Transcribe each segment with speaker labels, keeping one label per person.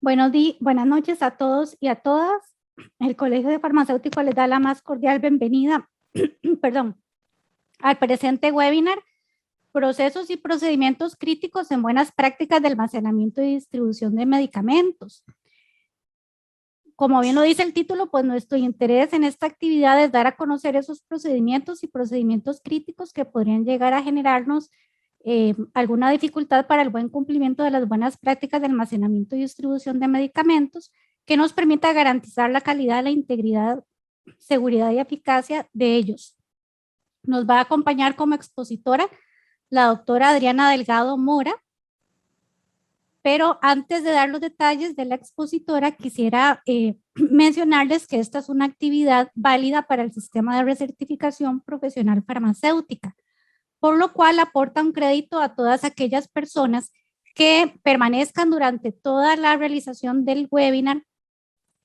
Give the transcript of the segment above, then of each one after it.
Speaker 1: Buenas noches a todos y a todas. El Colegio de Farmacéuticos les da la más cordial bienvenida perdón, al presente webinar, Procesos y procedimientos críticos en buenas prácticas de almacenamiento y distribución de medicamentos. Como bien lo dice el título, pues nuestro interés en esta actividad es dar a conocer esos procedimientos y procedimientos críticos que podrían llegar a generarnos alguna dificultad para el buen cumplimiento de las buenas prácticas de almacenamiento y distribución de medicamentos que nos permita garantizar la calidad, la integridad, seguridad y eficacia de ellos. Nos va a acompañar como expositora la doctora Adriana Delgado Mora, pero antes de dar los detalles de la expositora, quisiera mencionarles que esta es una actividad válida para el sistema de recertificación profesional farmacéutica, por lo cual aporta un crédito a todas aquellas personas que permanezcan durante toda la realización del webinar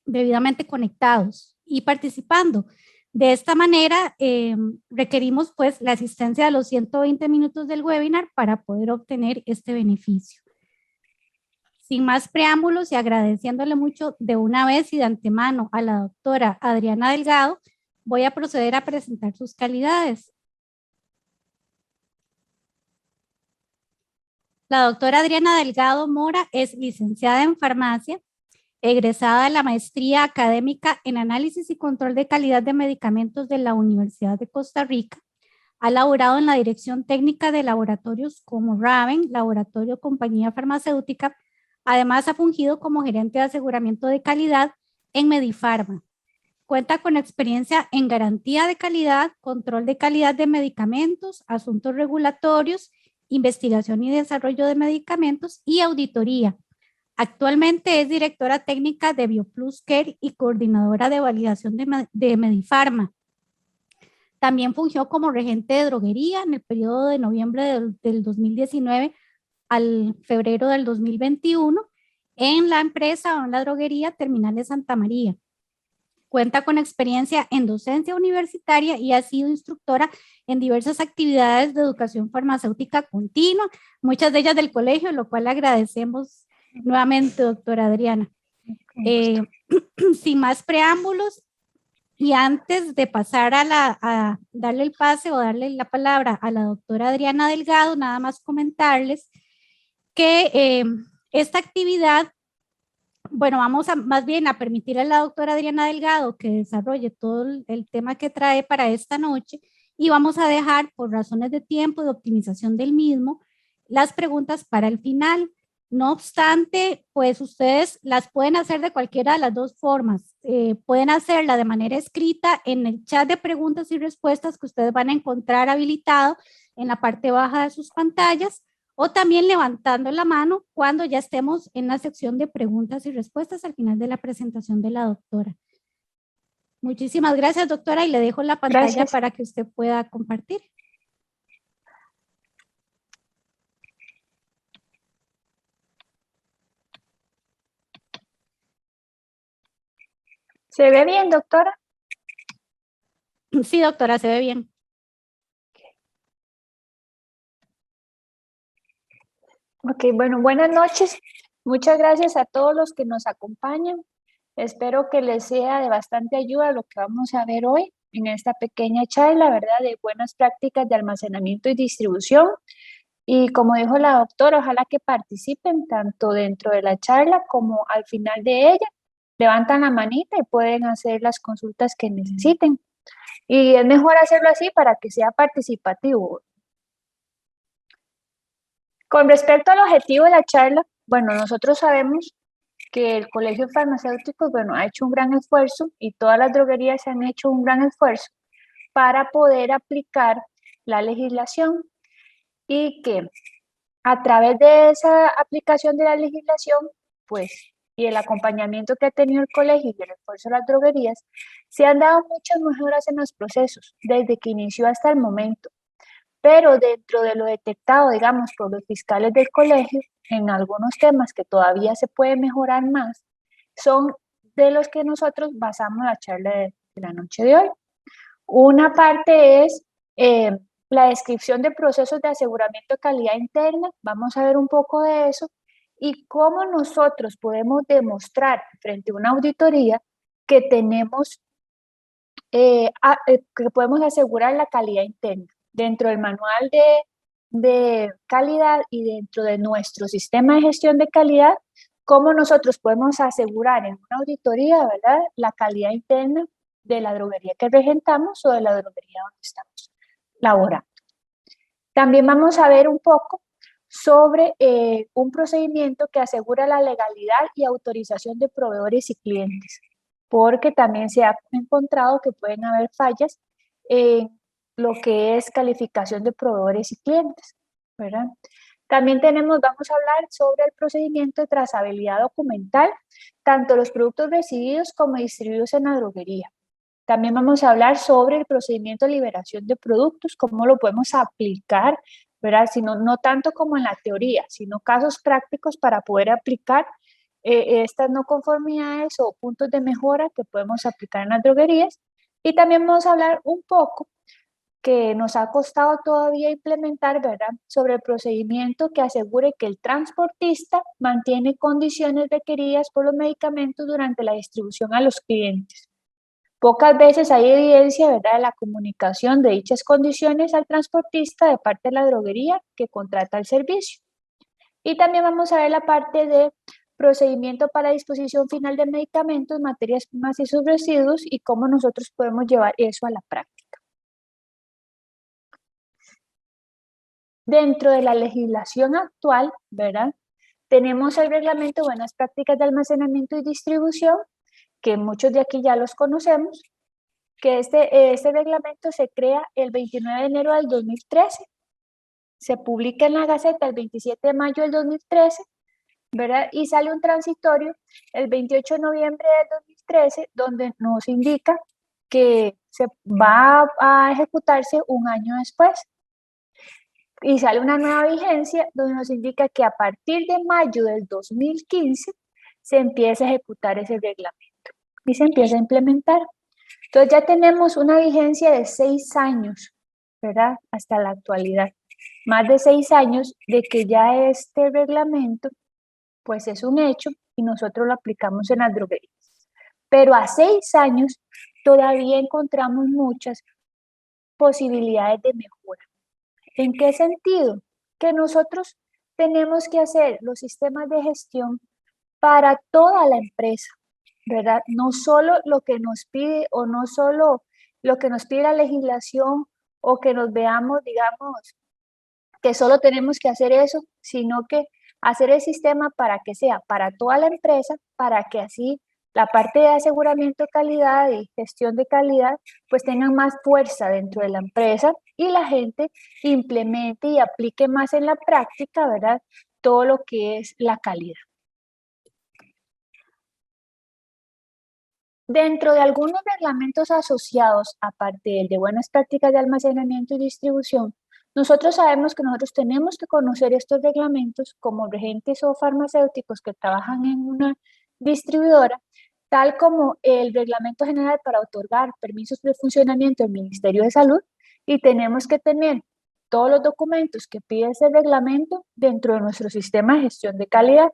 Speaker 1: debidamente conectados y participando. De esta manera, requerimos pues la asistencia de los 120 minutos del webinar para poder obtener este beneficio. Sin más preámbulos y agradeciéndole mucho de una vez y de antemano a la doctora Adriana Delgado, voy a proceder a presentar sus calidades. La doctora Adriana Delgado Mora es licenciada en farmacia, egresada de la maestría académica en análisis y control de calidad de medicamentos de la Universidad de Costa Rica. Ha laborado en la dirección técnica de laboratorios como Raven, Laboratorio Compañía Farmacéutica. Además, ha fungido como gerente de aseguramiento de calidad en Medifarma. Cuenta con experiencia en garantía de calidad, control de calidad de medicamentos, asuntos regulatorios, investigación y desarrollo de medicamentos y auditoría. Actualmente es directora técnica de BioPlus Care y coordinadora de validación de Medifarma. También fungió como regente de droguería en el periodo de noviembre del 2019 al febrero del 2021 en la empresa o en la droguería Terminal de Santa María. Cuenta con experiencia en docencia universitaria y ha sido instructora en diversas actividades de educación farmacéutica continua, muchas de ellas del colegio, lo cual agradecemos nuevamente, doctora Adriana. Sin más preámbulos y antes de pasar a darle el pase o darle la palabra a la doctora Adriana Delgado, nada más comentarles que esta actividad, bueno, vamos a más bien a permitirle a la doctora Adriana Delgado que desarrolle todo el tema que trae para esta noche y vamos a dejar por razones de tiempo, de optimización del mismo, las preguntas para el final. No obstante, pues ustedes las pueden hacer de cualquiera de las dos formas. Pueden hacerla de manera escrita en el chat de preguntas y respuestas que ustedes van a encontrar habilitado en la parte baja de sus pantallas, o también levantando la mano cuando ya estemos en la sección de preguntas y respuestas al final de la presentación de la doctora. Muchísimas gracias, doctora, y le dejo la pantalla para que usted pueda compartir.
Speaker 2: ¿Se ve bien, doctora?
Speaker 1: Sí, doctora, se ve bien.
Speaker 2: Ok, bueno, buenas noches. Muchas gracias a todos los que nos acompañan. Espero que les sea de bastante ayuda lo que vamos a ver hoy en esta pequeña charla, ¿verdad? De buenas prácticas de almacenamiento y distribución. Y como dijo la doctora, ojalá que participen tanto dentro de la charla como al final de ella. Levantan la manita y pueden hacer las consultas que necesiten. Y es mejor hacerlo así para que sea participativo. Con respecto al objetivo de la charla, bueno, nosotros sabemos que el Colegio de Farmacéuticos, bueno, ha hecho un gran esfuerzo y todas las droguerías han hecho un gran esfuerzo para poder aplicar la legislación y que a través de esa aplicación de la legislación, pues, y el acompañamiento que ha tenido el colegio y el esfuerzo de las droguerías, se han dado muchas mejoras en los procesos desde que inició hasta el momento. Pero dentro de lo detectado, digamos, por los fiscales del colegio, en algunos temas que todavía se puede mejorar más, son de los que nosotros basamos la charla de la noche de hoy. Una parte es la descripción de procesos de aseguramiento de calidad interna, vamos a ver un poco de eso, y cómo nosotros podemos demostrar frente a una auditoría que tenemos, que podemos asegurar la calidad interna dentro del manual de calidad y dentro de nuestro sistema de gestión de calidad, cómo nosotros podemos asegurar en una auditoría, ¿verdad?, la calidad interna de la droguería que regentamos o de la droguería donde estamos laborando. También vamos a ver un poco sobre un procedimiento que asegura la legalidad y autorización de proveedores y clientes, porque también se ha encontrado que pueden haber fallas en lo que es calificación de proveedores y clientes, ¿verdad? También vamos a hablar sobre el procedimiento de trazabilidad documental, tanto los productos recibidos como distribuidos en la droguería. También vamos a hablar sobre el procedimiento de liberación de productos, cómo lo podemos aplicar, ¿verdad? Sino, no tanto como en la teoría, sino casos prácticos para poder aplicar estas no conformidades o puntos de mejora que podemos aplicar en las droguerías. Y también vamos a hablar un poco que nos ha costado todavía implementar, ¿verdad?, sobre el procedimiento que asegure que el transportista mantiene condiciones requeridas por los medicamentos durante la distribución a los clientes. Pocas veces hay evidencia, ¿verdad?, de la comunicación de dichas condiciones al transportista de parte de la droguería que contrata el servicio. Y también vamos a ver la parte de procedimiento para disposición final de medicamentos, materias primas y sus residuos y cómo nosotros podemos llevar eso a la práctica. Dentro de la legislación actual, ¿verdad?, tenemos el reglamento de buenas prácticas de almacenamiento y distribución, que muchos de aquí ya los conocemos, que este reglamento se crea el 29 de enero del 2013, se publica en la Gaceta el 27 de mayo del 2013, ¿verdad? Y sale un transitorio el 28 de noviembre del 2013, donde nos indica que se va a ejecutarse un año después. Y sale una nueva vigencia donde nos indica que a partir de mayo del 2015 se empieza a ejecutar ese reglamento y se empieza a implementar. Entonces ya tenemos una vigencia de 6 años, ¿verdad?, hasta la actualidad. Más de 6 años de que ya este reglamento pues es un hecho y nosotros lo aplicamos en las droguerías. Pero a 6 años todavía encontramos muchas posibilidades de mejora. ¿En qué sentido? Que nosotros tenemos que hacer los sistemas de gestión para toda la empresa, ¿verdad? No solo lo que nos pide o no solo lo que nos pide la legislación o que nos veamos, digamos, que solo tenemos que hacer eso, sino que hacer el sistema para que sea para toda la empresa, para que así la parte de aseguramiento de calidad y gestión de calidad pues tengan más fuerza dentro de la empresa y la gente implemente y aplique más en la práctica, ¿verdad?, todo lo que es la calidad. Dentro de algunos reglamentos asociados, aparte del de buenas prácticas de almacenamiento y distribución, nosotros sabemos que nosotros tenemos que conocer estos reglamentos como regentes o farmacéuticos que trabajan en una distribuidora, tal como el Reglamento General para otorgar permisos de funcionamiento del Ministerio de Salud, y tenemos que tener todos los documentos que pide ese reglamento dentro de nuestro sistema de gestión de calidad.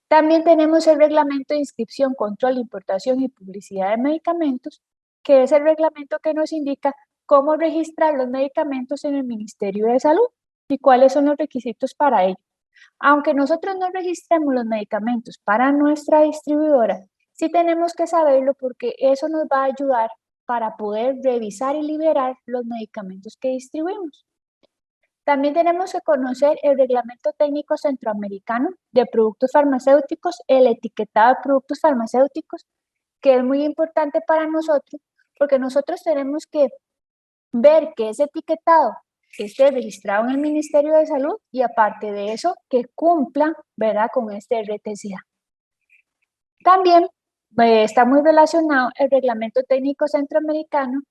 Speaker 2: También tenemos el Reglamento de Inscripción, Control, Importación y Publicidad de Medicamentos, que es el reglamento que nos indica cómo registrar los medicamentos en el Ministerio de Salud y cuáles son los requisitos para ello. Aunque nosotros no registremos los medicamentos para nuestra distribuidora, sí tenemos que saberlo porque eso nos va a ayudar para poder revisar y liberar los medicamentos que distribuimos. También tenemos que conocer el Reglamento Técnico Centroamericano de Productos Farmacéuticos, el etiquetado de productos farmacéuticos, que es muy importante para nosotros, porque nosotros tenemos que ver que ese etiquetado esté registrado en el Ministerio de Salud y aparte de eso, que cumpla, ¿verdad?, con este RTCA. También está muy relacionado el Reglamento Técnico Centroamericano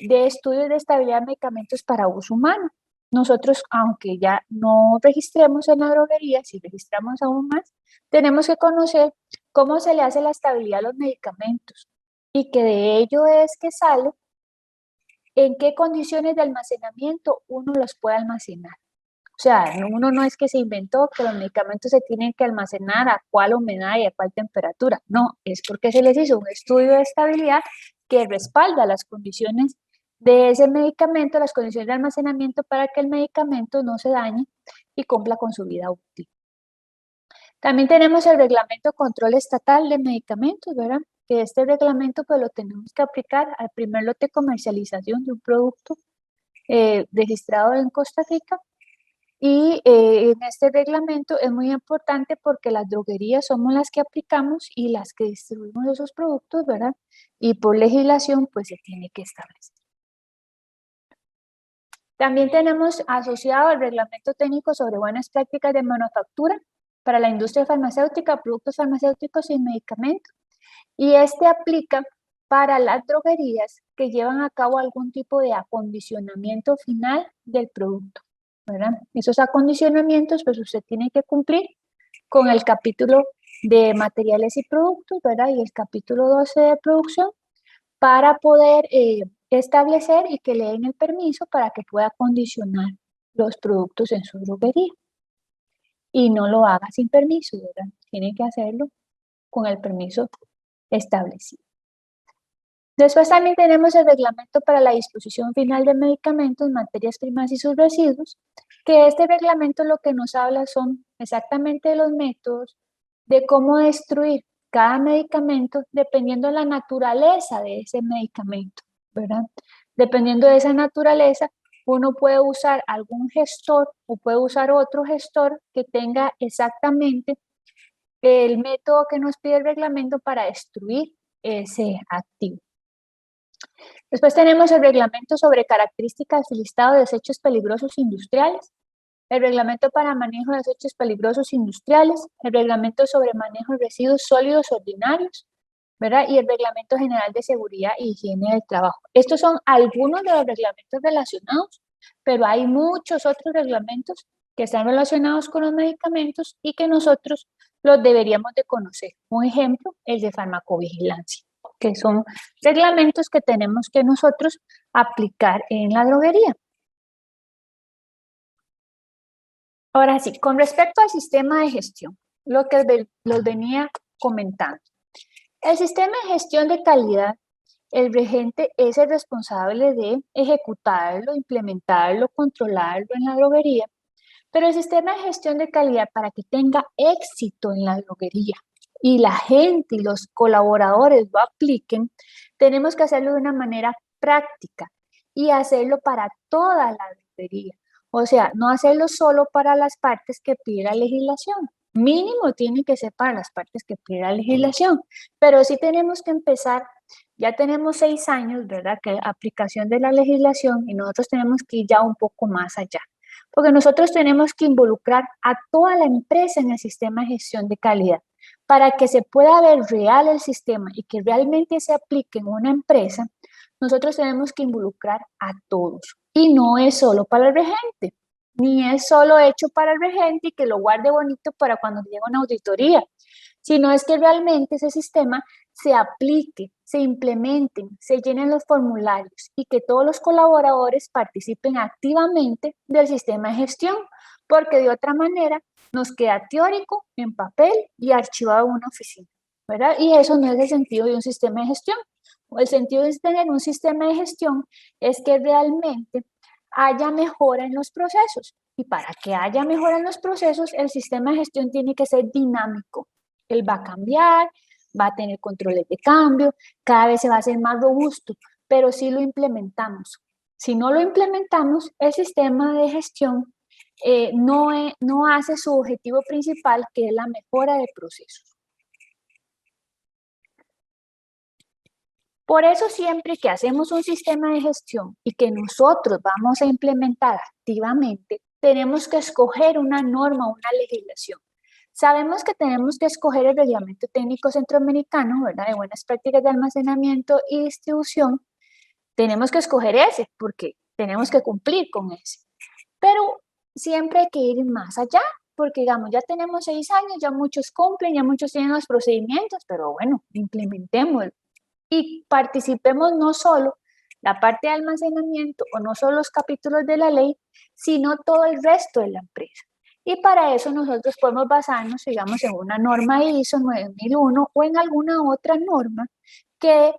Speaker 2: de Estudios de Estabilidad de Medicamentos para Uso Humano. Nosotros, aunque ya no registremos en la droguería, si registramos aún más, tenemos que conocer cómo se le hace la estabilidad a los medicamentos y que de ello es que sale en qué condiciones de almacenamiento uno los puede almacenar. O sea, uno no es que se inventó que los medicamentos se tienen que almacenar a cuál humedad y a cuál temperatura. No, es porque se les hizo un estudio de estabilidad que respalda las condiciones de ese medicamento, las condiciones de almacenamiento para que el medicamento no se dañe y cumpla con su vida útil. También tenemos el Reglamento Control Estatal de Medicamentos, ¿verdad? Que este reglamento pues lo tenemos que aplicar al primer lote de comercialización de un producto registrado en Costa Rica. Y en este reglamento es muy importante porque las droguerías somos las que aplicamos y las que distribuimos esos productos, ¿verdad? Y por legislación pues se tiene que establecer. También tenemos asociado el Reglamento Técnico sobre Buenas Prácticas de Manufactura para la industria farmacéutica, productos farmacéuticos y medicamentos. Y este aplica para las droguerías que llevan a cabo algún tipo de acondicionamiento final del producto, ¿verdad? Esos acondicionamientos, pues usted tiene que cumplir con el capítulo de materiales y productos, ¿verdad? Y el capítulo 12 de producción para poder establecer y que le den el permiso para que pueda acondicionar los productos en su droguería. Y no lo haga sin permiso, ¿verdad? Tiene que hacerlo con el permiso establecido. Después también tenemos el reglamento para la disposición final de medicamentos, materias primas y sus residuos, que este reglamento lo que nos habla son exactamente de los métodos de cómo destruir cada medicamento dependiendo de la naturaleza de ese medicamento, ¿verdad? Dependiendo de esa naturaleza, uno puede usar algún gestor o puede usar otro gestor que tenga exactamente el método que nos pide el reglamento para destruir ese activo. Después tenemos el reglamento sobre características y listado de desechos peligrosos industriales, el reglamento para manejo de desechos peligrosos industriales, el reglamento sobre manejo de residuos sólidos ordinarios, ¿verdad? Y el reglamento general de seguridad y higiene del trabajo. Estos son algunos de los reglamentos relacionados, pero hay muchos otros reglamentos que están relacionados con los medicamentos y que nosotros los deberíamos de conocer. Un ejemplo, el de farmacovigilancia, que son reglamentos que tenemos que nosotros aplicar en la droguería. Ahora sí, con respecto al sistema de gestión, lo que los venía comentando. El sistema de gestión de calidad, el regente es el responsable de ejecutarlo, implementarlo, controlarlo en la droguería, pero el sistema de gestión de calidad para que tenga éxito en la droguería y la gente y los colaboradores lo apliquen, tenemos que hacerlo de una manera práctica y hacerlo para toda la droguería. O sea, no hacerlo solo para las partes que pide la legislación. Mínimo tiene que ser para las partes que pide la legislación, pero sí tenemos que empezar, ya tenemos 6 años, ¿verdad? Que aplicación de la legislación y nosotros tenemos que ir ya un poco más allá. Porque nosotros tenemos que involucrar a toda la empresa en el sistema de gestión de calidad para que se pueda ver real el sistema y que realmente se aplique en una empresa. Nosotros tenemos que involucrar a todos y no es solo para el regente, ni es solo hecho para el regente y que lo guarde bonito para cuando llegue una auditoría, sino es que realmente ese sistema se aplique, se implementen, se llenen los formularios y que todos los colaboradores participen activamente del sistema de gestión, porque de otra manera nos queda teórico en papel y archivado en una oficina, ¿verdad? Y eso no es el sentido de un sistema de gestión. El sentido de tener un sistema de gestión es que realmente haya mejora en los procesos. Y para que haya mejora en los procesos, el sistema de gestión tiene que ser dinámico. Él va a cambiar, va a tener controles de cambio, cada vez se va a hacer más robusto, pero si lo implementamos. Si no lo implementamos, el sistema de gestión no hace su objetivo principal, que es la mejora de procesos. Por eso siempre que hacemos un sistema de gestión y que nosotros vamos a implementar activamente, tenemos que escoger una norma, una legislación. Sabemos que tenemos que escoger el Reglamento Técnico Centroamericano, ¿verdad? De Buenas Prácticas de Almacenamiento y Distribución. Tenemos que escoger ese porque tenemos que cumplir con ese. Pero siempre hay que ir más allá, porque digamos, ya tenemos 6 años, ya muchos cumplen, ya muchos tienen los procedimientos, pero bueno, implementémoslo. Y participemos no solo la parte de almacenamiento o no solo los capítulos de la ley, sino todo el resto de la empresa. Y para eso nosotros podemos basarnos, digamos, en una norma ISO 9001 o en alguna otra norma que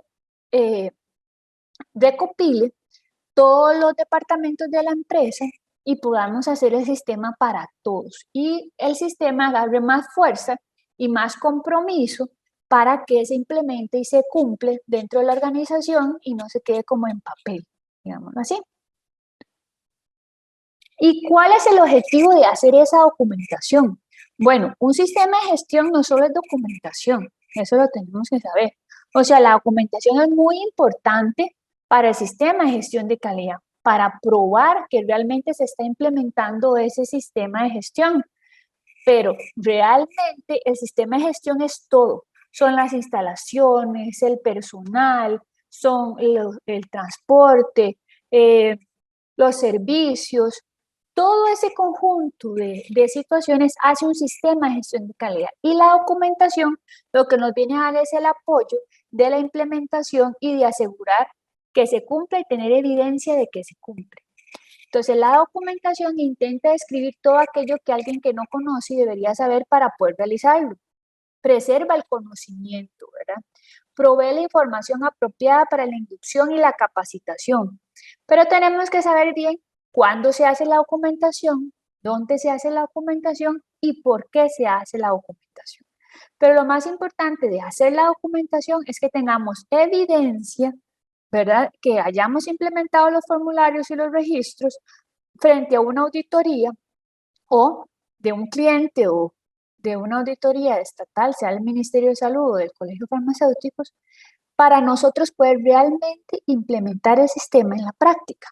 Speaker 2: recopile todos los departamentos de la empresa y podamos hacer el sistema para todos. Y el sistema agarre más fuerza y más compromiso para que se implemente y se cumple dentro de la organización y no se quede como en papel, digámoslo así. ¿Y cuál es el objetivo de hacer esa documentación? Bueno, un sistema de gestión no solo es documentación, eso lo tenemos que saber. O sea, la documentación es muy importante para el sistema de gestión de calidad, para probar que realmente se está implementando ese sistema de gestión. Pero realmente el sistema de gestión es todo. Son las instalaciones, el personal, son el transporte, los servicios. Todo ese conjunto de situaciones hace un sistema de gestión de calidad. Y la documentación lo que nos viene a dar es el apoyo de la implementación y de asegurar que se cumpla y tener evidencia de que se cumple. Entonces, la documentación intenta describir todo aquello que alguien que no conoce debería saber para poder realizarlo. Preserva el conocimiento, ¿verdad? Provee la información apropiada para la inducción y la capacitación. Pero tenemos que saber bien cuándo se hace la documentación, dónde se hace la documentación y por qué se hace la documentación. Pero lo más importante de hacer la documentación es que tengamos evidencia, ¿verdad? Que hayamos implementado los formularios y los registros frente a una auditoría o de un cliente o de una auditoría estatal, sea el Ministerio de Salud o del Colegio de Farmacéuticos, para nosotros poder realmente implementar el sistema en la práctica.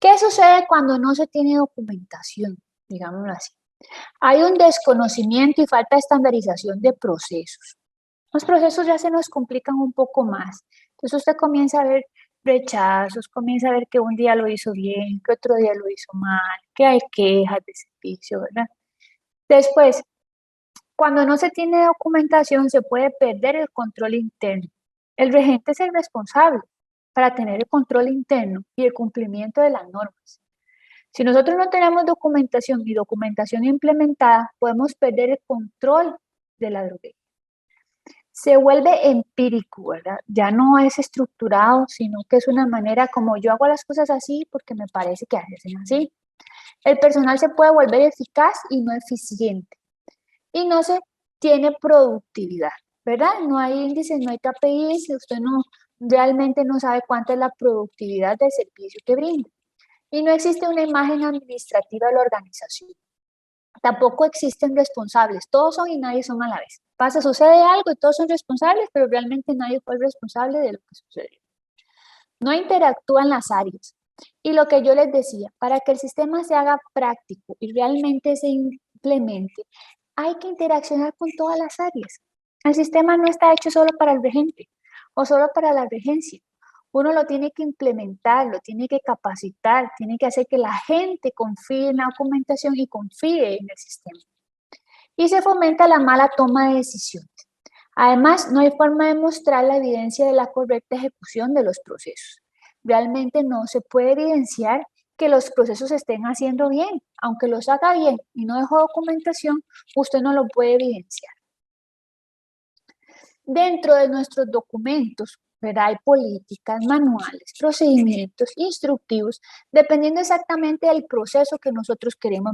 Speaker 2: ¿Qué sucede cuando no se tiene documentación? Digámoslo así. Hay un desconocimiento y falta de estandarización de procesos. Los procesos ya se nos complican un poco más. Entonces usted comienza a ver rechazos, comienza a ver que un día lo hizo bien, que otro día lo hizo mal, que hay quejas de servicio, ¿verdad? Después, cuando no se tiene documentación, se puede perder el control interno. El regente es el responsable para tener el control interno y el cumplimiento de las normas. Si nosotros no tenemos documentación y documentación implementada, podemos perder el control de la droguería. Se vuelve empírico, ¿verdad? Ya no es estructurado, sino que es una manera como yo hago las cosas así porque me parece que hacen así. El personal se puede volver eficaz y no eficiente. Y no se tiene productividad, ¿verdad? No hay índices, no hay KPIs, usted no, realmente no sabe cuánta es la productividad del servicio que brinda. Y no existe una imagen administrativa de la organización. Tampoco existen responsables, todos son y nadie son a la vez. Sucede algo y todos son responsables, pero realmente nadie fue el responsable de lo que sucedió. No interactúan las áreas. Y lo que yo les decía, para que el sistema se haga práctico y realmente se implemente, hay que interaccionar con todas las áreas. El sistema no está hecho solo para el regente o solo para la regencia. Uno lo tiene que implementar, lo tiene que capacitar, tiene que hacer que la gente confíe en la documentación y confíe en el sistema. Y se fomenta la mala toma de decisiones. Además, no hay forma de mostrar la evidencia de la correcta ejecución de los procesos. Realmente no se puede evidenciar que los procesos se estén haciendo bien. Aunque los haga bien y no dejó documentación, usted no lo puede evidenciar. Dentro de nuestros documentos, ¿verdad? Hay políticas, manuales, procedimientos, instructivos, dependiendo exactamente del proceso que nosotros queremos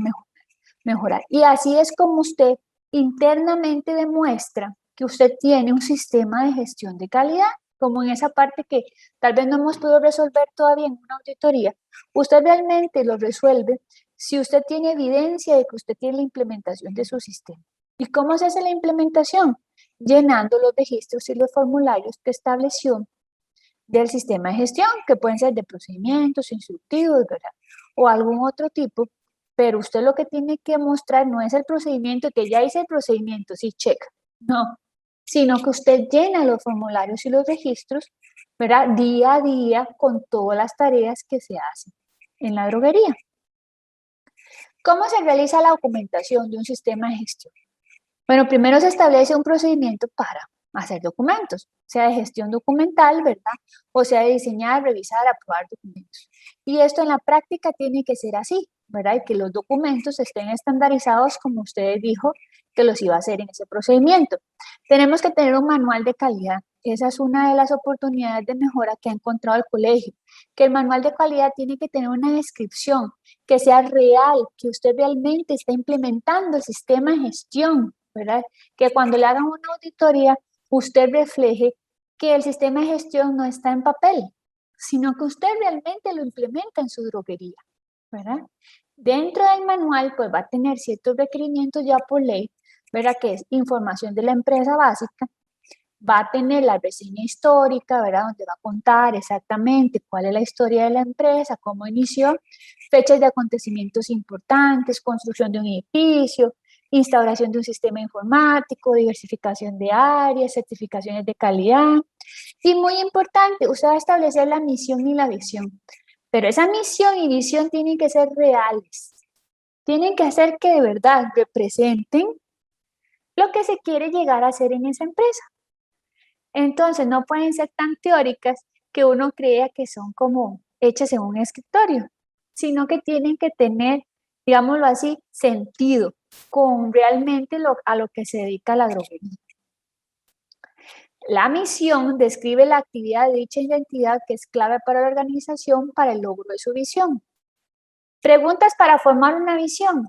Speaker 2: mejorar. Y así es como usted internamente demuestra que usted tiene un sistema de gestión de calidad, como en esa parte que tal vez no hemos podido resolver todavía en una auditoría. Usted realmente lo resuelve si usted tiene evidencia de que usted tiene la implementación de su sistema. ¿Y cómo se hace la implementación? Llenando los registros y los formularios que estableció del sistema de gestión, que pueden ser de procedimientos, instructivos, ¿verdad? O algún otro tipo, pero usted lo que tiene que mostrar no es el procedimiento, que ya hice el procedimiento, sí, check, no, sino que usted llena los formularios y los registros, ¿verdad? Día a día con todas las tareas que se hacen en la droguería. ¿Cómo se realiza la documentación de un sistema de gestión? Bueno, primero se establece un procedimiento para hacer documentos, sea de gestión documental, ¿verdad? O sea de diseñar, revisar, aprobar documentos. Y esto en la práctica tiene que ser así, ¿verdad? Y que los documentos estén estandarizados como usted dijo que los iba a hacer en ese procedimiento. Tenemos que tener un manual de calidad. Esa es una de las oportunidades de mejora que ha encontrado el colegio, que el manual de calidad tiene que tener una descripción que sea real, que usted realmente está implementando el sistema de gestión, ¿verdad? Que cuando le hagan una auditoría, usted refleje que el sistema de gestión no está en papel, sino que usted realmente lo implementa en su droguería, ¿verdad? Dentro del manual, pues va a tener ciertos requerimientos ya por ley, ¿verdad? Que es información de la empresa básica, va a tener la reseña histórica, ¿verdad? Donde va a contar exactamente cuál es la historia de la empresa, cómo inició, fechas de acontecimientos importantes, construcción de un edificio, instauración de un sistema informático, diversificación de áreas, certificaciones de calidad. Y muy importante, usted va a establecer la misión y la visión. Pero esa misión y visión tienen que ser reales. Tienen que hacer que de verdad representen lo que se quiere llegar a hacer en esa empresa. Entonces, no pueden ser tan teóricas que uno crea que son como hechas en un escritorio, sino que tienen que tener, digámoslo así, sentido con realmente a lo que se dedica la droguería. La misión describe la actividad de dicha identidad que es clave para la organización para el logro de su visión. Preguntas para formar una visión.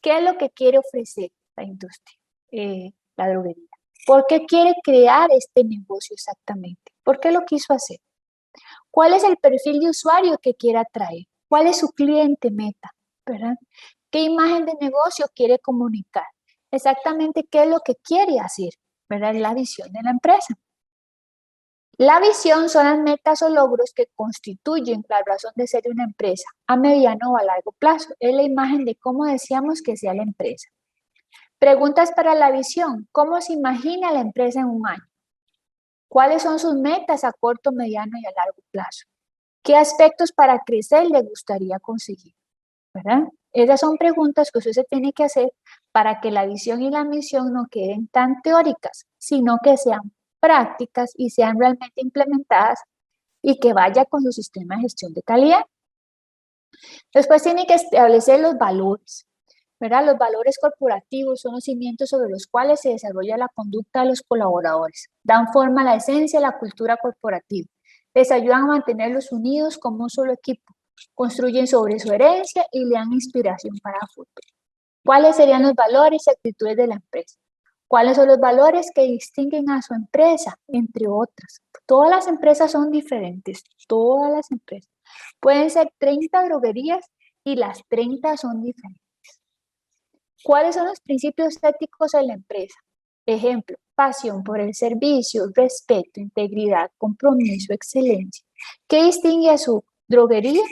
Speaker 2: ¿Qué es lo que quiere ofrecer la industria, la droguería? ¿Por qué quiere crear este negocio exactamente? ¿Por qué lo quiso hacer? ¿Cuál es el perfil de usuario que quiere atraer? ¿Cuál es su cliente meta? ¿Verdad? ¿Qué imagen de negocio quiere comunicar? Exactamente qué es lo que quiere hacer, ¿verdad? La visión de la empresa. La visión son las metas o logros que constituyen la razón de ser de una empresa a mediano o a largo plazo. Es la imagen de cómo deseamos que sea la empresa. Preguntas para la visión. ¿Cómo se imagina la empresa en un año? ¿Cuáles son sus metas a corto, mediano y a largo plazo? ¿Qué aspectos para crecer le gustaría conseguir? ¿Verdad? Esas son preguntas que usted se tiene que hacer para que la visión y la misión no queden tan teóricas, sino que sean prácticas y sean realmente implementadas y que vaya con su sistema de gestión de calidad. Después tiene que establecer los valores, ¿verdad? Los valores corporativos son los cimientos sobre los cuales se desarrolla la conducta de los colaboradores, dan forma a la esencia de la cultura corporativa, les ayudan a mantenerlos unidos como un solo equipo, construyen sobre su herencia y le dan inspiración para el futuro. ¿Cuáles serían los valores y actitudes de la empresa? ¿Cuáles son los valores que distinguen a su empresa, entre otras? Todas las empresas son diferentes, todas las empresas. Pueden ser 30 droguerías y las 30 son diferentes. ¿Cuáles son los principios éticos de la empresa? Ejemplo, pasión por el servicio, respeto, integridad, compromiso, excelencia. ¿Qué distingue a su droguería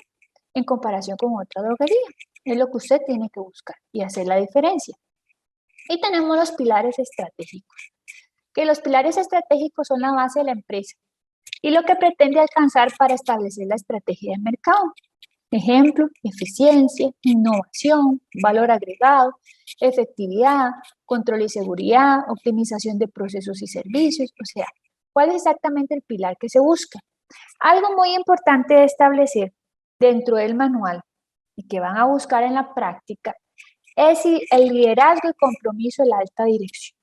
Speaker 2: en comparación con otra droguería? Es lo que usted tiene que buscar y hacer la diferencia. Y tenemos los pilares estratégicos, que los pilares estratégicos son la base de la empresa y lo que pretende alcanzar para establecer la estrategia de mercado. Ejemplo, eficiencia, innovación, valor agregado, efectividad, control y seguridad, optimización de procesos y servicios. O sea, ¿cuál es exactamente el pilar que se busca? Algo muy importante de establecer dentro del manual y que van a buscar en la práctica es el liderazgo y compromiso de la alta dirección.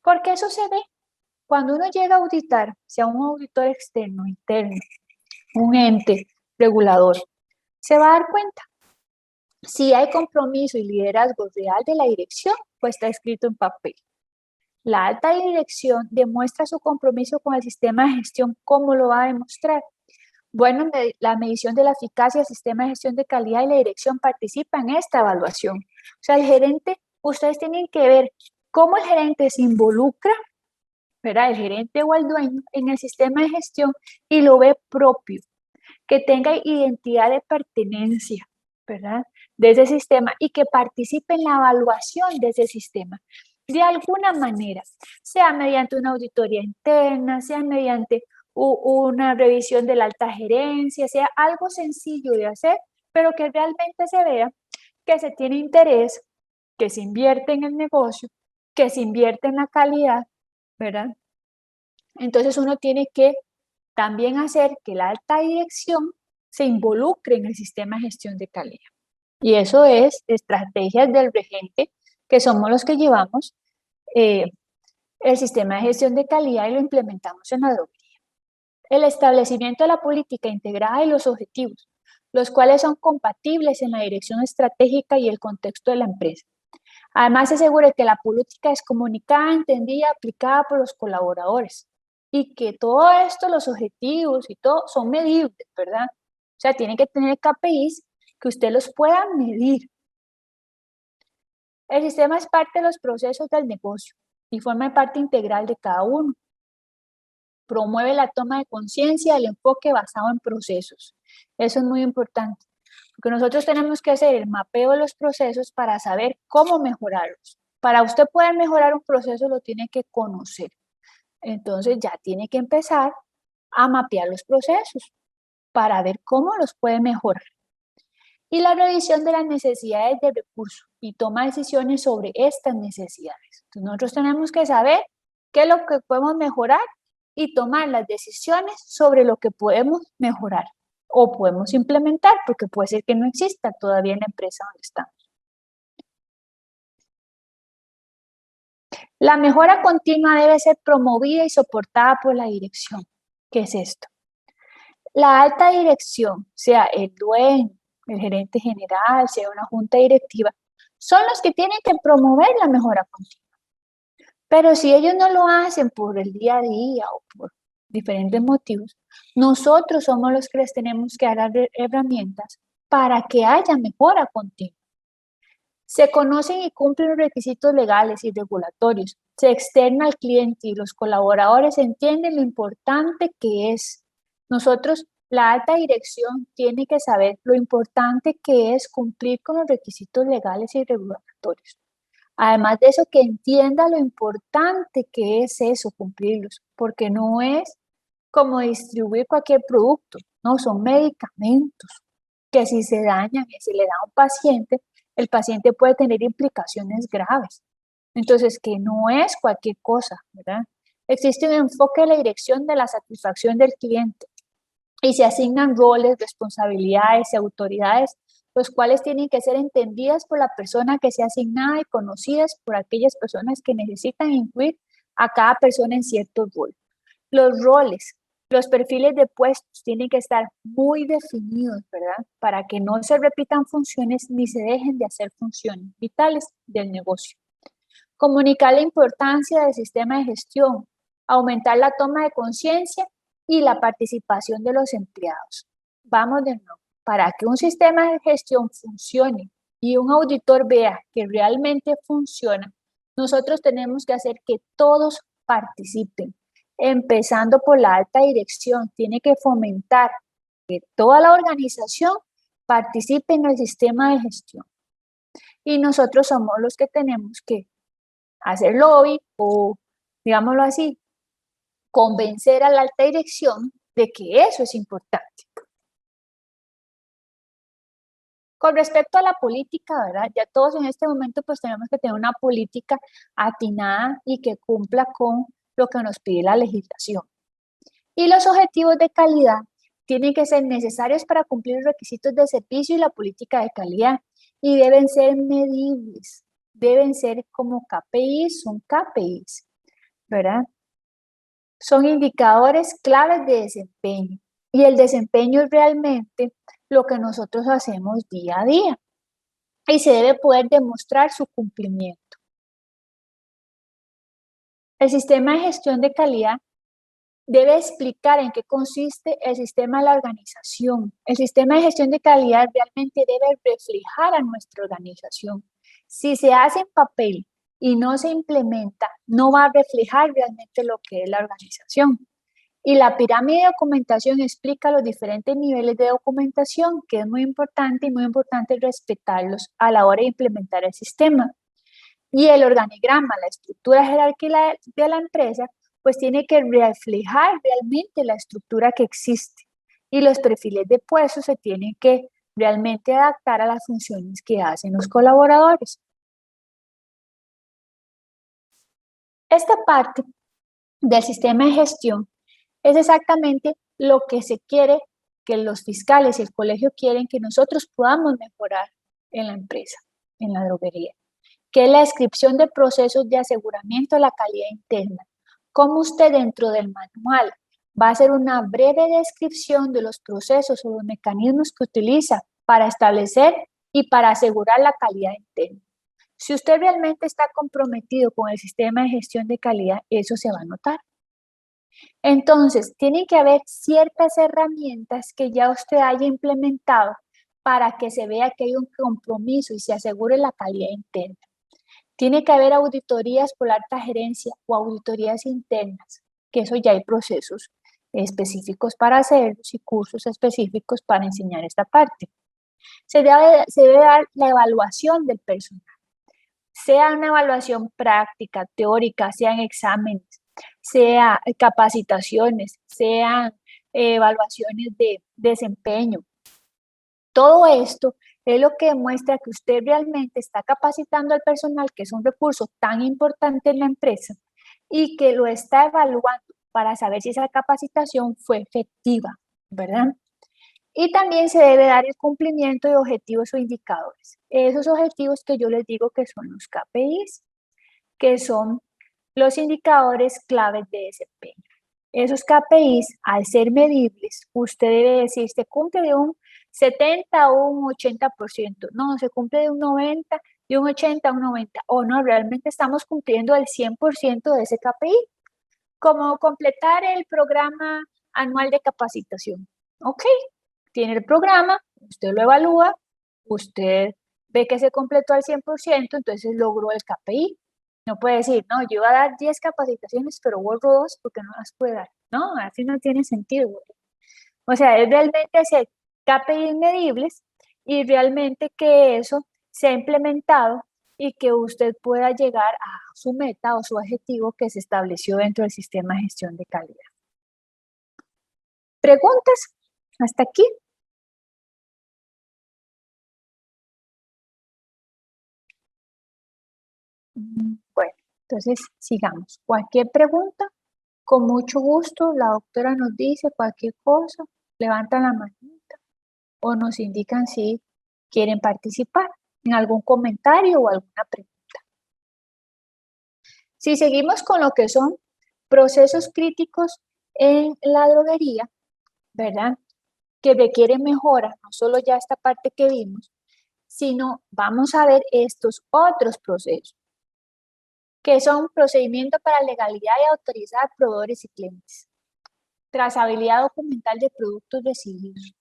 Speaker 2: Porque eso se ve cuando uno llega a auditar, sea un auditor externo, interno, un ente regulador, se va a dar cuenta. Si hay compromiso y liderazgo real de la dirección, pues está escrito en papel. La alta dirección demuestra su compromiso con el sistema de gestión. ¿Cómo lo va a demostrar? Bueno, la medición de la eficacia del sistema de gestión de calidad y la dirección participa en esta evaluación. O sea, el gerente, ustedes tienen que ver cómo el gerente se involucra, ¿verdad? El gerente o el dueño en el sistema de gestión y lo ve propio, que tenga identidad de pertenencia, ¿verdad? De ese sistema y que participe en la evaluación de ese sistema. De alguna manera, sea mediante una auditoría interna, sea mediante una revisión de la alta gerencia, sea algo sencillo de hacer, pero que realmente se vea que se tiene interés, que se invierte en el negocio, que se invierte en la calidad ¿verdad? Entonces uno tiene que también hacer que la alta dirección se involucre en el sistema de gestión de calidad. Y eso es estrategias del regente, que somos los que llevamos el sistema de gestión de calidad y lo implementamos en la droguería. El establecimiento de la política integrada y los objetivos, los cuales son compatibles en la dirección estratégica y el contexto de la empresa. Además, se asegura que la política es comunicada, entendida, aplicada por los colaboradores y que todo esto, los objetivos y todo, son medibles, ¿verdad? O sea, tienen que tener KPIs que usted los pueda medir. El sistema es parte de los procesos del negocio y forma parte integral de cada uno. Promueve la toma de conciencia del enfoque basado en procesos. Eso es muy importante, porque nosotros tenemos que hacer el mapeo de los procesos para saber cómo mejorarlos. Para usted poder mejorar un proceso lo tiene que conocer. Entonces ya tiene que empezar a mapear los procesos para ver cómo los puede mejorar. Y la revisión de las necesidades de recursos y toma decisiones sobre estas necesidades. Entonces nosotros tenemos que saber qué es lo que podemos mejorar y tomar las decisiones sobre lo que podemos mejorar o podemos implementar, porque puede ser que no exista todavía en la empresa donde estamos. La mejora continua debe ser promovida y soportada por la dirección. ¿Qué es esto? La alta dirección, sea el dueño, el gerente general, sea una junta directiva, son los que tienen que promover la mejora continua. Pero si ellos no lo hacen por el día a día o por diferentes motivos, nosotros somos los que les tenemos que dar herramientas para que haya mejora continua. Se conocen y cumplen los requisitos legales y regulatorios. Se externa al cliente y los colaboradores entienden lo importante que es. Nosotros, la alta dirección, tiene que saber lo importante que es cumplir con los requisitos legales y regulatorios. Además de eso, que entienda lo importante que es eso, cumplirlos, porque no es como distribuir cualquier producto, no, son medicamentos que si se dañan y se le da a un paciente, el paciente puede tener implicaciones graves. Entonces, que no es cualquier cosa, ¿verdad? Existe un enfoque de la dirección de la satisfacción del cliente y se asignan roles, responsabilidades y autoridades, los cuales tienen que ser entendidas por la persona que sea asignada y conocidas por aquellas personas que necesitan incluir a cada persona en cierto rol. Los roles, los perfiles de puestos tienen que estar muy definidos, ¿verdad? Para que no se repitan funciones ni se dejen de hacer funciones vitales del negocio. Comunicar la importancia del sistema de gestión, aumentar la toma de conciencia y la participación de los empleados. Vamos de nuevo. Para que un sistema de gestión funcione y un auditor vea que realmente funciona, nosotros tenemos que hacer que todos participen, empezando por la alta dirección. Tiene que fomentar que toda la organización participe en el sistema de gestión. Y nosotros somos los que tenemos que hacer lobby o, digámoslo así, convencer a la alta dirección de que eso es importante. Con respecto a la política, ¿verdad? Ya todos en este momento pues tenemos que tener una política atinada y que cumpla con lo que nos pide la legislación. Y los objetivos de calidad tienen que ser necesarios para cumplir los requisitos de servicio y la política de calidad y deben ser medibles, deben ser como KPIs, son KPIs, ¿verdad? Son indicadores claves de desempeño y el desempeño es realmente lo que nosotros hacemos día a día y se debe poder demostrar su cumplimiento. El sistema de gestión de calidad debe explicar en qué consiste el sistema de la organización. El sistema de gestión de calidad realmente debe reflejar a nuestra organización. Si se hace en papel y no se implementa, no va a reflejar realmente lo que es la organización. Y la pirámide de documentación explica los diferentes niveles de documentación, que es muy importante y muy importante respetarlos a la hora de implementar el sistema. Y el organigrama, la estructura jerárquica de la empresa, pues tiene que reflejar realmente la estructura que existe. Y los perfiles de puestos se tienen que realmente adaptar a las funciones que hacen los colaboradores. Esta parte del sistema de gestión es exactamente lo que se quiere, que los fiscales y el colegio quieren que nosotros podamos mejorar en la empresa, en la droguería, que es la descripción de procesos de aseguramiento de la calidad interna. Como usted dentro del manual va a hacer una breve descripción de los procesos o los mecanismos que utiliza para establecer y para asegurar la calidad interna. Si usted realmente está comprometido con el sistema de gestión de calidad, eso se va a notar. Entonces, tiene que haber ciertas herramientas que ya usted haya implementado para que se vea que hay un compromiso y se asegure la calidad interna. Tiene que haber auditorías por la alta gerencia o auditorías internas, que eso ya hay procesos específicos para hacerlos y cursos específicos para enseñar esta parte. Se debe dar la evaluación del personal, sea una evaluación práctica, teórica, sean exámenes, sea capacitaciones, sean evaluaciones de desempeño. Todo esto es lo que demuestra que usted realmente está capacitando al personal, que es un recurso tan importante en la empresa, y que lo está evaluando para saber si esa capacitación fue efectiva, ¿verdad? Y también se debe dar el cumplimiento de objetivos o indicadores. Esos objetivos que yo les digo que son los KPIs, que son los indicadores claves de desempeño. Esos KPIs, al ser medibles, usted debe decir, se cumple de un 70 o un 80%. No, se cumple de un 90, de un 80 a un 90. O no, realmente estamos cumpliendo el 100% de ese KPI. Como completar el programa anual de capacitación. Ok, tiene el programa, usted lo evalúa, usted ve que se completó al 100%, entonces logró el KPI. No puede decir, no, yo iba a dar 10 capacitaciones, pero borro 2 porque no las puede dar. No, así no tiene sentido. O sea, es realmente hacer KPIs medibles y realmente que eso sea implementado y que usted pueda llegar a su meta o su objetivo que se estableció dentro del sistema de gestión de calidad. ¿Preguntas? ¿Hasta aquí? Bueno, entonces sigamos. Cualquier pregunta, con mucho gusto, la doctora nos dice cualquier cosa, levantan la manita o nos indican si quieren participar en algún comentario o alguna pregunta. Si seguimos con lo que son procesos críticos en la droguería, ¿verdad? Que requieren mejora, no solo ya esta parte que vimos, sino vamos a ver estos otros procesos, que son procedimiento para legalidad y autorizar proveedores y clientes, trazabilidad documental de productos recibidos,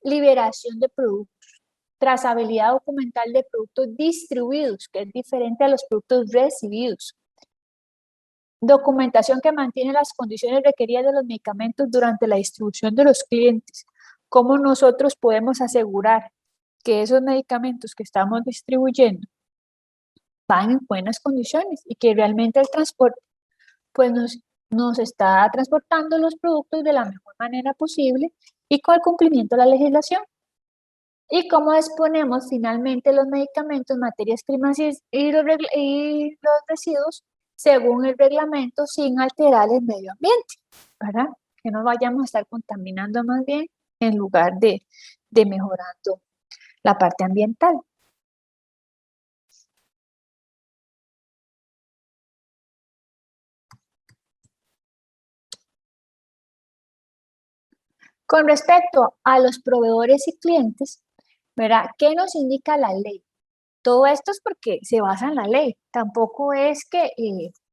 Speaker 2: liberación de productos, trazabilidad documental de productos distribuidos, que es diferente a los productos recibidos, documentación que mantiene las condiciones requeridas de los medicamentos durante la distribución de los clientes. ¿Cómo nosotros podemos asegurar que esos medicamentos que estamos distribuyendo van en buenas condiciones y que realmente el transporte pues nos está transportando los productos de la mejor manera posible y con el cumplimiento de la legislación? Y cómo exponemos finalmente los medicamentos, materias primas y los residuos según el reglamento sin alterar el medio ambiente, ¿verdad? Que no vayamos a estar contaminando más bien en lugar de mejorando la parte ambiental. Con respecto a los proveedores y clientes, ¿verdad? ¿Qué nos indica la ley? Todo esto es porque se basa en la ley. Tampoco es que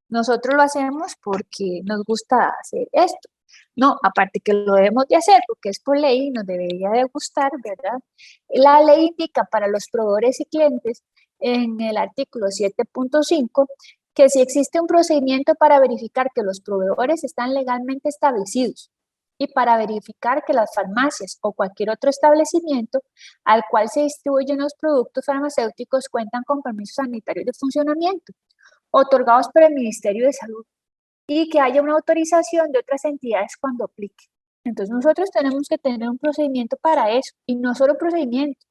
Speaker 2: nosotros lo hacemos porque nos gusta hacer esto. No, aparte que lo debemos de hacer porque es por ley y nos debería de gustar, ¿verdad? La ley indica para los proveedores y clientes en el artículo 7.5 que si existe un procedimiento para verificar que los proveedores están legalmente establecidos y para verificar que las farmacias o cualquier otro establecimiento al cual se distribuyen los productos farmacéuticos cuentan con permisos sanitarios de funcionamiento otorgados por el Ministerio de Salud y que haya una autorización de otras entidades cuando aplique. Entonces nosotros tenemos que tener un procedimiento para eso y no solo procedimiento,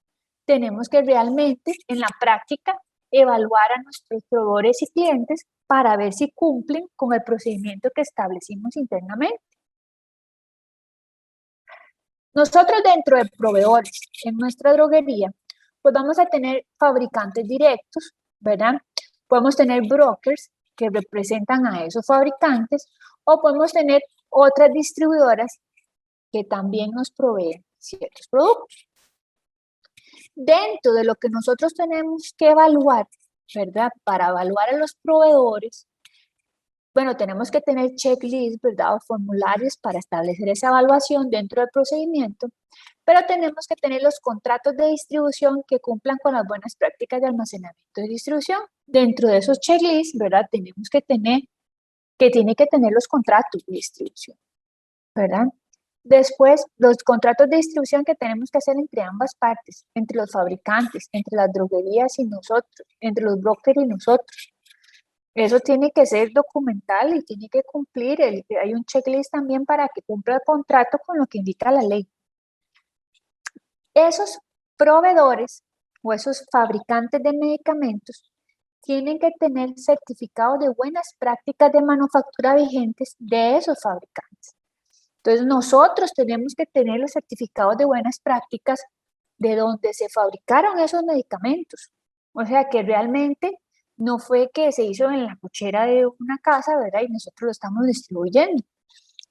Speaker 2: tenemos que realmente en la práctica evaluar a nuestros proveedores y clientes para ver si cumplen con el procedimiento que establecimos internamente. Nosotros dentro de proveedores en nuestra droguería, pues vamos a tener fabricantes directos, ¿verdad? Podemos tener brokers que representan a esos fabricantes o podemos tener otras distribuidoras que también nos proveen ciertos productos. Dentro de lo que nosotros tenemos que evaluar, ¿verdad? Para evaluar a los proveedores, bueno, tenemos que tener checklists, ¿verdad? O formularios para establecer esa evaluación dentro del procedimiento, pero tenemos que tener los contratos de distribución que cumplan con las buenas prácticas de almacenamiento y distribución. Dentro de esos checklists, ¿verdad? Tenemos que tener, tiene que tener los contratos de distribución, ¿verdad? Después, los contratos de distribución que tenemos que hacer entre ambas partes, entre los fabricantes, entre las droguerías y nosotros, entre los brokers y nosotros. Eso tiene que ser documental y tiene que cumplir, hay un checklist también para que cumpla el contrato con lo que indica la ley. Esos proveedores o esos fabricantes de medicamentos tienen que tener certificados de buenas prácticas de manufactura vigentes de esos fabricantes. Entonces, nosotros tenemos que tener los certificados de buenas prácticas de donde se fabricaron esos medicamentos. O sea, que realmente no fue que se hizo en la cochera de una casa, ¿verdad? Y nosotros lo estamos distribuyendo,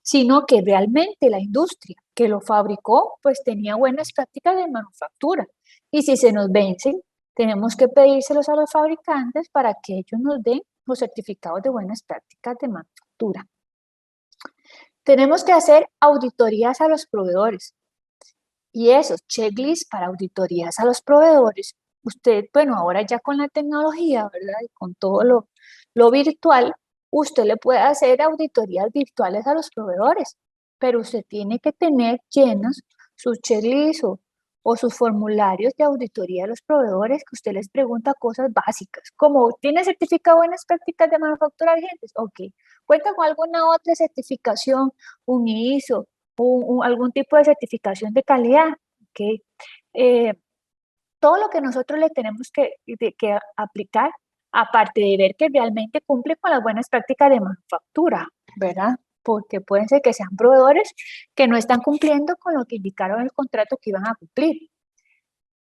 Speaker 2: sino que realmente la industria que lo fabricó, pues tenía buenas prácticas de manufactura. Y si se nos vencen, tenemos que pedírselos a los fabricantes para que ellos nos den los certificados de buenas prácticas de manufactura. Tenemos que hacer auditorías a los proveedores. Y esos checklists para auditorías a los proveedores, usted, bueno, ahora ya con la tecnología, ¿verdad? Y con todo lo virtual, usted le puede hacer auditorías virtuales a los proveedores, pero usted tiene que tener llenos sus checklists o sus formularios de auditoría a los proveedores que usted les pregunta cosas básicas, como ¿tiene certificado de buenas prácticas de manufactura vigentes? Ok. ¿Cuenta con alguna otra certificación, un ISO, algún tipo de certificación de calidad? Okay. Todo lo que nosotros le tenemos que aplicar, aparte de ver que realmente cumple con las buenas prácticas de manufactura, ¿verdad? Porque pueden ser que sean proveedores que no están cumpliendo con lo que indicaron en el contrato que iban a cumplir.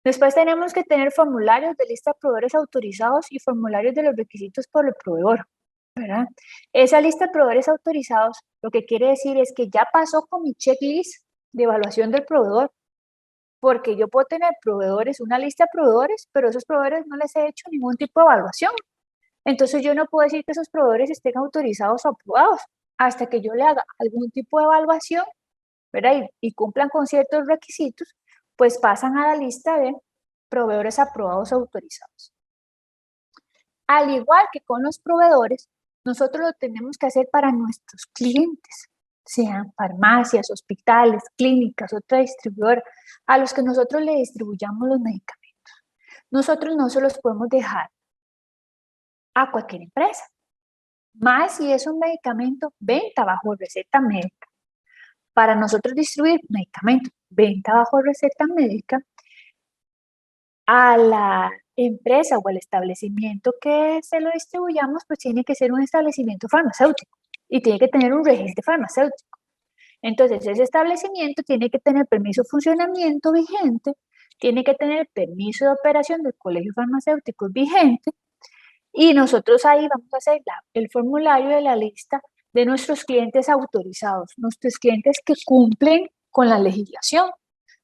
Speaker 2: Después tenemos que tener formularios de lista de proveedores autorizados y formularios de los requisitos por el proveedor, ¿verdad? Esa lista de proveedores autorizados lo que quiere decir es que ya pasó con mi checklist de evaluación del proveedor, porque yo puedo tener proveedores, una lista de proveedores, pero esos proveedores no les he hecho ningún tipo de evaluación. Entonces yo no puedo decir que esos proveedores estén autorizados o aprobados hasta que yo le haga algún tipo de evaluación, ¿verdad? Y cumplan con ciertos requisitos, pues pasan a la lista de proveedores aprobados o autorizados. Al igual que con los proveedores, nosotros lo tenemos que hacer para nuestros clientes, sean farmacias, hospitales, clínicas, otra distribuidora, a los que nosotros le distribuyamos los medicamentos. Nosotros no se los podemos dejar a cualquier empresa, más si es un medicamento venta bajo receta médica. Para nosotros distribuir medicamentos venta bajo receta médica, a la empresa o al establecimiento que se lo distribuyamos, pues tiene que ser un establecimiento farmacéutico y tiene que tener un registro farmacéutico. Entonces, ese establecimiento tiene que tener permiso de funcionamiento vigente, tiene que tener permiso de operación del colegio farmacéutico vigente, y nosotros ahí vamos a hacer el formulario de la lista de nuestros clientes autorizados, nuestros clientes que cumplen con la legislación,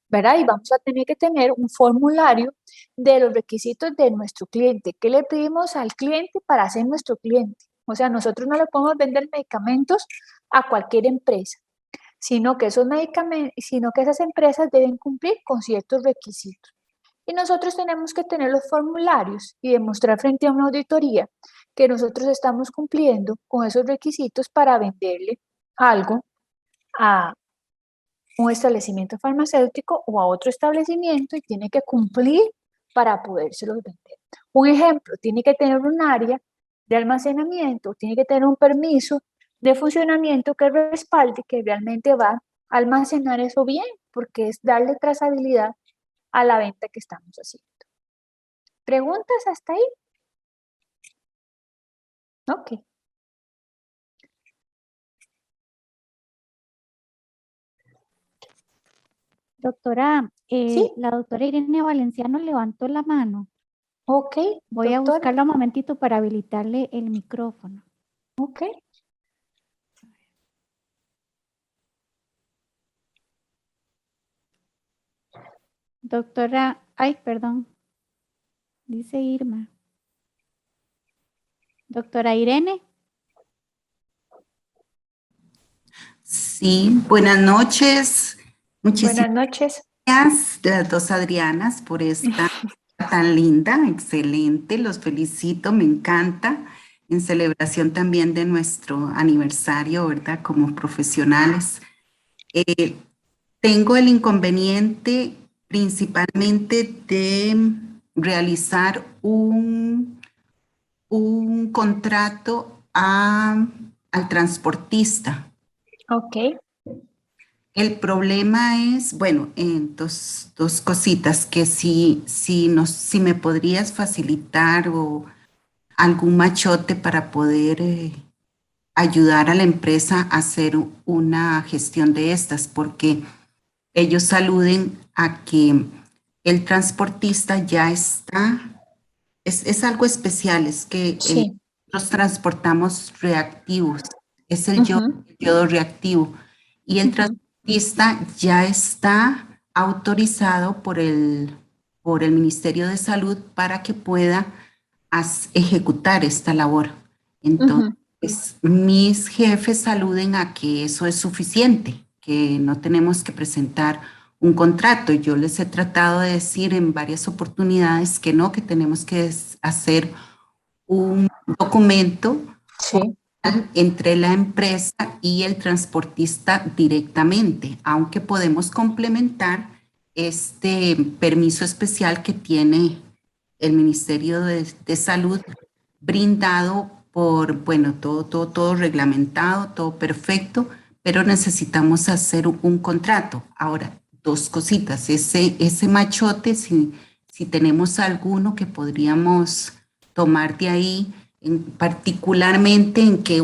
Speaker 2: ¿verdad? Y vamos a tener que tener un formulario de los requisitos de nuestro cliente. ¿Qué le pedimos al cliente para ser nuestro cliente? O sea, nosotros no le podemos vender medicamentos a cualquier empresa, sino que esas empresas deben cumplir con ciertos requisitos. Y nosotros tenemos que tener los formularios y demostrar frente a una auditoría que nosotros estamos cumpliendo con esos requisitos para venderle algo a un establecimiento farmacéutico o a otro establecimiento y tiene que cumplir para podérselos vender. Un ejemplo, tiene que tener un área de almacenamiento, tiene que tener un permiso de funcionamiento que respalde que realmente va a almacenar eso bien, porque es darle trazabilidad a la venta que estamos haciendo. ¿Preguntas hasta ahí? Ok.
Speaker 1: Doctora,
Speaker 2: Sí,
Speaker 1: la doctora Irene Valenciano levantó la mano.
Speaker 2: ok,
Speaker 1: Voy a
Speaker 2: doctora.
Speaker 1: buscarla un momentito para habilitarle el micrófono.
Speaker 2: Ok.
Speaker 1: Doctora, ay, perdón, dice Irma. Doctora Irene.
Speaker 3: Sí, buenas noches. Muchísimas
Speaker 2: Buenas noches.
Speaker 3: gracias, las dos Adrianas, por esta tan linda, excelente. Los felicito, me encanta. En celebración también de nuestro aniversario, ¿verdad? Como profesionales. Eh, Tengo el inconveniente principalmente de realizar un contrato al transportista.
Speaker 2: Ok.
Speaker 3: El problema es, bueno, en dos cositas que si me podrías facilitar o algún machote para poder ayudar a la empresa a hacer una gestión de estas, porque ellos aluden a que el transportista ya está, es algo especial, es que
Speaker 2: Sí.
Speaker 3: nosotros transportamos reactivos, es
Speaker 2: Ujú,
Speaker 3: el yodo reactivo, y el
Speaker 2: ujú.
Speaker 3: transportista ya está autorizado por el Ministerio de Salud para que pueda ejecutar esta labor.
Speaker 2: Ujú.
Speaker 3: Entonces, mis jefes aluden a que eso es suficiente, que no tenemos que presentar un contrato. Yo les he tratado de decir en varias oportunidades que no, que tenemos que hacer un documento
Speaker 2: Sí.
Speaker 3: entre la empresa y el transportista directamente, aunque podemos complementar este permiso especial que tiene el Ministerio de Salud brindado por, bueno, todo reglamentado, todo perfecto, pero necesitamos hacer un contrato. Ahora, dos cositas, ese machote, si tenemos alguno que podríamos tomar de ahí, particularmente en que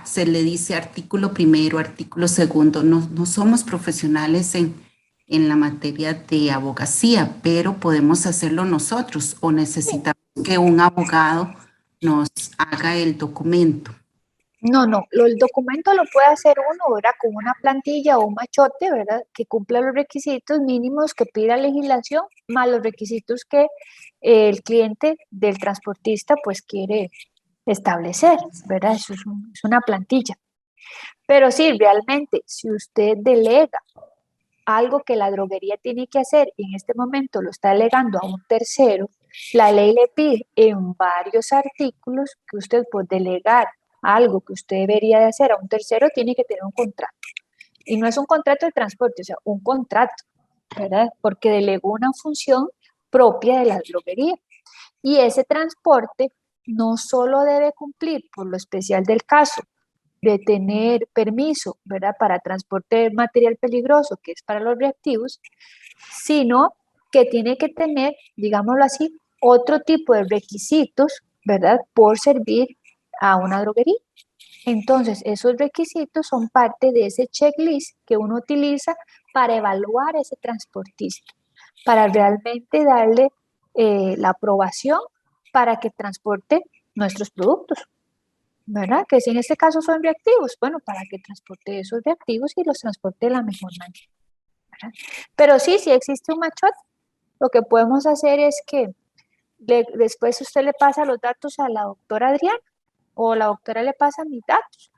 Speaker 3: se le dice artículo primero, artículo segundo, no somos profesionales en la materia de abogacía, pero podemos hacerlo nosotros o necesitamos que un abogado nos haga el documento.
Speaker 2: No, no, el documento lo puede hacer uno, ¿verdad? Con una plantilla o un machote, ¿verdad? Que cumpla los requisitos mínimos que pida la legislación, más los requisitos que el cliente del transportista pues quiere establecer, ¿verdad? Eso es una plantilla. Pero sí, realmente, si usted delega algo que la droguería tiene que hacer y en este momento lo está delegando a un tercero, la ley le pide en varios artículos que usted por delegar algo que usted debería de hacer a un tercero tiene que tener un contrato. Y no es un contrato de transporte, o sea, un contrato, ¿verdad? Porque delegó una función propia de la droguería. Y ese transporte no solo debe cumplir por lo especial del caso de tener permiso, ¿verdad? Para transporte de material peligroso, que es para los reactivos, sino que tiene que tener, digámoslo así, otro tipo de requisitos, ¿verdad? Por servir a una droguería. Entonces, esos requisitos son parte de ese checklist que uno utiliza para evaluar a ese transportista, para realmente darle la aprobación para que transporte nuestros productos. ¿Verdad? Que si en este caso son reactivos, bueno, para que transporte esos reactivos y los transporte de la mejor manera. ¿Verdad? Pero sí, si existe un machote, lo que podemos hacer es que después usted le pasa los datos a la doctora Adriana o la doctora le pasa mis datos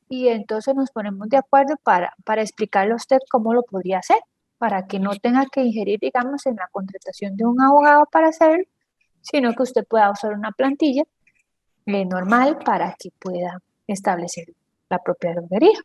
Speaker 2: y entonces nos ponemos de acuerdo para explicarle a usted cómo lo podría hacer, para que no tenga que ingerir, digamos, en la contratación de un abogado para hacerlo, sino que usted pueda usar una plantilla normal para que pueda establecer la propia droguería.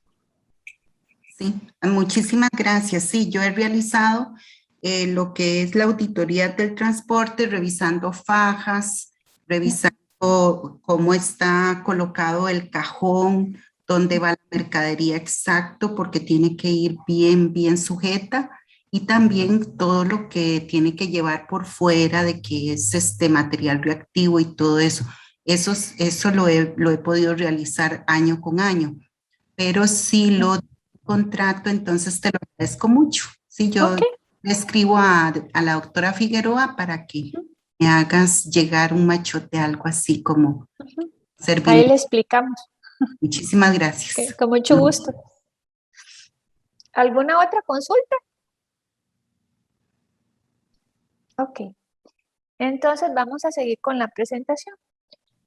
Speaker 3: Sí, muchísimas gracias. Sí, yo he realizado lo que es la auditoría del transporte, revisando fajas, revisando cómo está colocado el cajón, dónde va la mercadería exacto, porque tiene que ir bien sujeta, y también todo lo que tiene que llevar por fuera de que es este material reactivo y todo eso. Eso lo he podido realizar año con año. Pero si lo contrato, entonces te lo agradezco mucho. Sí, yo
Speaker 2: Ok.
Speaker 3: le escribo a la doctora Figueroa para que me hagas llegar un machote, algo así como
Speaker 2: Ahí
Speaker 3: servir.
Speaker 2: le explicamos.
Speaker 3: Muchísimas
Speaker 2: Ok,
Speaker 3: gracias.
Speaker 2: con mucho gusto. ¿Alguna otra consulta? Ok. Entonces vamos a seguir con la presentación.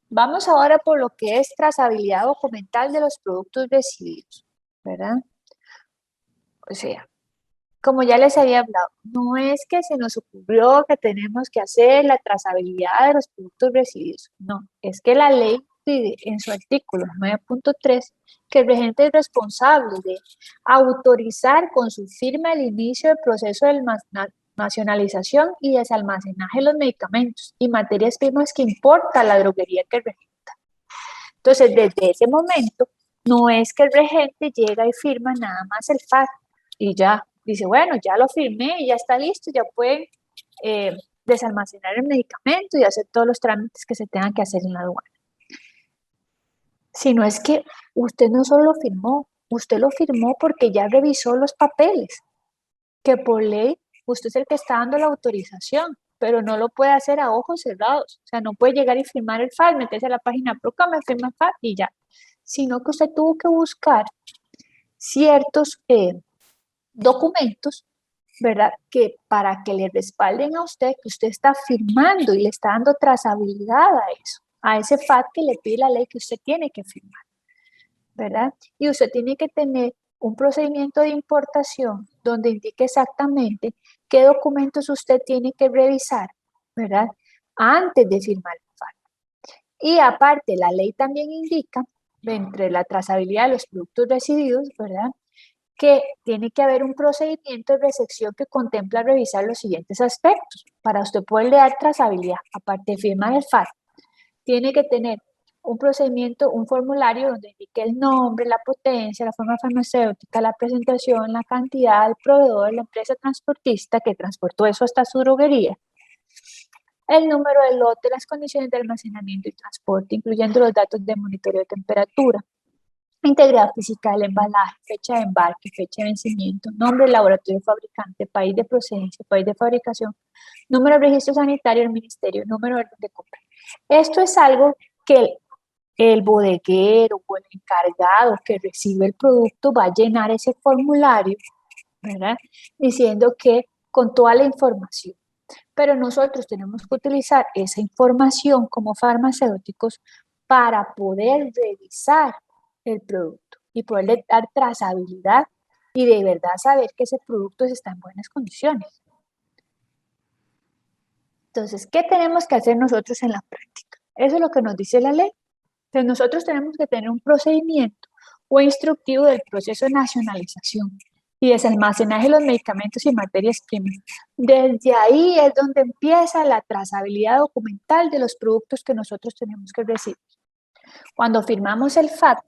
Speaker 2: Vamos ahora por lo que es trazabilidad documental de los productos recibidos, ¿verdad? O sea, como ya les había hablado, no es que se nos ocurrió que tenemos que hacer la trazabilidad de los productos recibidos, no, es que la ley pide en su artículo 9.3 que el regente es responsable de autorizar con su firma el inicio del proceso de nacionalización y desalmacenaje de los medicamentos y materias primas que importa la droguería que regenta. Entonces, desde ese momento, no es que el regente llega y firma nada más el FAT y ya, dice, bueno, ya lo firmé y ya está listo, ya pueden desalmacenar el medicamento y hacer todos los trámites que se tengan que hacer en la aduana. Sino es que usted no solo lo firmó, usted lo firmó porque ya revisó los papeles, que por ley usted es el que está dando la autorización, pero no lo puede hacer a ojos cerrados. O sea, no puede llegar y firmar el FAT, meterse a la página Procama, firma el FAT y ya. Sino que usted tuvo que buscar ciertos documentos, ¿verdad? Que para que le respalden a usted, que usted está firmando y le está dando trazabilidad a eso, a ese FAT que le pide la ley que usted tiene que firmar, ¿verdad? Y usted tiene que tener un procedimiento de importación donde indique exactamente qué documentos usted tiene que revisar, ¿verdad? Antes de firmar el FAT. Y aparte, la ley también indica, entre la trazabilidad de los productos recibidos, ¿verdad? Que tiene que haber un procedimiento de recepción que contempla revisar los siguientes aspectos para usted poderle dar trazabilidad. Aparte de firmar el FAT, tiene que tener un procedimiento, un formulario donde indique el nombre, la potencia, la forma farmacéutica, la presentación, la cantidad, el proveedor, la empresa transportista que transportó eso hasta su droguería, el número del lote, las condiciones de almacenamiento y transporte, incluyendo los datos de monitoreo de temperatura, integridad física del embalaje, fecha de embarque, fecha de vencimiento, nombre del laboratorio fabricante, país de procedencia, país de fabricación, número de registro sanitario del ministerio, número de orden de compra. Esto es algo que el bodeguero o el encargado que recibe el producto va a llenar ese formulario, ¿verdad? Diciendo que con toda la información. Pero nosotros tenemos que utilizar esa información como farmacéuticos para poder revisar el producto y poderle dar trazabilidad y de verdad saber que ese producto está en buenas condiciones. Entonces, ¿qué tenemos que hacer nosotros en la práctica? Eso es lo que nos dice la ley. Entonces, nosotros tenemos que tener un procedimiento o instructivo del proceso de nacionalización y desalmacenaje de los medicamentos y materias primas. Desde ahí es donde empieza la trazabilidad documental de los productos que nosotros tenemos que recibir. Cuando firmamos el FAT,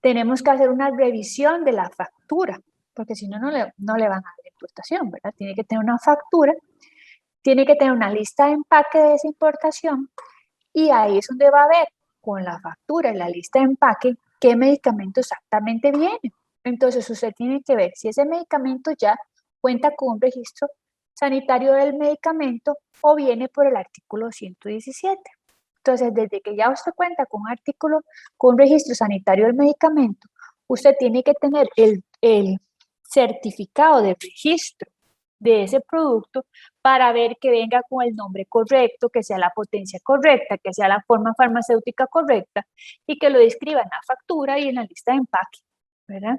Speaker 2: tenemos que hacer una revisión de la factura, porque si no, no le van a dar importación, ¿verdad? Tiene que tener una factura, tiene que tener una lista de empaque de esa importación y ahí es donde va a ver con la factura y la lista de empaque qué medicamento exactamente viene. Entonces usted tiene que ver si ese medicamento ya cuenta con un registro sanitario del medicamento o viene por el artículo 117. Entonces, desde que ya usted cuenta con un artículo, con un registro sanitario del medicamento, usted tiene que tener el certificado de registro de ese producto para ver que venga con el nombre correcto, que sea la potencia correcta, que sea la forma farmacéutica correcta y que lo describa en la factura y en la lista de empaque, ¿verdad?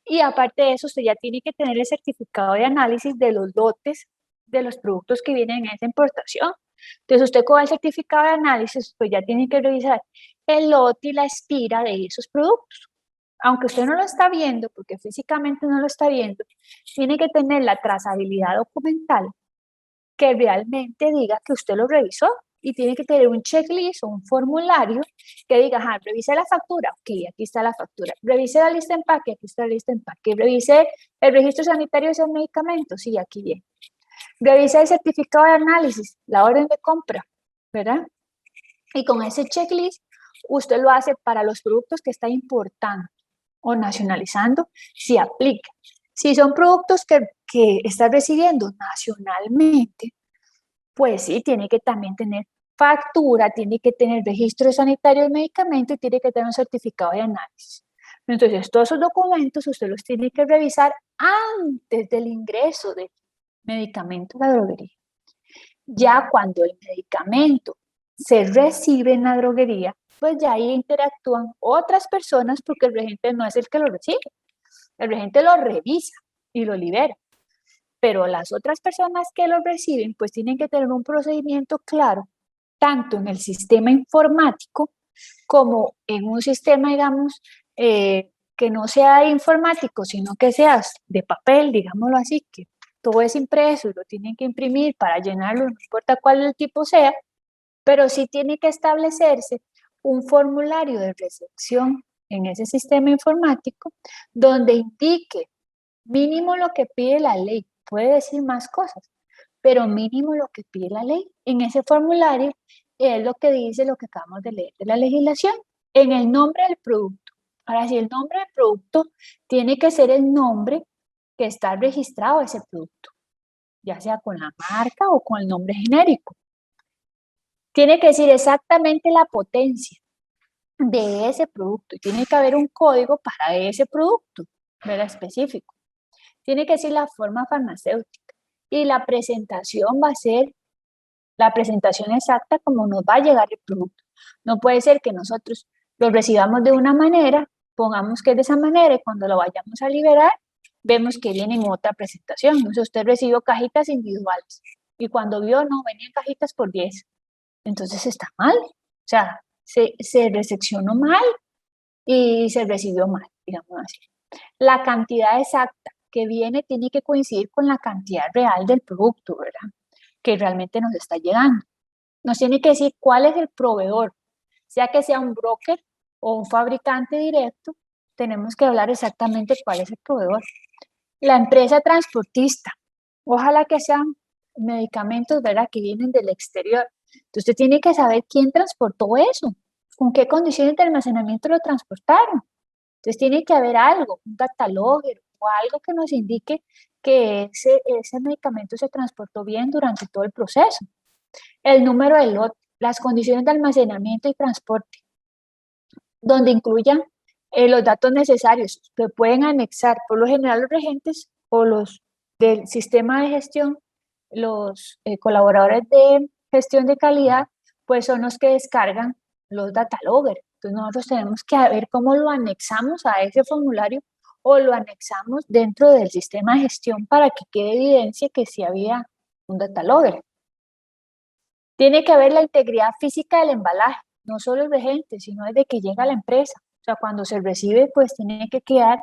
Speaker 2: Y aparte de eso, usted ya tiene que tener el certificado de análisis de los lotes de los productos que vienen en esa importación. Entonces, usted con el certificado de análisis, pues ya tiene que revisar el lote y la expira de esos productos. Aunque usted no lo está viendo, porque físicamente no lo está viendo, tiene que tener la trazabilidad documental que realmente diga que usted lo revisó y tiene que tener un checklist o un formulario que diga, ajá, revise la factura, ok, aquí está la factura, revise la lista de empaque, aquí está la lista de empaque, revise el registro sanitario de esos medicamentos, sí, aquí viene, revise el certificado de análisis, la orden de compra, ¿verdad? Y con ese checklist, usted lo hace para los productos que está importando o nacionalizando, si aplica. Si son productos que está recibiendo nacionalmente, pues sí, tiene que también tener factura, tiene que tener registro sanitario del medicamento y tiene que tener un certificado de análisis. Entonces, todos esos documentos usted los tiene que revisar antes del ingreso del medicamento a la droguería. Ya cuando el medicamento se recibe en la droguería, pues ya ahí interactúan otras personas porque el regente no es el que lo recibe. El regente lo revisa y lo libera. Pero las otras personas que lo reciben, pues tienen que tener un procedimiento claro, tanto en el sistema informático como en un sistema, digamos, que no sea informático, sino que sea de papel, digámoslo así, que todo es impreso y lo tienen que imprimir para llenarlo, no importa cuál el tipo sea, pero sí tiene que establecerse un formulario de recepción en ese sistema informático donde indique mínimo lo que pide la ley. Puede decir más cosas, pero mínimo lo que pide la ley. En ese formulario es lo que dice lo que acabamos de leer de la legislación, en el nombre del producto. Ahora, si el nombre del producto tiene que ser el nombre que está registrado ese producto, ya sea con la marca o con el nombre genérico. Tiene que decir exactamente la potencia de ese producto y tiene que haber un código para ese producto, ¿verdad? Específico. Tiene que decir la forma farmacéutica y la presentación va a ser la presentación exacta como nos va a llegar el producto. No puede ser que nosotros lo recibamos de una manera, pongamos que es de esa manera y cuando lo vayamos a liberar, vemos que viene en otra presentación. Entonces usted recibió cajitas individuales y cuando vio, no, venían cajitas por 10. Entonces está mal. O sea, se recepcionó mal y se recibió mal, digamos así. La cantidad exacta que viene tiene que coincidir con la cantidad real del producto, ¿verdad? Que realmente nos está llegando. Nos tiene que decir cuál es el proveedor, sea que sea un broker o un fabricante directo, tenemos que hablar exactamente cuál es el proveedor. La empresa transportista, ojalá que sean medicamentos, ¿verdad?, que vienen del exterior. Entonces usted tiene que saber quién transportó eso, con qué condiciones de almacenamiento lo transportaron. Entonces tiene que haber algo, un catalogger o algo que nos indique que ese medicamento se transportó bien durante todo el proceso. El número del lote, las condiciones de almacenamiento y transporte, donde incluyan los datos necesarios que pueden anexar, por lo general los regentes o los del sistema de gestión, los colaboradores de gestión de calidad, pues son los que descargan los data logger. Entonces nosotros tenemos que ver cómo lo anexamos a ese formulario o lo anexamos dentro del sistema de gestión para que quede evidencia que sí había un data logger. Tiene que haber la integridad física del embalaje, no solo el regente, sino desde que llega a la empresa. O sea, cuando se recibe, pues tiene que quedar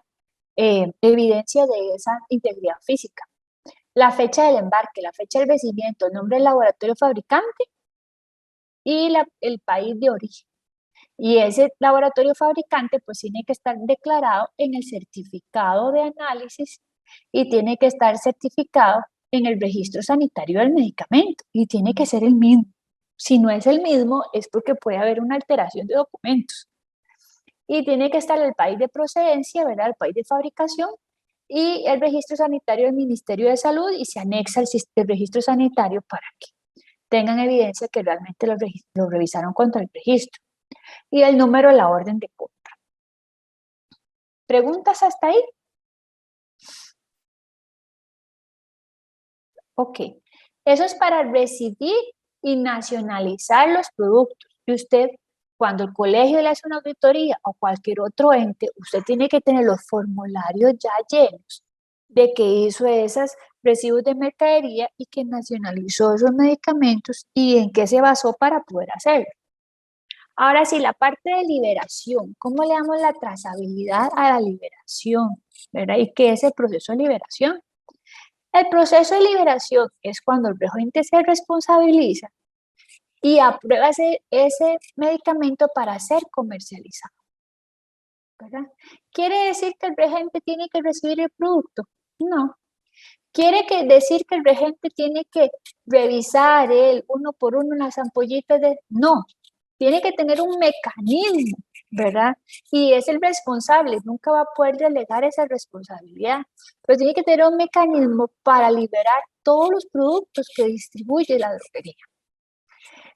Speaker 2: evidencia de esa integridad física. La fecha del embarque, la fecha del vencimiento, el nombre del laboratorio fabricante y el país de origen. Y ese laboratorio fabricante pues tiene que estar declarado en el certificado de análisis y tiene que estar certificado en el registro sanitario del medicamento y tiene que ser el mismo. Si no es el mismo es porque puede haber una alteración de documentos. Y tiene que estar el país de procedencia, ¿verdad?, el país de fabricación y el registro sanitario del Ministerio de Salud y se anexa el registro sanitario para que tengan evidencia que realmente lo revisaron contra el registro. Y el número de la orden de compra. ¿Preguntas hasta ahí? Ok. Eso es para recibir y nacionalizar los productos. Y usted, cuando el colegio le hace una auditoría o cualquier otro ente, usted tiene que tener los formularios ya llenos de que hizo esos recibos de mercadería y que nacionalizó esos medicamentos y en qué se basó para poder hacerlo. Ahora sí, la parte de liberación, ¿cómo le damos la trazabilidad a la liberación? ¿Verdad? ¿Y qué es el proceso de liberación? El proceso de liberación es cuando el regente se responsabiliza y aprueba ese medicamento para ser comercializado. ¿Verdad? ¿Quiere decir que el regente tiene que recibir el producto? No. ¿Quiere decir que el regente tiene que revisar él uno por uno las ampollitas de...? No. tiene que tener un mecanismo, ¿verdad? Y es el responsable, nunca va a poder delegar esa responsabilidad, pero tiene que tener un mecanismo para liberar todos los productos que distribuye la droguería.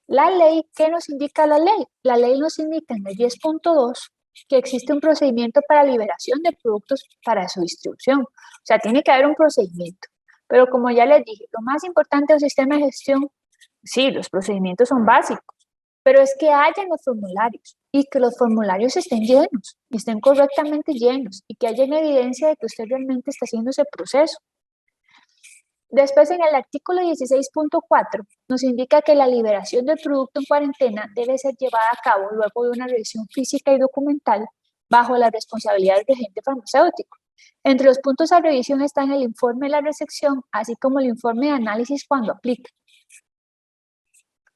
Speaker 2: La ley, ¿qué nos indica la ley? La ley nos indica en el 10.2 que existe un procedimiento para liberación de productos para su distribución. O sea, tiene que haber un procedimiento. Pero como ya les dije, lo más importante de un sistema de gestión, sí, los procedimientos son básicos, pero es que hayan los formularios y que los formularios estén llenos, y estén correctamente llenos y que haya evidencia de que usted realmente está haciendo ese proceso. Después, en el artículo 16.4, nos indica que la liberación del producto en cuarentena debe ser llevada a cabo luego de una revisión física y documental bajo la responsabilidad del agente farmacéutico. Entre los puntos a revisión están el informe de la recepción, así como el informe de análisis cuando aplica.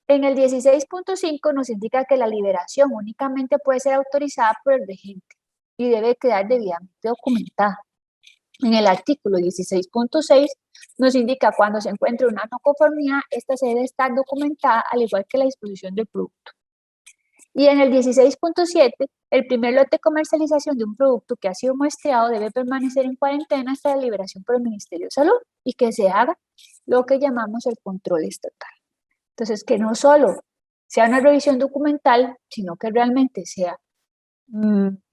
Speaker 2: En el 16.5 nos indica que la liberación únicamente puede ser autorizada por el regente y debe quedar debidamente documentada. En el artículo 16.6 nos indica cuando se encuentre una no conformidad, esta se debe estar documentada al igual que la disposición del producto. Y en el 16.7, el primer lote de comercialización de un producto que ha sido muestreado debe permanecer en cuarentena hasta la liberación por el Ministerio de Salud y que se haga lo que llamamos el control estatal. Entonces, que no solo sea una revisión documental, sino que realmente sea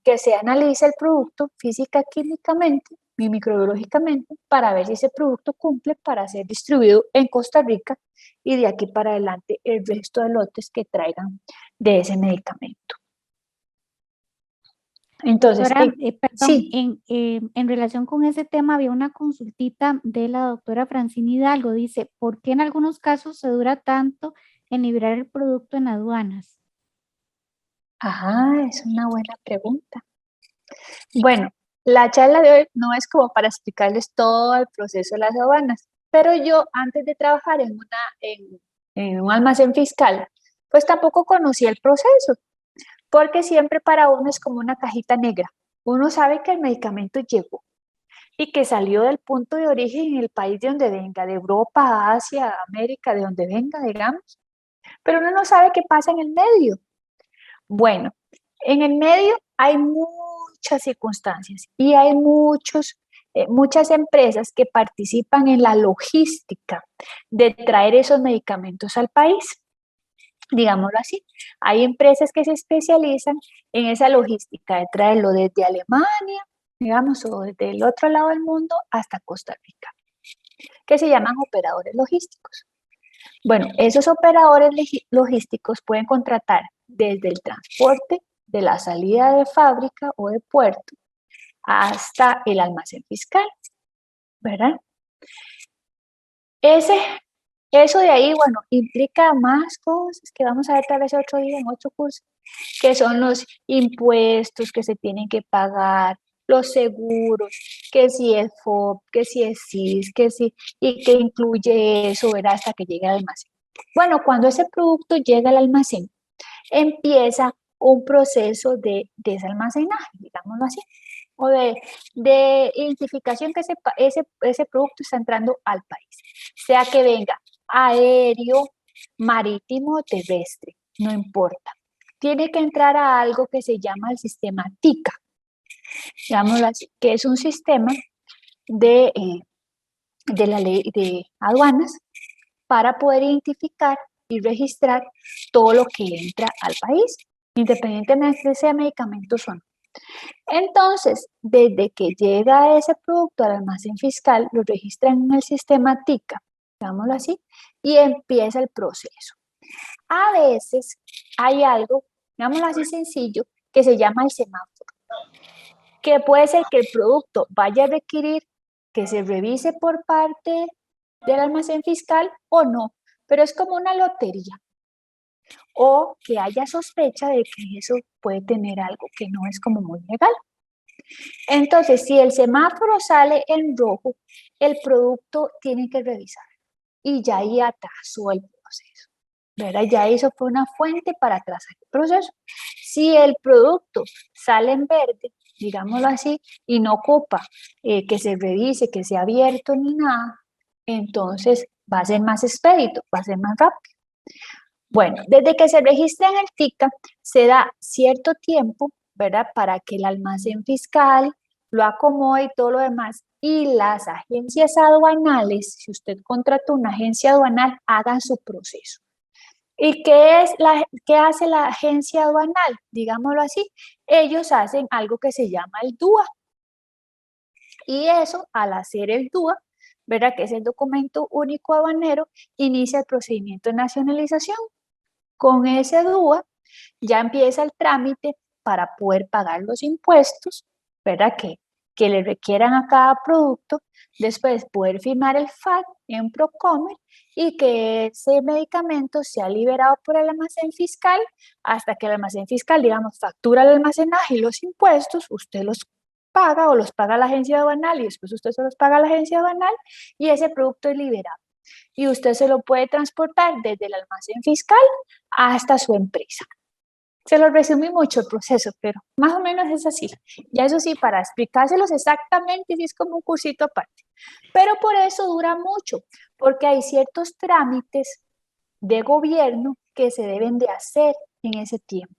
Speaker 2: que se analice el producto física, químicamente y microbiológicamente para ver si ese producto cumple para ser distribuido en Costa Rica y de aquí para adelante el resto de lotes que traigan de ese medicamento. Entonces,
Speaker 1: Doctora, perdón,
Speaker 2: sí.
Speaker 1: en relación con ese tema había una consultita de la doctora Francine Hidalgo. Dice, ¿por qué en algunos casos se dura tanto en liberar el producto en aduanas?
Speaker 2: Ajá, es una buena pregunta. Bueno, la charla de hoy no es como para explicarles todo el proceso de las aduanas, pero yo antes de trabajar en un almacén fiscal, pues tampoco conocía el proceso, porque siempre para uno es como una cajita negra. Uno sabe que el medicamento llegó y que salió del punto de origen en el país de donde venga, de Europa, Asia, América, de donde venga, digamos, pero uno no sabe qué pasa en el medio. Bueno, en el medio hay muchas circunstancias y hay muchas empresas que participan en la logística de traer esos medicamentos al país. Digámoslo así, hay empresas que se especializan en esa logística de traerlo desde Alemania, digamos, o desde el otro lado del mundo hasta Costa Rica, que se llaman operadores logísticos. Bueno, esos operadores logísticos pueden contratar desde el transporte de la salida de fábrica o de puerto hasta el almacén fiscal, ¿verdad? Eso de ahí, bueno, implica más cosas que vamos a ver tal vez otro día en otro curso, que son los impuestos que se tienen que pagar, los seguros, que si es FOB, que si es SIS, que si, y que incluye eso, ¿verdad? Hasta que llegue al almacén. Bueno, cuando ese producto llega al almacén, empieza un proceso de desalmacenaje, digámoslo así, o de identificación que ese producto está entrando al país, sea que venga aéreo, marítimo o terrestre, no importa. Tiene que entrar a algo que se llama el sistema TICA, digámoslo así, que es un sistema de la ley de aduanas para poder identificar y registrar todo lo que entra al país, independientemente de sea medicamentos o no. Entonces, desde que llega ese producto al almacén fiscal, lo registran en el sistema TICA, digámoslo así, y empieza el proceso. A veces hay algo, digámoslo así sencillo, que se llama el semáforo, que puede ser que el producto vaya a requerir que se revise por parte del almacén fiscal o no, pero es como una lotería. O que haya sospecha de que eso puede tener algo que no es como muy legal. Entonces, si el semáforo sale en rojo, el producto tiene que revisar. Y ya ahí atrasó el proceso, ¿verdad? Ya eso fue una fuente para atrasar el proceso. Si el producto sale en verde, digámoslo así, y no ocupa que se revise, que sea abierto ni nada, entonces va a ser más expedito, va a ser más rápido. Bueno, desde que se registra en el TICA, se da cierto tiempo, ¿verdad? Para que el almacén fiscal lo acomode y todo lo demás. Y las agencias aduanales, si usted contrató una agencia aduanal, hagan su proceso. ¿Y qué hace la agencia aduanal? Digámoslo así, ellos hacen algo que se llama el DUA. Y eso, al hacer el DUA, ¿verdad? Que es el documento único aduanero, inicia el procedimiento de nacionalización. Con ese DUA ya empieza el trámite para poder pagar los impuestos, ¿verdad? Que le requieran a cada producto, después poder firmar el FAT en Procomer y que ese medicamento sea liberado por el almacén fiscal hasta que el almacén fiscal, digamos, factura el almacenaje y los impuestos, usted los paga o los paga la agencia aduanal y después usted se los paga a la agencia aduanal y ese producto es liberado. Y usted se lo puede transportar desde el almacén fiscal hasta su empresa. Se lo resumí mucho el proceso, pero más o menos es así. Ya eso sí, para explicárselos exactamente, sí es como un cursito aparte. Pero por eso dura mucho, porque hay ciertos trámites de gobierno que se deben de hacer en ese tiempo.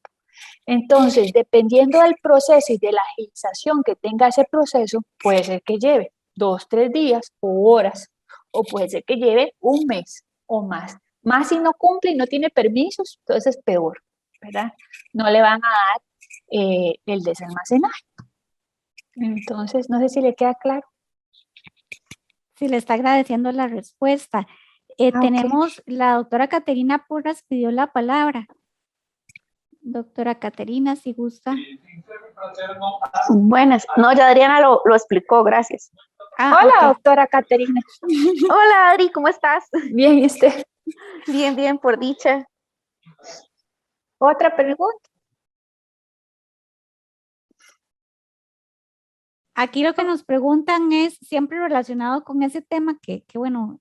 Speaker 2: Entonces, dependiendo del proceso y de la agilización que tenga ese proceso, puede ser que lleve 2, 3 días o horas, o puede ser que lleve un mes o más. Más si no cumple y no tiene permisos, entonces es peor, ¿verdad? No le van a dar el desalmacenaje. Entonces, no sé si le queda claro.
Speaker 1: Sí, le está agradeciendo la respuesta. Tenemos, la doctora Caterina Porras pidió la palabra. Doctora Caterina, si gusta.
Speaker 4: Buenas. No, ya Adriana lo explicó, gracias.
Speaker 2: Hola, okay. Doctora Caterina.
Speaker 4: Hola, Adri, ¿cómo estás?
Speaker 2: Bien, ¿y usted?
Speaker 4: Bien, bien, por dicha.
Speaker 2: ¿Otra pregunta?
Speaker 1: Aquí lo que nos preguntan es siempre relacionado con ese tema que bueno,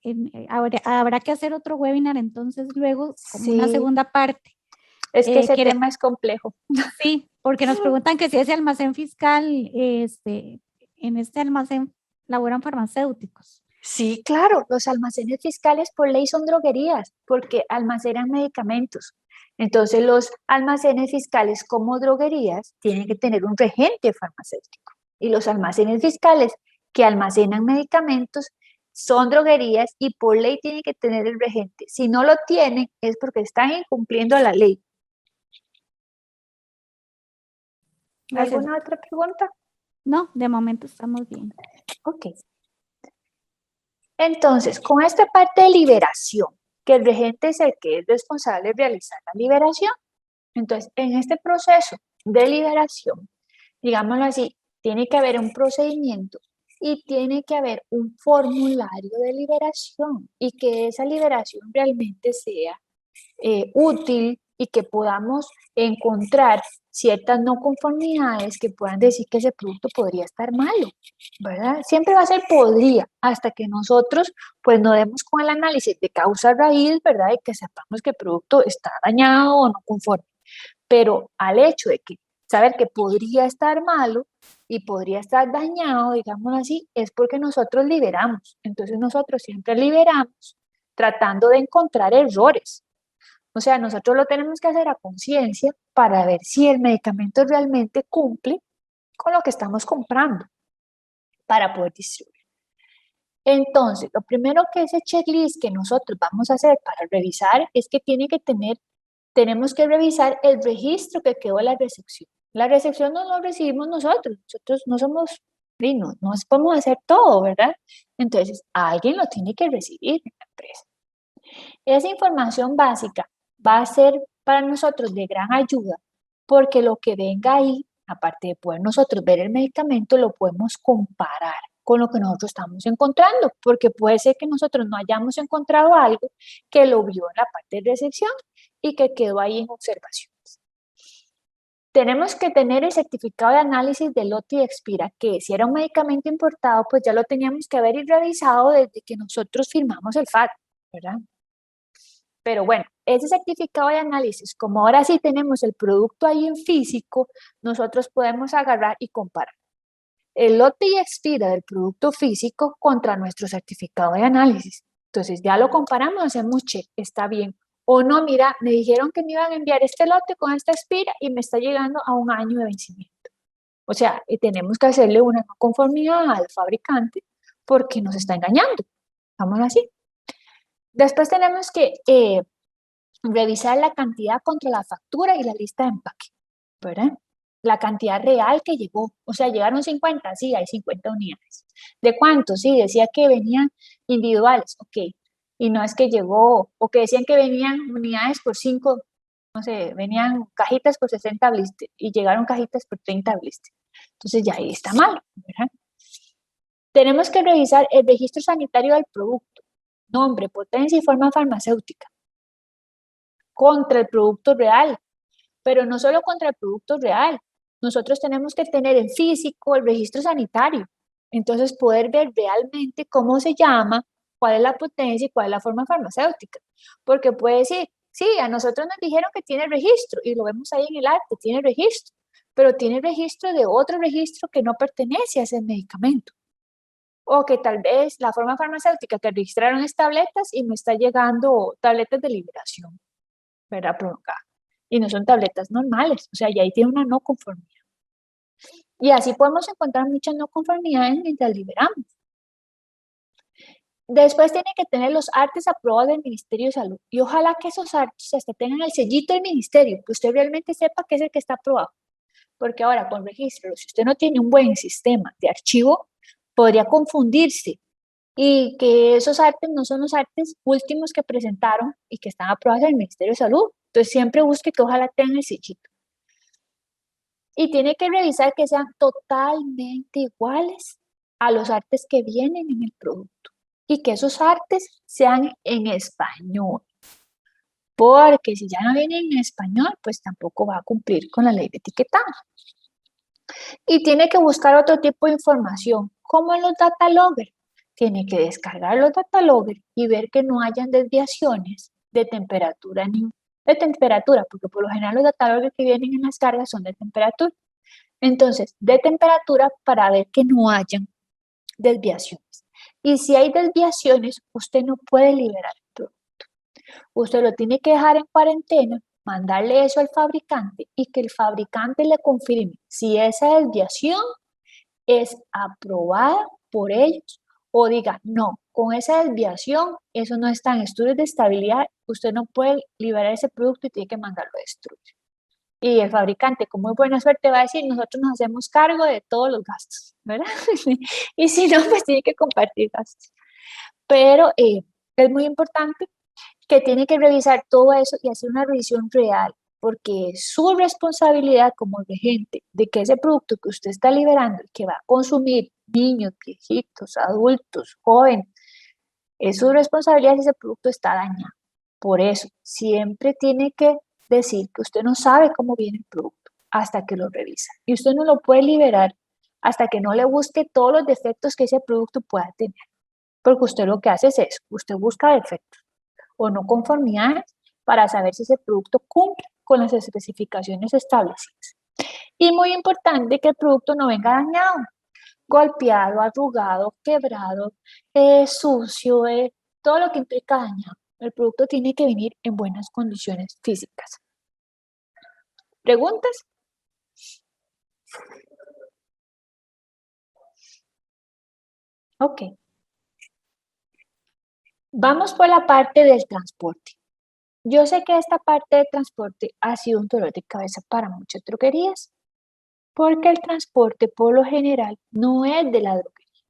Speaker 1: habrá que hacer otro webinar entonces luego como una segunda parte.
Speaker 2: Es que ese tema es complejo.
Speaker 1: Sí, porque nos preguntan que si ese almacén fiscal, en este almacén laboran farmacéuticos.
Speaker 2: Sí, claro, los almacenes fiscales por ley son droguerías porque almacenan medicamentos. Entonces los almacenes fiscales como droguerías tienen que tener un regente farmacéutico. Y los almacenes fiscales que almacenan medicamentos son droguerías y por ley tienen que tener el regente. Si no lo tienen es porque están incumpliendo la ley.
Speaker 1: Gracias.
Speaker 2: ¿Alguna otra pregunta?
Speaker 1: No, de momento estamos bien.
Speaker 2: Ok. Entonces, con esta parte de liberación, que el regente es el que es responsable de realizar la liberación, entonces, en este proceso de liberación, digámoslo así, tiene que haber un procedimiento y tiene que haber un formulario de liberación y que esa liberación realmente sea útil y que podamos encontrar ciertas no conformidades que puedan decir que ese producto podría estar malo, ¿verdad? Siempre va a ser podría, hasta que nosotros pues nos demos con el análisis de causa raíz, ¿verdad? Y que sepamos que el producto está dañado o no conforme. Pero al hecho de que saber que podría estar malo y podría estar dañado, digámoslo así, es porque nosotros liberamos. Entonces nosotros siempre liberamos tratando de encontrar errores. O sea, nosotros lo tenemos que hacer a conciencia para ver si el medicamento realmente cumple con lo que estamos comprando para poder distribuir. Entonces, lo primero que ese checklist que nosotros vamos a hacer para revisar es que tenemos que revisar el registro que quedó en la recepción. La recepción no lo recibimos nosotros no somos, no podemos hacer todo, ¿verdad? Entonces, alguien lo tiene que recibir en la empresa. Esa información básica va a ser para nosotros de gran ayuda porque lo que venga ahí, aparte de poder nosotros ver el medicamento, lo podemos comparar con lo que nosotros estamos encontrando, porque puede ser que nosotros no hayamos encontrado algo que lo vio en la parte de recepción y que quedó ahí en observaciones. Tenemos que tener el certificado de análisis de lote y expira, que si era un medicamento importado, pues ya lo teníamos que haber revisado desde que nosotros firmamos el FAT, ¿verdad? Pero bueno, ese certificado de análisis, como ahora sí tenemos el producto ahí en físico, nosotros podemos agarrar y comparar el lote y expira del producto físico contra nuestro certificado de análisis. Entonces ya lo comparamos, hacemos check, está bien. O no, mira, me dijeron que me iban a enviar este lote con esta expira y me está llegando a un año de vencimiento. O sea, tenemos que hacerle una no conformidad al fabricante porque nos está engañando. Vamos así. Después tenemos que revisar la cantidad contra la factura y la lista de empaque, ¿verdad? La cantidad real que llegó. O sea, llegaron 50, sí, hay 50 unidades. ¿De cuántos? Sí, decía que venían individuales, ok. Y no es que llegó, o que decían que venían unidades por 5, no sé, venían cajitas por 60 blister y llegaron cajitas por 30 blister. Entonces ya ahí está mal, ¿verdad? Tenemos que revisar el registro sanitario del producto, nombre, potencia y forma farmacéutica contra el producto real, pero no solo contra el producto real. Nosotros tenemos que tener en físico el registro sanitario, entonces poder ver realmente cómo se llama, cuál es la potencia y cuál es la forma farmacéutica, porque puede decir, sí, a nosotros nos dijeron que tiene registro y lo vemos ahí en el arte, tiene registro, pero tiene registro de otro registro que no pertenece a ese medicamento. O que tal vez la forma farmacéutica que registraron es tabletas y me está llegando tabletas de liberación, ¿verdad? Prolongada. Y no son tabletas normales, o sea, ya ahí tiene una no conformidad. Y así podemos encontrar muchas no conformidades mientras liberamos. Después tiene que tener los artes aprobados del Ministerio de Salud. Y ojalá que esos artes hasta tengan el sellito del ministerio, que usted realmente sepa que es el que está aprobado. Porque ahora con registro, si usted no tiene un buen sistema de archivo, podría confundirse y que esos artes no son los artes últimos que presentaron y que están aprobados en el Ministerio de Salud. Entonces siempre busque que ojalá tengan el sellito. Y tiene que revisar que sean totalmente iguales a los artes que vienen en el producto y que esos artes sean en español. Porque si ya no vienen en español, pues tampoco va a cumplir con la ley de etiquetado. Y tiene que buscar otro tipo de información, como en los data logger. Tiene que descargar los data logger y ver que no hayan desviaciones de temperatura ni de temperatura, porque por lo general los data logger que vienen en las cargas son de temperatura. Entonces, de temperatura para ver que no hayan desviaciones. Y si hay desviaciones, usted no puede liberar el producto. Usted lo tiene que dejar en cuarentena, mandarle eso al fabricante y que el fabricante le confirme si esa desviación es aprobada por ellos o diga, no, con esa desviación, eso no está en estudios de estabilidad, usted no puede liberar ese producto y tiene que mandarlo a destruir. Y el fabricante, con muy buena suerte, va a decir, nosotros nos hacemos cargo de todos los gastos, ¿verdad? Y si no, pues tiene que compartir gastos. Pero es muy importante que tiene que revisar todo eso y hacer una revisión real, porque es su responsabilidad como regente de que ese producto que usted está liberando y que va a consumir niños, viejitos, adultos, jóvenes, es su responsabilidad si ese producto está dañado. Por eso, siempre tiene que decir que usted no sabe cómo viene el producto hasta que lo revisa. Y usted no lo puede liberar hasta que no le busque todos los defectos que ese producto pueda tener. Porque usted lo que hace es eso, usted busca defectos o no conformidades para saber si ese producto cumple con las especificaciones establecidas. Y muy importante que el producto no venga dañado, golpeado, arrugado, quebrado, sucio, todo lo que implica dañado. El producto tiene que venir en buenas condiciones físicas. ¿Preguntas? Ok. Vamos por la parte del transporte. Yo sé que esta parte de transporte ha sido un dolor de cabeza para muchas droguerías, porque el transporte por lo general no es de la droguería.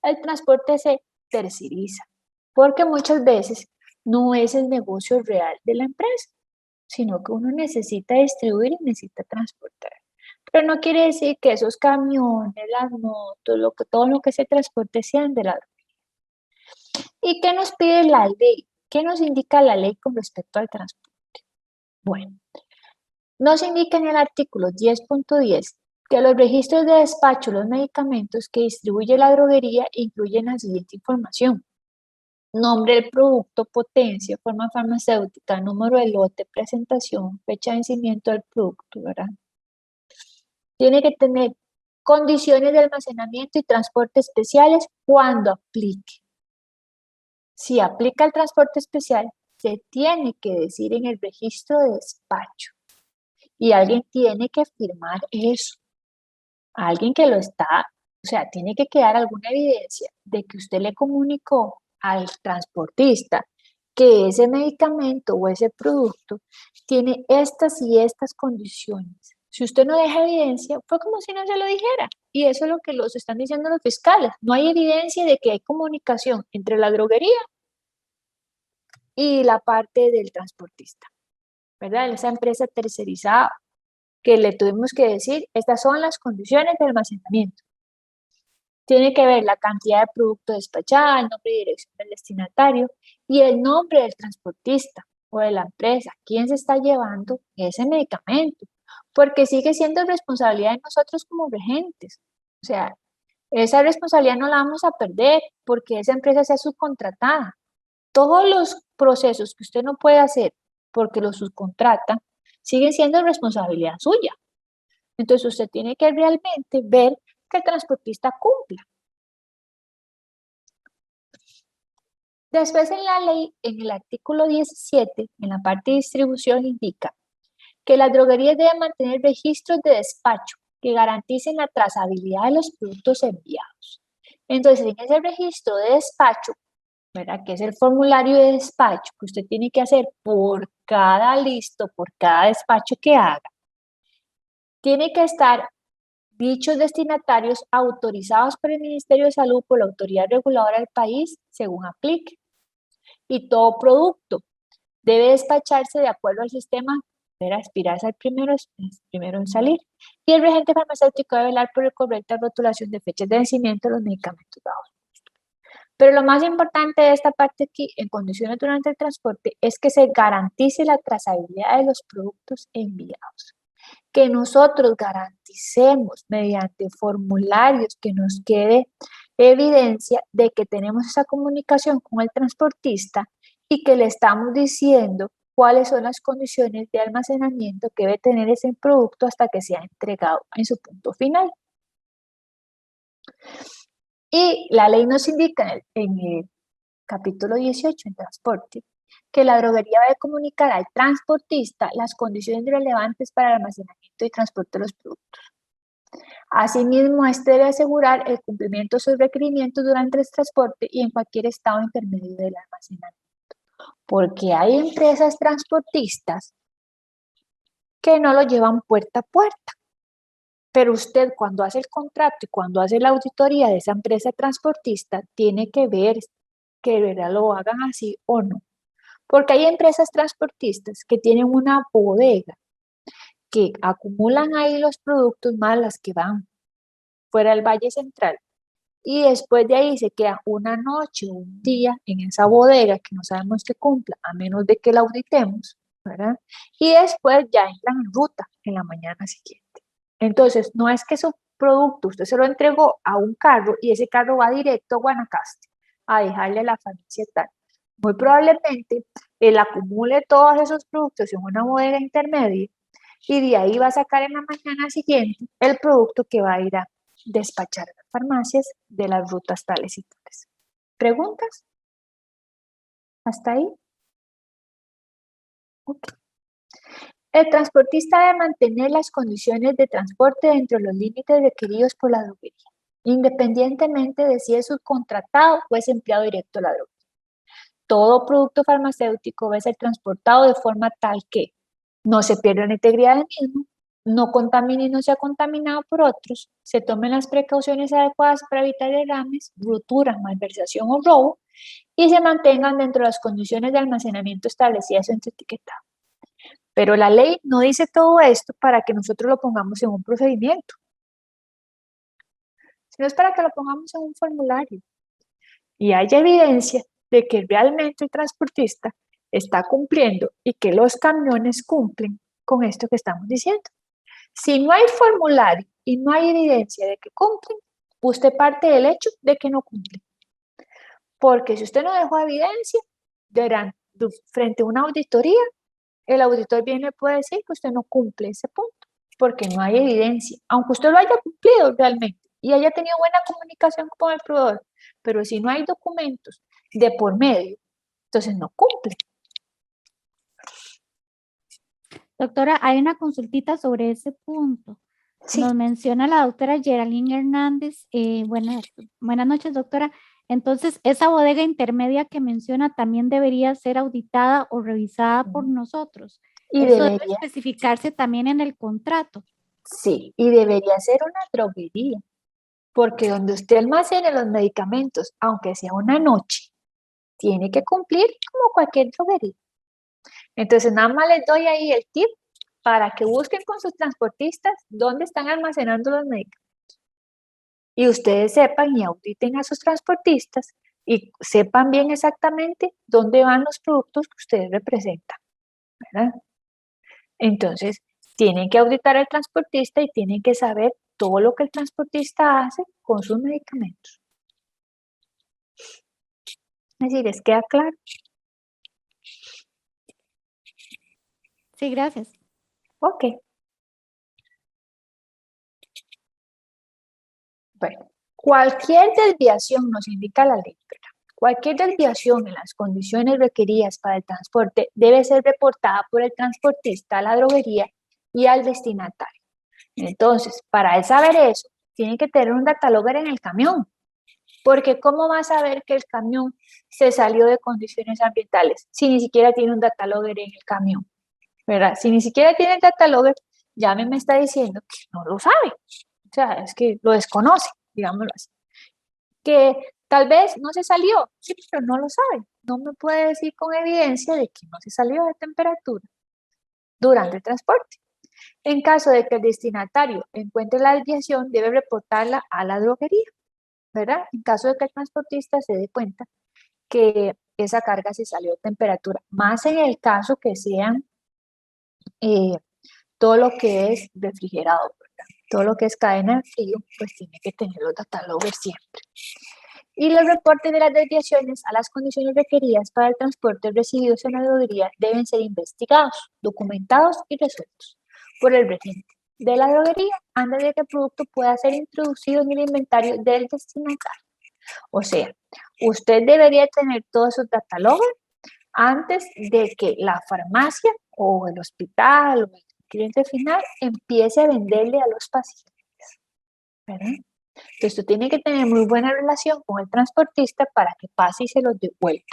Speaker 2: El transporte se terceriza, porque muchas veces no es el negocio real de la empresa, sino que uno necesita distribuir y necesita transportar. Pero no quiere decir que esos camiones, las motos, todo lo que se transporte sean de la droguería. ¿Y qué nos pide la ley? ¿Qué nos indica la ley con respecto al transporte? Bueno, nos indica en el artículo 10.10 que los registros de despacho de los medicamentos que distribuye la droguería incluyen la siguiente información: nombre del producto, potencia, forma farmacéutica, número de lote, presentación, fecha de vencimiento del producto, ¿verdad? Tiene que tener condiciones de almacenamiento y transporte especiales cuando aplique. Si aplica el transporte especial, se tiene que decir en el registro de despacho. Y alguien tiene que firmar eso. Alguien que lo está, o sea, tiene que quedar alguna evidencia de que usted le comunicó al transportista que ese medicamento o ese producto tiene estas y estas condiciones. Si usted no deja evidencia, fue como si no se lo dijera. Y eso es lo que los están diciendo los fiscales. No hay evidencia de que hay comunicación entre la droguería y la parte del transportista, ¿verdad? Esa empresa tercerizada que le tuvimos que decir, estas son las condiciones de almacenamiento. Tiene que ver la cantidad de producto despachado, el nombre y dirección del destinatario y el nombre del transportista o de la empresa, quién se está llevando ese medicamento, porque sigue siendo responsabilidad de nosotros como regentes. O sea, esa responsabilidad no la vamos a perder porque esa empresa sea subcontratada. Todos los procesos que usted no puede hacer porque lo subcontrata siguen siendo responsabilidad suya. Entonces usted tiene que realmente ver que el transportista cumpla. Después en la ley, en el artículo 17, en la parte de distribución, indica que las droguerías deben mantener registros de despacho que garanticen la trazabilidad de los productos enviados. Entonces, en ese registro de despacho, ¿verdad? Que es el formulario de despacho que usted tiene que hacer por cada listo, por cada despacho que haga, tiene que estar dichos destinatarios autorizados por el Ministerio de Salud, por la autoridad reguladora del país, según aplique. Y todo producto debe despacharse de acuerdo al sistema, era aspirarse al primero, es primero en salir. Y el regente farmacéutico debe velar por la correcta rotulación de fechas de vencimiento de los medicamentos dados. Pero lo más importante de esta parte aquí, en condiciones durante el transporte, es que se garantice la trazabilidad de los productos enviados. Que nosotros garanticemos mediante formularios que nos quede evidencia de que tenemos esa comunicación con el transportista y que le estamos diciendo cuáles son las condiciones de almacenamiento que debe tener ese producto hasta que sea entregado en su punto final. Y la ley nos indica en el capítulo 18, en transporte, que la droguería debe comunicar al transportista las condiciones relevantes para el almacenamiento y transporte de los productos. Asimismo, este debe asegurar el cumplimiento de sus requerimientos durante el transporte y en cualquier estado intermedio del almacenamiento. Porque hay empresas transportistas que no lo llevan puerta a puerta. Pero usted cuando hace el contrato y cuando hace la auditoría de esa empresa transportista, tiene que ver que de verdad lo hagan así o no. Porque hay empresas transportistas que tienen una bodega que acumulan ahí los productos más las que van fuera del Valle Central y después de ahí se queda una noche o un día en esa bodega que no sabemos que cumpla a menos de que la auditemos, ¿verdad? Y después ya entran en ruta en la mañana siguiente. Entonces, no es que su producto usted se lo entregó a un carro y ese carro va directo a Guanacaste a dejarle a la farmacia tal. Muy probablemente él acumule todos esos productos en una bodega intermedia y de ahí va a sacar en la mañana siguiente el producto que va a ir a despachar a las farmacias de las rutas tales y tales. ¿Preguntas? ¿Hasta ahí? Okay. El transportista debe mantener las condiciones de transporte dentro de los límites requeridos por la droguería, independientemente de si es subcontratado o es empleado directo de la droguería. Todo producto farmacéutico debe ser transportado de forma tal que no se pierda la integridad del mismo, no contamine y no sea contaminado por otros, se tomen las precauciones adecuadas para evitar derrames, roturas, malversación o robo y se mantengan dentro de las condiciones de almacenamiento establecidas en su etiquetado. Pero la ley no dice todo esto para que nosotros lo pongamos en un procedimiento, sino es para que lo pongamos en un formulario y haya evidencia de que realmente el transportista está cumpliendo y que los camiones cumplen con esto que estamos diciendo. Si no hay formulario y no hay evidencia de que cumplen, usted parte del hecho de que no cumplen. Porque si usted no dejó evidencia, frente a una auditoría, el auditor viene y puede decir que usted no cumple ese punto, porque no hay evidencia, aunque usted lo haya cumplido realmente y haya tenido buena comunicación con el proveedor, pero si no hay documentos de por medio, entonces no cumple.
Speaker 1: Doctora, hay una consultita sobre ese punto.
Speaker 2: Sí.
Speaker 1: Nos menciona la doctora Geraldine Hernández. Buenas noches, doctora. Entonces, esa bodega intermedia que menciona también debería ser auditada o revisada por nosotros.
Speaker 2: Y
Speaker 1: Eso debe
Speaker 2: debería,
Speaker 1: especificarse también en el contrato.
Speaker 2: sí, y debería ser una droguería, porque donde usted almacene los medicamentos, aunque sea una noche, tiene que cumplir como cualquier droguería. Entonces, nada más les doy ahí el tip para que busquen con sus transportistas dónde están almacenando los medicamentos. Y ustedes sepan y auditen a sus transportistas y sepan bien exactamente dónde van los productos que ustedes representan, ¿verdad? Entonces, tienen que auditar al transportista y tienen que saber todo lo que el transportista hace con sus medicamentos. Es decir, ¿les queda claro?
Speaker 1: Sí, gracias.
Speaker 2: Ok. Bueno, cualquier desviación, nos indica la ley, ¿verdad? Cualquier desviación en las condiciones requeridas para el transporte debe ser reportada por el transportista a la droguería y al destinatario. Entonces, para él saber eso, tiene que tener un datalogger en el camión, porque ¿cómo va a saber que el camión se salió de condiciones ambientales si ni siquiera tiene un datalogger en el camión? ¿Verdad? Si ni siquiera tiene el datalogger, ya me está diciendo que no lo sabe. O sea, es que lo desconoce, digámoslo así. Que tal vez no se salió, sí, pero no lo sabe. No me puede decir con evidencia de que no se salió de temperatura durante el transporte. En caso de que el destinatario encuentre la desviación, debe reportarla a la droguería, ¿verdad? En caso de que el transportista se dé cuenta que esa carga se salió de temperatura, más en el caso que sean todo lo que es refrigerado, ¿verdad? Todo lo que es cadena de frío, pues tiene que tener los dataloggers siempre. Y los reportes de las desviaciones a las condiciones requeridas para el transporte recibidos en la droguería deben ser investigados, documentados y resueltos por el regente de la droguería antes de que el producto pueda ser introducido en el inventario del destinatario. O sea, usted debería tener todos sus dataloggers antes de que la farmacia o el hospital o el cliente final empiece a venderle a los pacientes, ¿verdad? Entonces, tú tienes que tener muy buena relación con el transportista para que pase y se los devuelva.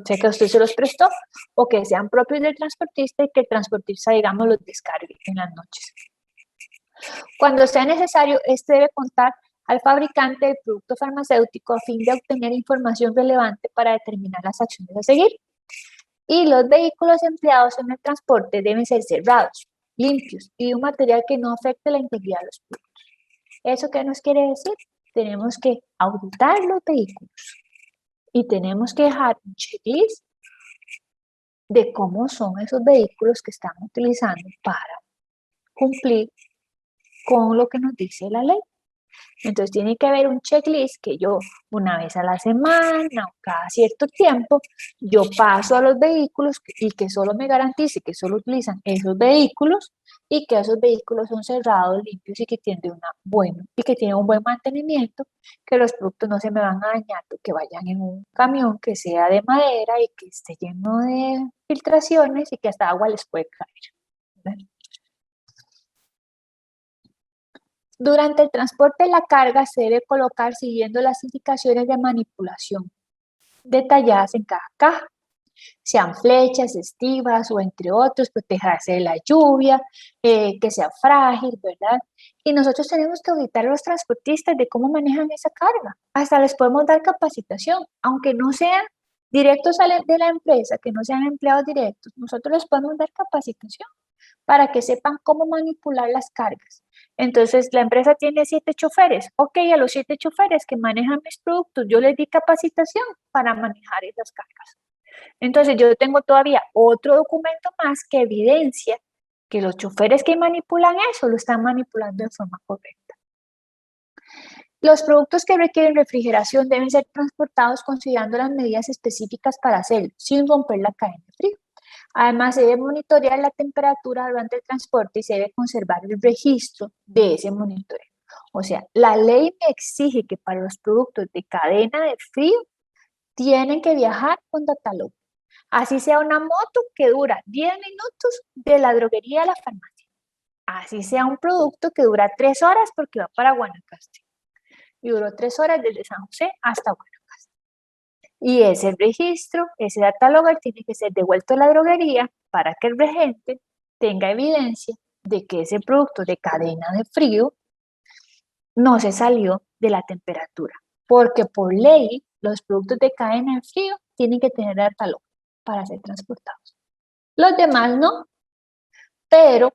Speaker 2: Sea que usted se los prestó o que sean propios del transportista y que el transportista, digamos, los descargue en las noches. Cuando sea necesario, este debe contar al fabricante del producto farmacéutico a fin de obtener información relevante para determinar las acciones a seguir. Y los vehículos empleados en el transporte deben ser cerrados, limpios y de un material que no afecte la integridad de los productos. ¿Eso qué nos quiere decir? Tenemos que auditar los vehículos y tenemos que dejar un checklist de cómo son esos vehículos que están utilizando para cumplir con lo que nos dice la ley. Entonces tiene que haber un checklist que yo una vez a la semana o cada cierto tiempo yo paso a los vehículos y que solo me garantice que solo utilizan esos vehículos y que esos vehículos son cerrados, limpios y que tienen un buen mantenimiento, que los productos no se me van a dañar, que vayan en un camión que sea de madera y que esté lleno de filtraciones y que hasta agua les puede caer, ¿verdad? Durante el transporte la carga se debe colocar siguiendo las indicaciones de manipulación detalladas en cada caja, sean flechas, estivas o entre otros, protegerse de la lluvia, que sea frágil, ¿verdad? Y nosotros tenemos que auditar a los transportistas de cómo manejan esa carga. Hasta les podemos dar capacitación, aunque no sean directos de la empresa, que no sean empleados directos, nosotros les podemos dar capacitación para que sepan cómo manipular las cargas. Entonces, la empresa tiene 7 choferes. Ok, a los 7 choferes que manejan mis productos, yo les di capacitación para manejar esas cargas. Entonces, yo tengo todavía otro documento más que evidencia que los choferes que manipulan eso lo están manipulando de forma correcta. Los productos que requieren refrigeración deben ser transportados considerando las medidas específicas para hacerlo, sin romper la cadena de frío. Además, se debe monitorear la temperatura durante el transporte y se debe conservar el registro de ese monitoreo. O sea, la ley me exige que para los productos de cadena de frío tienen que viajar con datalog. Así sea una moto que dura 10 minutos de la droguería a la farmacia. Así sea un producto que dura 3 horas porque va para Guanacaste. Y duró 3 horas desde San José hasta Guanacaste. Y ese registro, ese data logger tiene que ser devuelto a la droguería para que el regente tenga evidencia de que ese producto de cadena de frío no se salió de la temperatura. Porque por ley, los productos de cadena de frío tienen que tener data logger para ser transportados. Los demás no, pero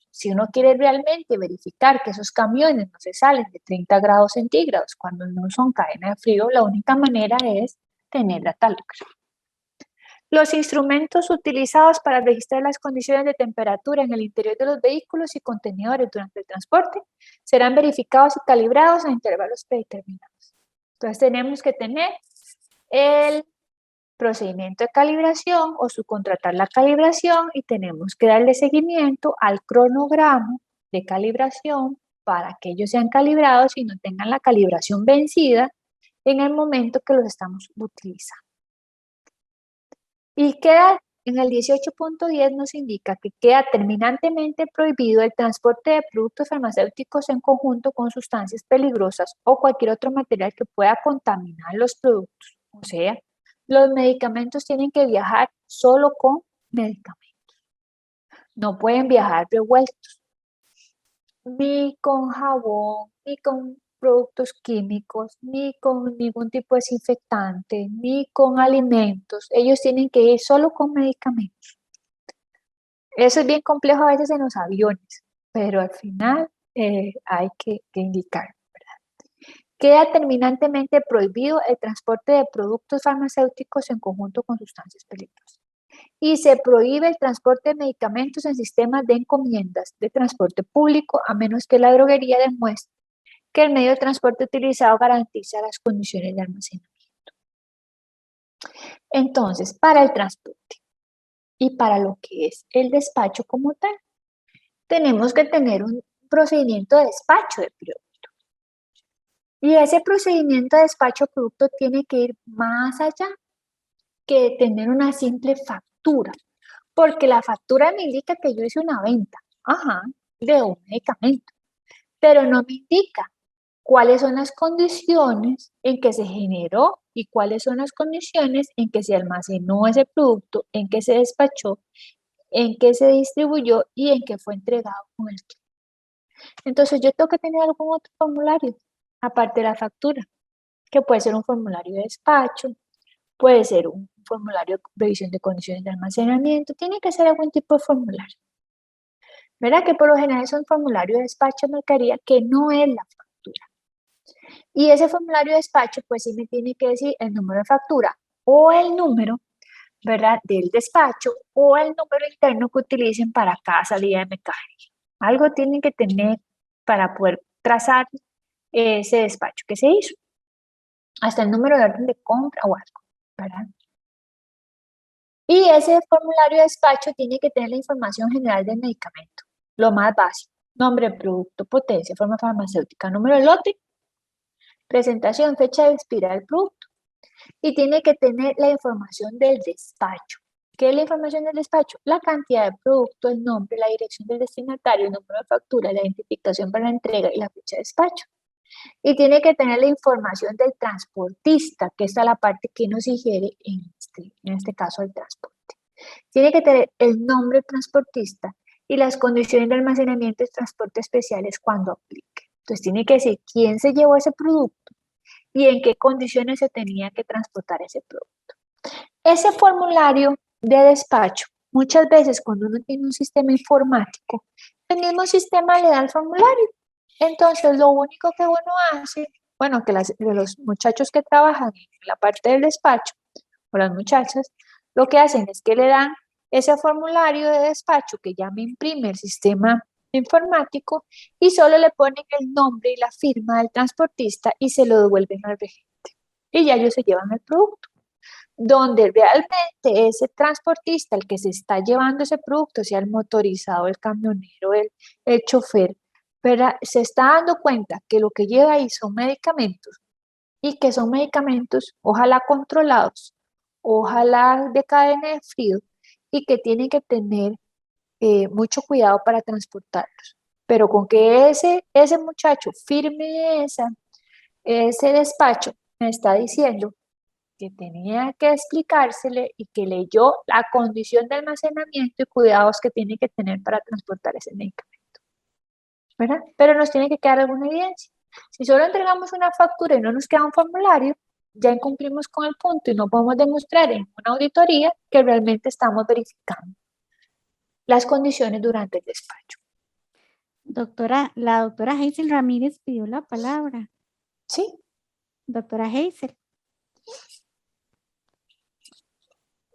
Speaker 2: si uno quiere realmente verificar que esos camiones no se salen de 30 grados centígrados cuando no son cadena de frío, la única manera es tener data logger. Los instrumentos utilizados para registrar las condiciones de temperatura en el interior de los vehículos y contenedores durante el transporte serán verificados y calibrados a intervalos predeterminados. Entonces tenemos que tener el procedimiento de calibración o subcontratar la calibración y tenemos que darle seguimiento al cronograma de calibración para que ellos sean calibrados y no tengan la calibración vencida en el momento que los estamos utilizando. Y queda en el 18.10 nos indica que queda terminantemente prohibido el transporte de productos farmacéuticos en conjunto con sustancias peligrosas o cualquier otro material que pueda contaminar los productos. O sea, los medicamentos tienen que viajar solo con medicamentos. No pueden viajar revueltos, ni con jabón, ni con productos químicos, ni con ningún tipo de desinfectante, ni con alimentos. Ellos tienen que ir solo con medicamentos. Eso es bien complejo a veces en los aviones, pero al final hay que indicar. Queda terminantemente prohibido el transporte de productos farmacéuticos en conjunto con sustancias peligrosas. Y se prohíbe el transporte de medicamentos en sistemas de encomiendas de transporte público a menos que la droguería demuestre que el medio de transporte utilizado garantiza las condiciones de almacenamiento. Entonces, para el transporte y para lo que es el despacho como tal, tenemos que tener un procedimiento de despacho de producto. Y ese procedimiento de despacho de producto tiene que ir más allá que tener una simple factura, porque la factura me indica que yo hice una venta, de un medicamento, pero no me indica cuáles son las condiciones en que se generó y cuáles son las condiciones en que se almacenó ese producto, en que se despachó, en que se distribuyó y en que fue entregado con el cliente. Entonces yo tengo que tener algún otro formulario, aparte de la factura, que puede ser un formulario de despacho, puede ser un formulario de revisión de condiciones de almacenamiento, tiene que ser algún tipo de formulario. ¿Verdad? Que por lo general es un formulario de despacho de mercadería que no es la factura. Y ese formulario de despacho, pues sí me tiene que decir el número de factura o el número, ¿verdad?, del despacho o el número interno que utilicen para cada salida de mercadería. Algo tienen que tener para poder trazar ese despacho que se hizo. Hasta el número de orden de compra o algo, ¿verdad? Y ese formulario de despacho tiene que tener la información general del medicamento, lo más básico: nombre del producto, potencia, forma farmacéutica, número de lote, presentación, fecha de expira del producto. Y tiene que tener la información del despacho. ¿Qué es la información del despacho? La cantidad de producto, el nombre, la dirección del destinatario, el número de factura, la identificación para la entrega y la fecha de despacho. Y tiene que tener la información del transportista, que esta es la parte que nos ingiere en este caso el transporte. Tiene que tener el nombre del transportista y las condiciones de almacenamiento y transporte especiales cuando aplique. Entonces tiene que decir quién se llevó ese producto y en qué condiciones se tenía que transportar ese producto. Ese formulario de despacho, muchas veces cuando uno tiene un sistema informático, el mismo sistema le da el formulario. Entonces lo único que uno hace, bueno, que los muchachos que trabajan en la parte del despacho, o las muchachas, lo que hacen es que le dan ese formulario de despacho que ya me imprime el sistema informático y solo le ponen el nombre y la firma del transportista y se lo devuelven al regente. Y ya ellos se llevan el producto. Donde realmente ese transportista, el que se está llevando ese producto, sea el motorizado, el camionero, el chofer, pero se está dando cuenta que lo que lleva ahí son medicamentos y que son medicamentos, ojalá controlados, ojalá de cadena de frío, y que tienen que tener mucho cuidado para transportarlos. Pero con que ese muchacho firme ese despacho, me está diciendo que tenía que explicársele y que leyó la condición de almacenamiento y cuidados que tiene que tener para transportar ese medicamento, ¿verdad? Pero nos tiene que quedar alguna evidencia. Si solo entregamos una factura y no nos queda un formulario, ya incumplimos con el punto y no podemos demostrar en una auditoría que realmente estamos verificando las condiciones durante el despacho.
Speaker 1: La doctora Hazel Ramírez pidió la palabra.
Speaker 2: ¿Sí?
Speaker 1: Doctora Hazel.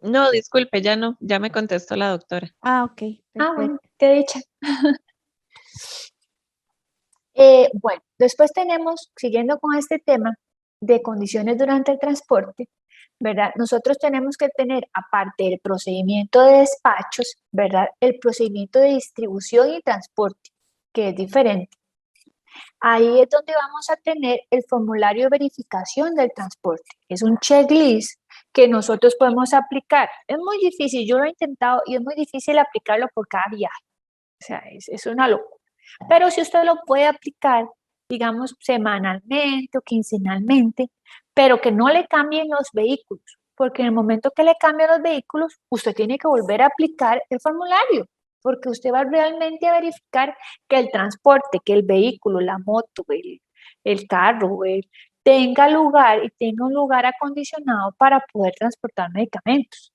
Speaker 5: No, disculpe, ya no, ya me contestó la doctora.
Speaker 1: Ah, ok.
Speaker 2: Ah, bueno,
Speaker 1: Perfecto.
Speaker 2: qué dicha. Bueno, después tenemos, siguiendo con este tema de condiciones durante el transporte, ¿verdad? Nosotros tenemos que tener, aparte del procedimiento de despachos, ¿verdad? El procedimiento de distribución y transporte, que es diferente. Ahí es donde vamos a tener el formulario de verificación del transporte. Es un checklist que nosotros podemos aplicar. Es muy difícil, yo lo he intentado y es muy difícil aplicarlo por cada viaje. O sea, es una locura. Pero si usted lo puede aplicar, digamos, semanalmente o quincenalmente, pero que no le cambien los vehículos, porque en el momento que le cambian los vehículos, usted tiene que volver a aplicar el formulario, porque usted va realmente a verificar que el transporte, que el vehículo, la moto, el carro, tenga lugar y tenga un lugar acondicionado para poder transportar medicamentos.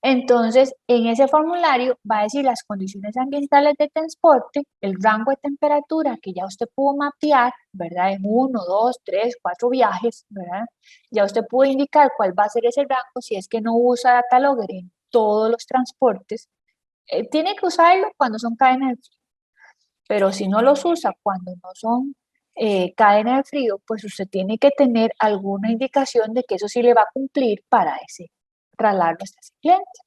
Speaker 2: Entonces, en ese formulario va a decir las condiciones ambientales de transporte, el rango de temperatura que ya usted pudo mapear, ¿verdad? En 1, 2, 3, 4 viajes, ¿verdad? Ya usted pudo indicar cuál va a ser ese rango si es que no usa data logger en todos los transportes. Tiene que usarlo cuando son cadenas de frío, pero si no los usa cuando no son cadenas de frío, pues usted tiene que tener alguna indicación de que eso sí le va a cumplir para ese traslado hasta ese cliente.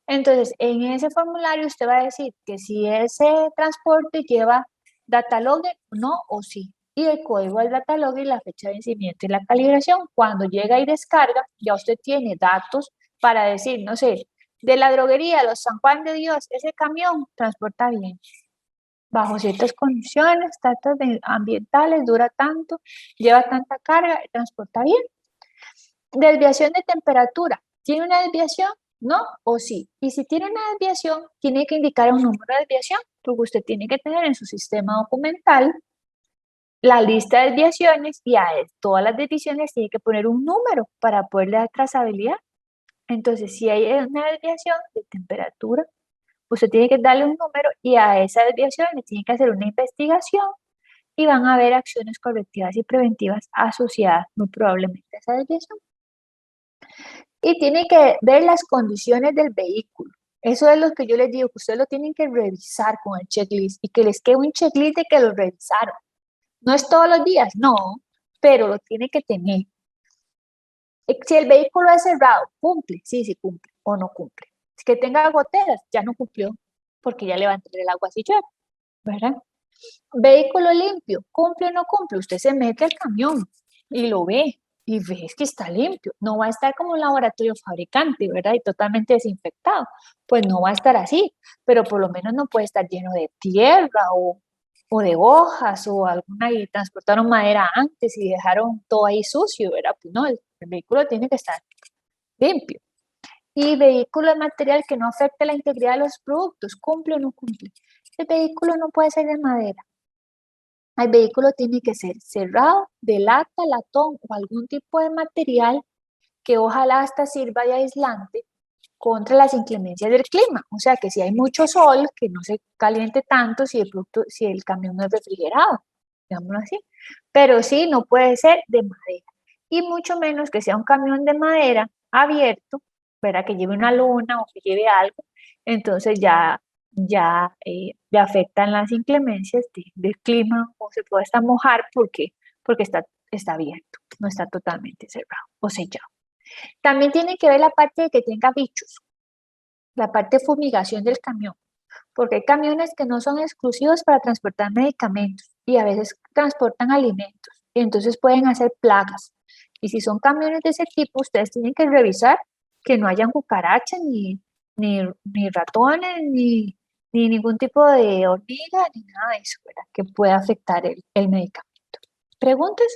Speaker 2: Entonces, en ese formulario usted va a decir que si ese transporte lleva data logger, no o sí. Y el código del data logger y la fecha de vencimiento y la calibración. Cuando llega y descarga, ya usted tiene datos para decir, no sé, de la droguería Los San Juan de Dios, ese camión transporta bien. Bajo ciertas condiciones, datos ambientales, dura tanto, lleva tanta carga, transporta bien. Desviación de temperatura. ¿Tiene una desviación? ¿No o sí? Y si tiene una desviación, tiene que indicar un número de desviación, porque usted tiene que tener en su sistema documental la lista de desviaciones y a todas las desviaciones tiene que poner un número para poderle dar trazabilidad. Entonces, si hay una desviación de temperatura, usted tiene que darle un número y a esa desviación le tiene que hacer una investigación y van a haber acciones correctivas y preventivas asociadas muy probablemente a esa desviación. Y tienen que ver las condiciones del vehículo. Eso es lo que yo les digo, que ustedes lo tienen que revisar con el checklist y que les quede un checklist de que lo revisaron. No es todos los días, no, pero lo tiene que tener. Si el vehículo es cerrado, ¿cumple? Sí cumple o no cumple. Si que tenga goteras, ya no cumplió, porque ya le va a entrar el agua si llueve, ¿verdad? Vehículo limpio, ¿cumple o no cumple? Usted se mete al camión y lo ve. Y ves que está limpio, no va a estar como un laboratorio fabricante, ¿verdad? Y totalmente desinfectado, pues no va a estar así, pero por lo menos no puede estar lleno de tierra o de hojas o alguna, y transportaron madera antes y dejaron todo ahí sucio, ¿verdad? Pues no, el vehículo tiene que estar limpio. Y vehículo de material que no afecte la integridad de los productos, ¿cumple o no cumple? El vehículo no puede ser de madera. El vehículo tiene que ser cerrado, de lata, latón o algún tipo de material que ojalá hasta sirva de aislante contra las inclemencias del clima. O sea, que si hay mucho sol, que no se caliente tanto si el camión no es refrigerado, digámoslo así. Pero sí, no puede ser de madera. Y mucho menos que sea un camión de madera abierto, ¿verdad? Que lleve una lona o que lleve algo. Entonces ya le afectan las inclemencias del clima o se puede hasta mojar porque está abierto, no está totalmente cerrado o sellado. También tiene que ver la parte de que tenga bichos, la parte de fumigación del camión, porque hay camiones que no son exclusivos para transportar medicamentos y a veces transportan alimentos y entonces pueden hacer plagas. Y si son camiones de ese tipo, ustedes tienen que revisar que no hayan cucarachas, ni ratones, ni ningún tipo de hormiga, ni nada de eso, ¿verdad? Que pueda afectar el medicamento. ¿Preguntas?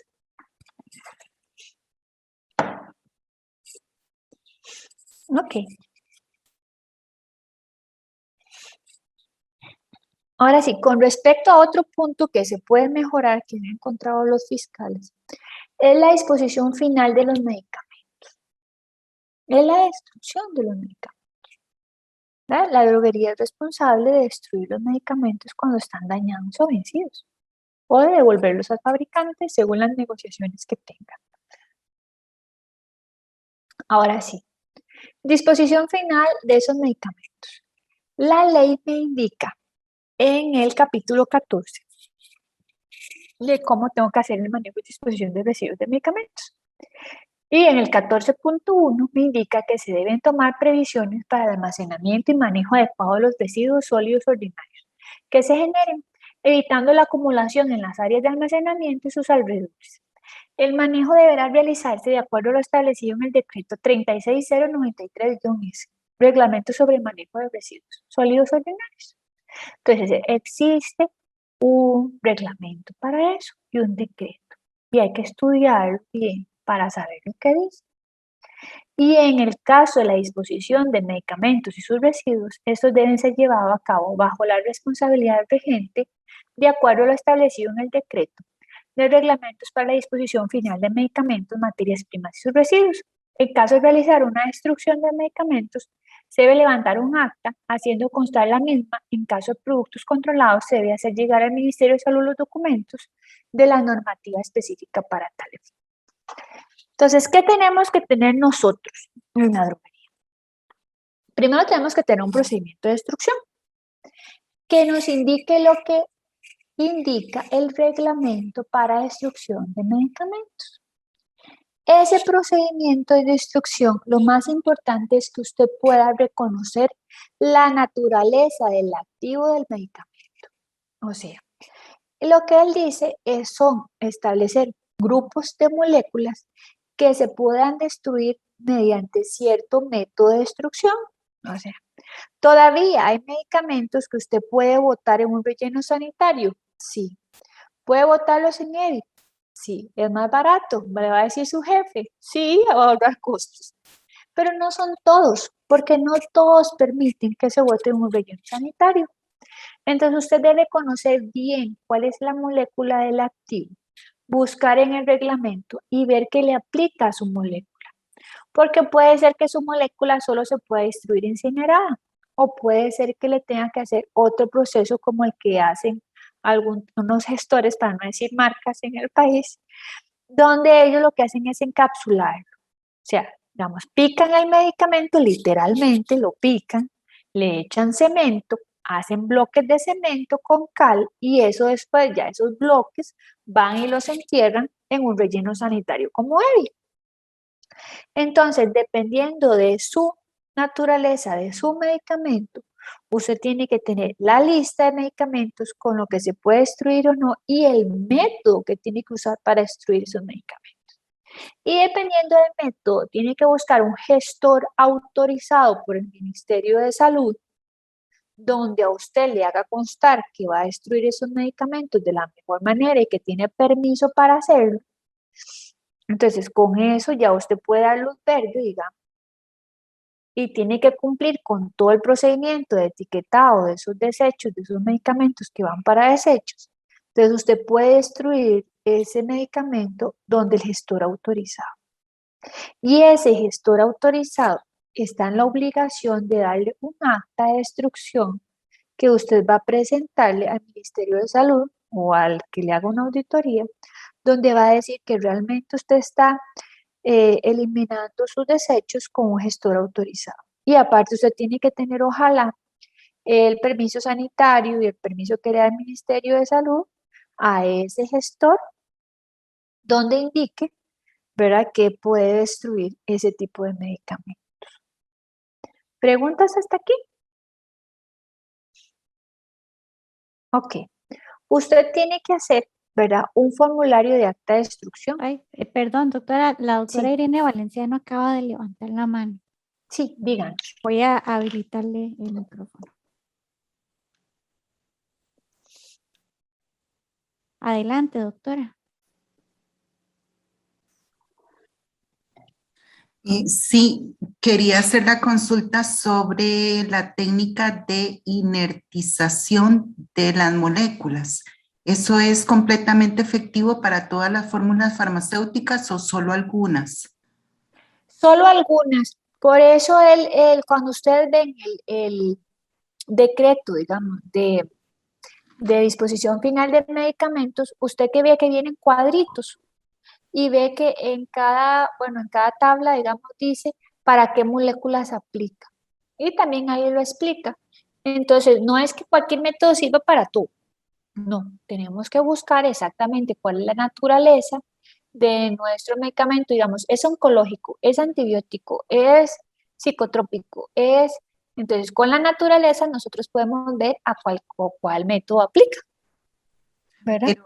Speaker 2: Ok. Ahora sí, con respecto a otro punto que se puede mejorar, que han encontrado los fiscales, es la disposición final de los medicamentos. Es la destrucción de los medicamentos. ¿Verdad? La droguería es responsable de destruir los medicamentos cuando están dañados o vencidos, o de devolverlos al fabricante según las negociaciones que tengan. Ahora sí, disposición final de esos medicamentos. La ley me indica en el capítulo 14 de cómo tengo que hacer el manejo y disposición de residuos de medicamentos. Y en el 14.1 me indica que se deben tomar previsiones para el almacenamiento y manejo adecuado de los residuos sólidos ordinarios que se generen, evitando la acumulación en las áreas de almacenamiento y sus alrededores. El manejo deberá realizarse de acuerdo a lo establecido en el decreto 36093-S, Reglamento sobre el manejo de residuos sólidos ordinarios. Entonces, existe un reglamento para eso y un decreto. Y hay que estudiarlo bien para saber lo que dice. Y en el caso de la disposición de medicamentos y sus residuos, estos deben ser llevados a cabo bajo la responsabilidad del regente, de acuerdo a lo establecido en el decreto de reglamentos para la disposición final de medicamentos, materias primas y sus residuos. En caso de realizar una destrucción de medicamentos, se debe levantar un acta haciendo constar la misma. En caso de productos controlados, se debe hacer llegar al Ministerio de Salud los documentos de la normativa específica para tal efecto. Entonces, ¿qué tenemos que tener nosotros en la droguería? Primero tenemos que tener un procedimiento de destrucción que nos indique lo que indica el reglamento para destrucción de medicamentos. Ese procedimiento de destrucción, lo más importante es que usted pueda reconocer la naturaleza del activo del medicamento. O sea, lo que él dice son establecer grupos de moléculas que se puedan destruir mediante cierto método de destrucción. O sea, todavía hay medicamentos que usted puede botar en un relleno sanitario. Sí. ¿Puede botarlos en él? Sí. ¿Es más barato? ¿Le va a decir su jefe? Sí, va a ahorrar costos. Pero no son todos, porque no todos permiten que se bote en un relleno sanitario. Entonces usted debe conocer bien cuál es la molécula del activo, buscar en el reglamento y ver qué le aplica a su molécula. Porque puede ser que su molécula solo se pueda destruir incinerada, o puede ser que le tenga que hacer otro proceso como el que hacen algunos gestores, para no decir marcas en el país, donde ellos lo que hacen es encapsularlo. O sea, digamos, pican el medicamento, literalmente lo pican, le echan cemento, hacen bloques de cemento con cal y eso después ya esos bloques van y los entierran en un relleno sanitario como EVI. Entonces, dependiendo de su naturaleza, de su medicamento, usted tiene que tener la lista de medicamentos con lo que se puede destruir o no y el método que tiene que usar para destruir esos medicamentos. Y dependiendo del método, tiene que buscar un gestor autorizado por el Ministerio de Salud, donde a usted le haga constar que va a destruir esos medicamentos de la mejor manera y que tiene permiso para hacerlo. Entonces, con eso ya usted puede dar luz verde, digamos, y tiene que cumplir con todo el procedimiento de etiquetado de esos desechos, de esos medicamentos que van para desechos. Entonces, usted puede destruir ese medicamento donde el gestor autorizado. Y ese gestor autorizado está en la obligación de darle un acta de destrucción que usted va a presentarle al Ministerio de Salud o al que le haga una auditoría, donde va a decir que realmente usted está eliminando sus desechos con un gestor autorizado. Y aparte usted tiene que tener, ojalá, el permiso sanitario y el permiso que le da el Ministerio de Salud a ese gestor, donde indique, ¿verdad?, que puede destruir ese tipo de medicamentos. ¿Preguntas hasta aquí? Ok. Usted tiene que hacer ¿verdad? Un formulario de acta de destrucción.
Speaker 1: Ay, perdón, doctora, la doctora
Speaker 2: Sí.
Speaker 1: Irene Valenciano acaba de levantar la mano.
Speaker 2: Sí, digan.
Speaker 1: Voy a habilitarle el micrófono. Adelante, doctora.
Speaker 3: Sí, quería hacer la consulta sobre la técnica de inertización de las moléculas. ¿Eso es completamente efectivo para todas las fórmulas farmacéuticas o solo algunas?
Speaker 2: Solo algunas. Por eso cuando ustedes ven el decreto, digamos, de disposición final de medicamentos, usted que ve que vienen cuadritos y ve que en cada tabla, digamos, dice para qué moléculas aplica. Y también ahí lo explica. Entonces, no es que cualquier método sirva para todo. No, tenemos que buscar exactamente cuál es la naturaleza de nuestro medicamento, digamos, es oncológico, es antibiótico, es psicotrópico, entonces con la naturaleza nosotros podemos ver a cuál método aplica, ¿verdad?
Speaker 3: Pero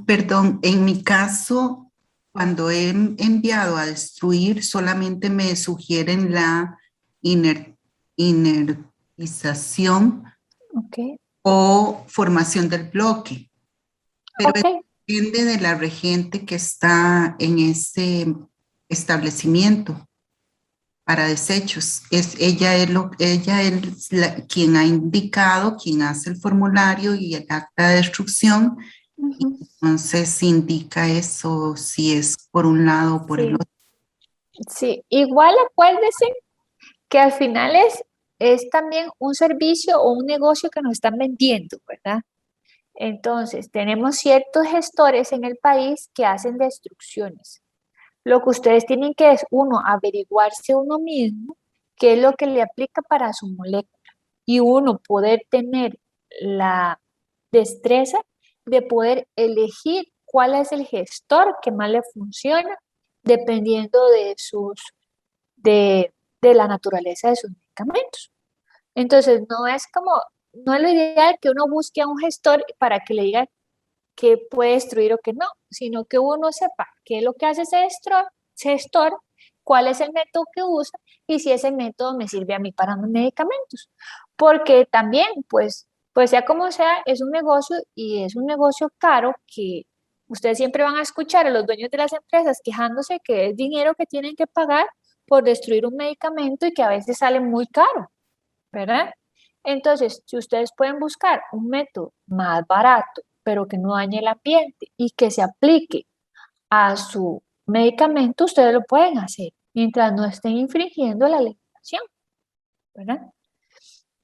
Speaker 3: perdón, en mi caso, cuando he enviado a destruir, solamente me sugieren la inertización
Speaker 2: Ok,
Speaker 3: o formación del bloque. Pero
Speaker 2: ok.
Speaker 3: depende de la regente que está en ese establecimiento para desechos. Ella es quien ha indicado, quien hace el formulario y el acta de destrucción. Y
Speaker 2: Ujú.
Speaker 3: entonces indica eso si es por un lado o por el
Speaker 2: Sí,
Speaker 3: otro.
Speaker 2: sí, igual acuérdese que al final es también un servicio o un negocio que nos están vendiendo, ¿verdad? Entonces, tenemos ciertos gestores en el país que hacen destrucciones. Lo que ustedes tienen que es, uno, averiguarse uno mismo qué es lo que le aplica para su molécula y uno poder tener la destreza de poder elegir cuál es el gestor que más le funciona dependiendo de, de la naturaleza de sus medicamentos. Entonces, no es lo ideal que uno busque a un gestor para que le diga qué puede destruir o qué no, sino que uno sepa qué es lo que hace ese gestor, cuál es el método que usa y si ese método me sirve a mí para mis medicamentos. Porque también, pues sea como sea, es un negocio y es un negocio caro que ustedes siempre van a escuchar a los dueños de las empresas quejándose que es dinero que tienen que pagar por destruir un medicamento y que a veces sale muy caro, ¿verdad? Entonces, si ustedes pueden buscar un método más barato, pero que no dañe el ambiente y que se aplique a su medicamento, ustedes lo pueden hacer mientras no estén infringiendo la legislación, ¿verdad?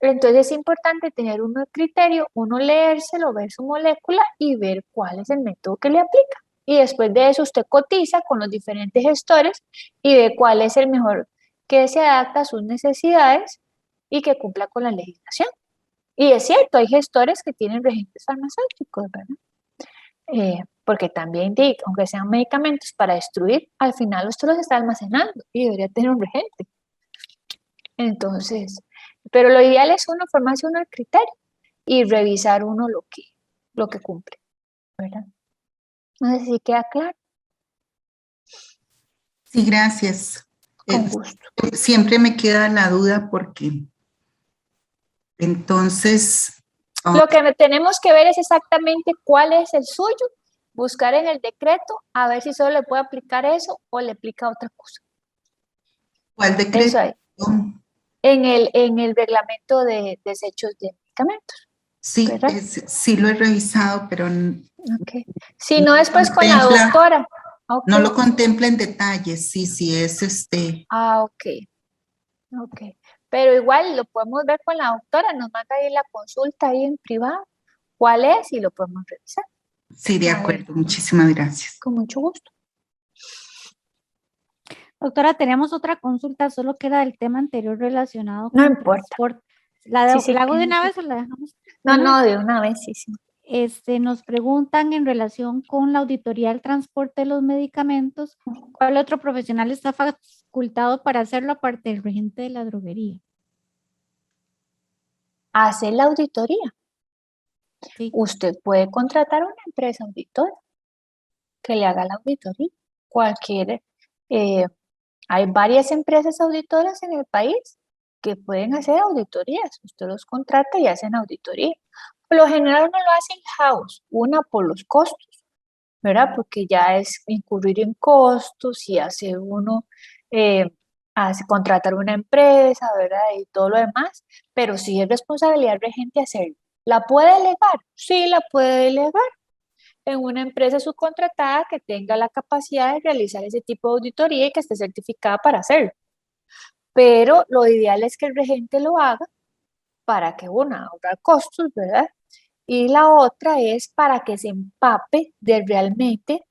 Speaker 2: Entonces es importante tener uno el criterio, uno leérselo, ver su molécula y ver cuál es el método que le aplica. Y después de eso usted cotiza con los diferentes gestores y ve cuál es el mejor que se adapta a sus necesidades y que cumpla con la legislación. Y es cierto, hay gestores que tienen regentes farmacéuticos, ¿verdad? Porque también, aunque sean medicamentos para destruir, al final usted los está almacenando y debería tener un regente. Entonces, pero lo ideal es uno formarse uno el criterio y revisar uno lo que cumple, ¿verdad? No sé si queda claro,
Speaker 3: Sí, gracias.
Speaker 2: con gusto.
Speaker 3: Siempre me queda la duda porque entonces,
Speaker 2: Lo que tenemos que ver es exactamente cuál es el suyo, buscar en el decreto a ver si solo le puede aplicar eso o le aplica otra cosa.
Speaker 3: ¿cuál decreto?
Speaker 2: Eso hay. En el reglamento de desechos de medicamentos,
Speaker 3: Sí,
Speaker 2: ¿verdad?
Speaker 3: sí lo he revisado, pero
Speaker 2: Okay. Si no, después con la
Speaker 3: contempla-
Speaker 2: doctora. Okay.
Speaker 3: no lo contempla en detalle. Sí, sí, es
Speaker 2: Ok. Ok. Pero igual lo podemos ver con la doctora, nos manda ahí la consulta ahí en privado. ¿Cuál es? Y lo podemos revisar.
Speaker 3: sí, de
Speaker 2: A ver,
Speaker 3: acuerdo. Muchísimas gracias.
Speaker 2: con mucho gusto.
Speaker 1: Doctora, tenemos otra consulta, solo que era del tema anterior relacionado
Speaker 2: No
Speaker 1: con
Speaker 2: importa.
Speaker 1: transporte.
Speaker 2: Sí, sí,
Speaker 1: ¿La hago de
Speaker 2: que-
Speaker 1: una vez o la dejamos?
Speaker 2: No, no, de una vez, sí, sí.
Speaker 1: Nos preguntan en relación con la auditoría del transporte de los medicamentos, ¿cuál otro profesional está facultado para hacerlo aparte del regente de la droguería?
Speaker 2: Hacer la auditoría.
Speaker 1: Sí.
Speaker 2: Usted puede contratar una empresa auditora que le haga la auditoría. Hay varias empresas auditoras en el país que pueden hacer auditorías. Usted los contrata y hacen auditoría. Por lo general uno lo hace in-house, una por los costos, ¿verdad? Porque ya es incurrir en costos y hace uno, contratar una empresa, ¿verdad? Y todo lo demás, pero sí es responsabilidad regente hacerlo. ¿La puede delegar? Sí, la puede delegar en una empresa subcontratada que tenga la capacidad de realizar ese tipo de auditoría y que esté certificada para hacerlo. Pero lo ideal es que el regente lo haga para que una, ahorrar costos, ¿verdad? Y la otra es para que se empape de realmente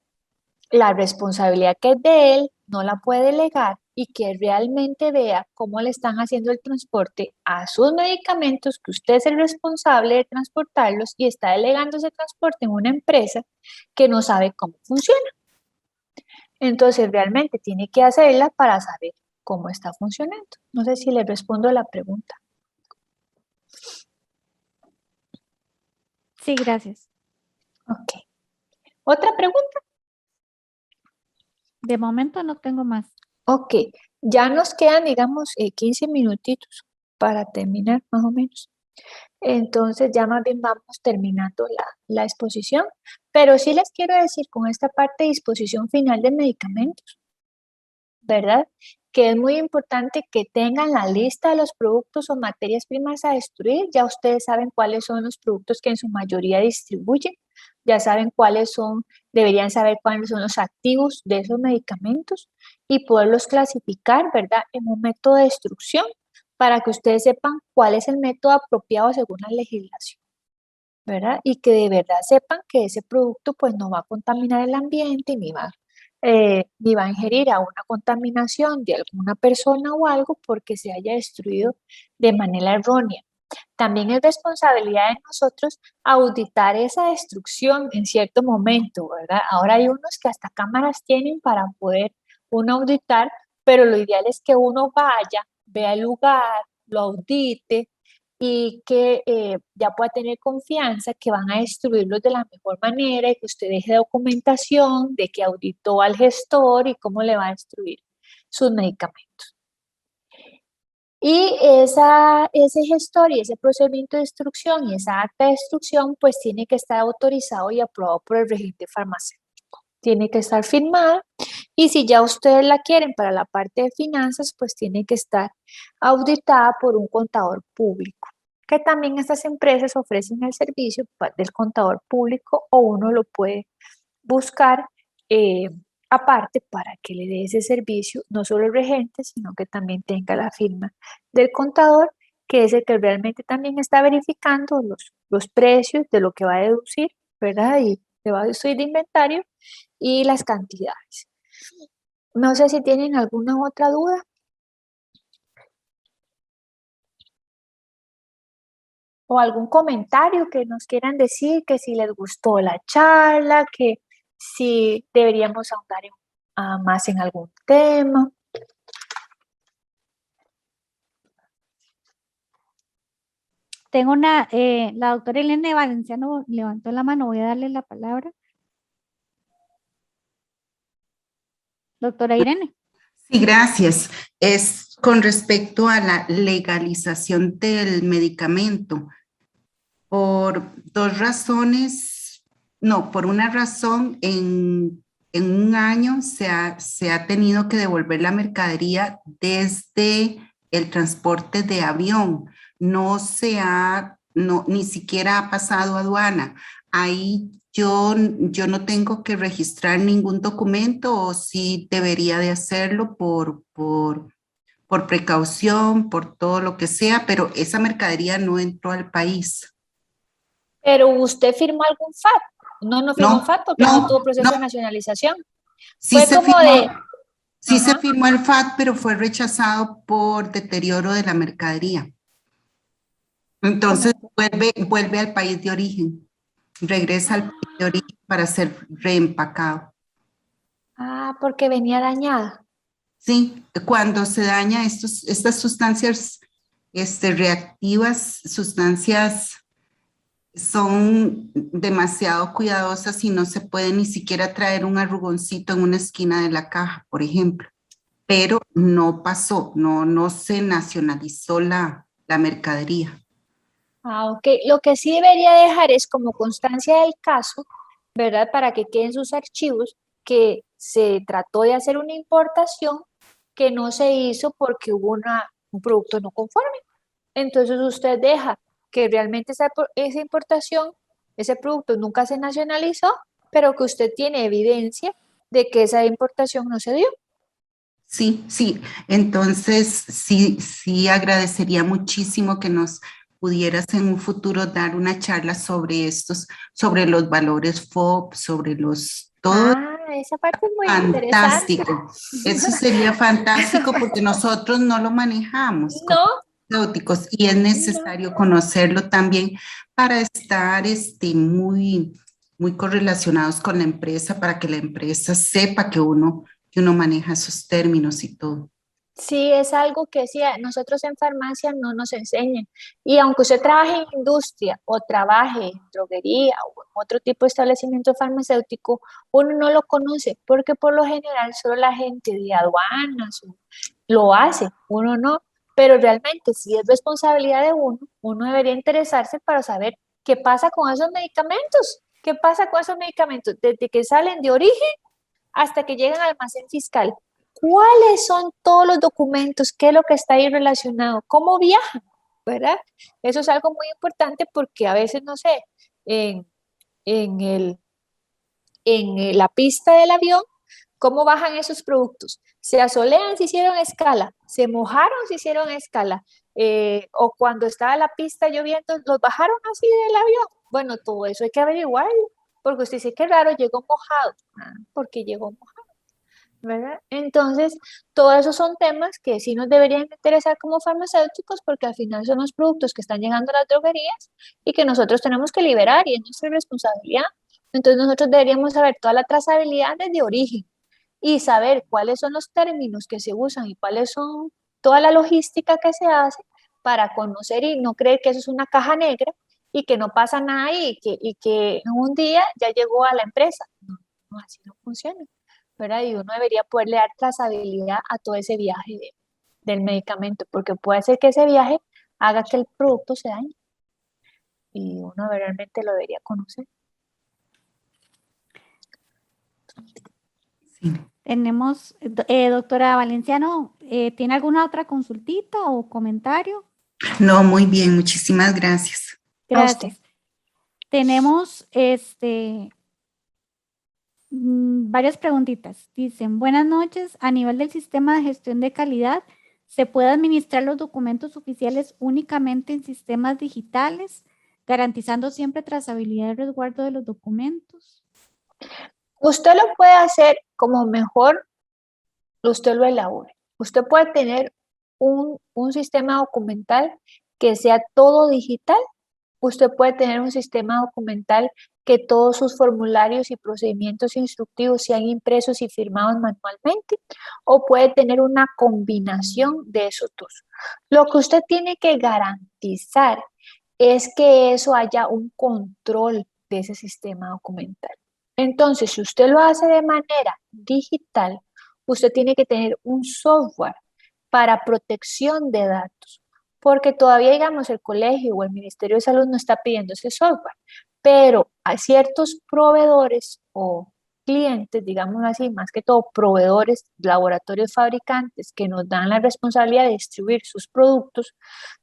Speaker 2: la responsabilidad que es de él, no la puede delegar y que realmente vea cómo le están haciendo el transporte a sus medicamentos, que usted es el responsable de transportarlos y está delegando ese transporte en una empresa que no sabe cómo funciona. Entonces realmente tiene que hacerla para saber cómo está funcionando. No sé si le respondo a la pregunta.
Speaker 1: Sí, gracias.
Speaker 2: Ok. ¿Otra pregunta?
Speaker 1: De momento no tengo más.
Speaker 2: Ok, ya nos quedan, digamos, 15 minutitos para terminar, más o menos. Entonces ya más bien vamos terminando la exposición, pero sí les quiero decir con esta parte de disposición final de medicamentos, ¿verdad? Que es muy importante que tengan la lista de los productos o materias primas a destruir. Ya ustedes saben cuáles son los productos que en su mayoría distribuyen, ya saben deberían saber cuáles son los activos de esos medicamentos y poderlos clasificar, ¿verdad? En un método de destrucción para que ustedes sepan cuál es el método apropiado según la legislación, ¿verdad? Y que de verdad sepan que ese producto pues no va a contaminar el ambiente ni va a ingerir a una contaminación de alguna persona o algo porque se haya destruido de manera errónea. También es responsabilidad de nosotros auditar esa destrucción en cierto momento, ¿verdad? Ahora hay unos que hasta cámaras tienen para poder uno auditar, pero lo ideal es que uno vaya, vea el lugar, lo audite y que ya pueda tener confianza que van a destruirlos de la mejor manera y que usted deje documentación de que auditó al gestor y cómo le va a destruir sus medicamentos. Y ese gestor y ese procedimiento de destrucción y esa acta de destrucción pues tiene que estar autorizado y aprobado por el regente farmacéutico. Tiene que estar firmada y si ya ustedes la quieren para la parte de finanzas pues tiene que estar auditada por un contador público, que también estas empresas ofrecen el servicio del contador público o uno lo puede buscar aparte para que le dé ese servicio, no solo el regente, sino que también tenga la firma del contador, que es el que realmente también está verificando los precios de lo que va a deducir, ¿verdad? Y le va a deducir de inventario y las cantidades. No sé si tienen alguna otra duda. O algún comentario que nos quieran decir, que si les gustó la charla, que si deberíamos ahondar más en algún tema.
Speaker 1: Tengo la doctora Elena Valenciano levantó la mano, voy a darle la palabra. Doctora Irene.
Speaker 3: Sí, gracias. Es con respecto a la legalización del medicamento. Por dos razones, no, por una razón, en un año se ha tenido que devolver la mercadería desde el transporte de avión. Ni siquiera ha pasado aduana. Ahí yo no tengo que registrar ningún documento o sí debería de hacerlo por precaución, por todo lo que sea, pero esa mercadería no entró al país.
Speaker 2: Pero usted firmó algún FAT. No firmó un FAT porque no tuvo proceso de nacionalización.
Speaker 3: Sí
Speaker 2: fue como
Speaker 3: se firmó el FAT, pero fue rechazado por deterioro de la mercadería. Entonces vuelve al país de origen, regresa al país de origen para ser reempacado.
Speaker 2: Ah, porque venía dañada.
Speaker 3: Sí, cuando se daña estas sustancias reactivas, sustancias son demasiado cuidadosas y no se puede ni siquiera traer un arrugoncito en una esquina de la caja, por ejemplo. Pero no pasó, no se nacionalizó la mercadería.
Speaker 2: Ah, ok. Lo que sí debería dejar es como constancia del caso, ¿verdad? Para que queden sus archivos, que se trató de hacer una importación que no se hizo porque hubo un producto no conforme. Entonces usted deja que realmente esa importación, ese producto nunca se nacionalizó, pero que usted tiene evidencia de que esa importación no se dio.
Speaker 3: Sí, sí. Entonces, sí agradecería muchísimo que nos pudieras en un futuro dar una charla sobre sobre los valores FOB, sobre todo.
Speaker 2: Ah, esa parte es muy interesante.
Speaker 3: Fantástico. Eso sería fantástico porque nosotros no lo manejamos como
Speaker 2: No,
Speaker 3: farmacéuticos y es
Speaker 2: no.
Speaker 3: necesario conocerlo también para estar muy correlacionados con la empresa, para que la empresa sepa que uno maneja esos términos y todo.
Speaker 2: Sí, es algo que sí, nosotros en farmacia no nos enseñan. Y aunque usted trabaje en industria o trabaje en droguería o en otro tipo de establecimiento farmacéutico, uno no lo conoce porque por lo general solo la gente de aduanas lo hace, uno no. Pero realmente si es responsabilidad de uno, uno debería interesarse para saber qué pasa con esos medicamentos. ¿Qué pasa con esos medicamentos? Desde que salen de origen hasta que llegan al almacén fiscal. ¿Cuáles son todos los documentos? ¿Qué es lo que está ahí relacionado? ¿Cómo viajan? ¿Verdad? Eso es algo muy importante porque a veces, no sé, en, en la pista del avión, ¿cómo bajan esos productos? ¿Se asolean, se hicieron escala? ¿Se mojaron, se hicieron escala? O cuando estaba la pista lloviendo, ¿los bajaron así del avión? Bueno, todo eso hay que averiguarlo, porque usted dice que raro, llegó mojado. Ah, porque llegó mojado, ¿verdad? Entonces, todos esos son temas que sí nos deberían interesar como farmacéuticos porque al final son los productos que están llegando a las droguerías y que nosotros tenemos que liberar y es nuestra responsabilidad. Entonces, nosotros deberíamos saber toda la trazabilidad desde origen y saber cuáles son los términos que se usan y cuáles son toda la logística que se hace para conocer y no creer que eso es una caja negra y que no pasa nada ahí y que en un día ya llegó a la empresa. No, no, así no funciona, ¿verdad? Y uno debería poderle dar trazabilidad a todo ese viaje del medicamento, porque puede ser que ese viaje haga que el producto se dañe y uno realmente lo debería conocer.
Speaker 3: Sí.
Speaker 1: Tenemos, doctora Valenciano, ¿tiene alguna otra consultita o comentario?
Speaker 3: No, muy bien, muchísimas gracias.
Speaker 2: A usted.
Speaker 1: Gracias. Tenemos varias preguntitas. Dicen, buenas noches. A nivel del sistema de gestión de calidad, ¿se puede administrar los documentos oficiales únicamente en sistemas digitales, garantizando siempre trazabilidad y resguardo de los documentos?
Speaker 2: Usted lo puede hacer como mejor usted lo elabore. Usted puede tener un sistema documental que sea todo digital. Usted puede tener un sistema documental que todos sus formularios y procedimientos instructivos sean impresos y firmados manualmente, o puede tener una combinación de esos dos. Lo que usted tiene que garantizar es que eso haya un control de ese sistema documental. Entonces, si usted lo hace de manera digital, usted tiene que tener un software para protección de datos, porque todavía, digamos, el colegio o el Ministerio de Salud no está pidiendo ese software, pero hay ciertos proveedores o clientes, digamos así, más que todo proveedores, laboratorios fabricantes que nos dan la responsabilidad de distribuir sus productos,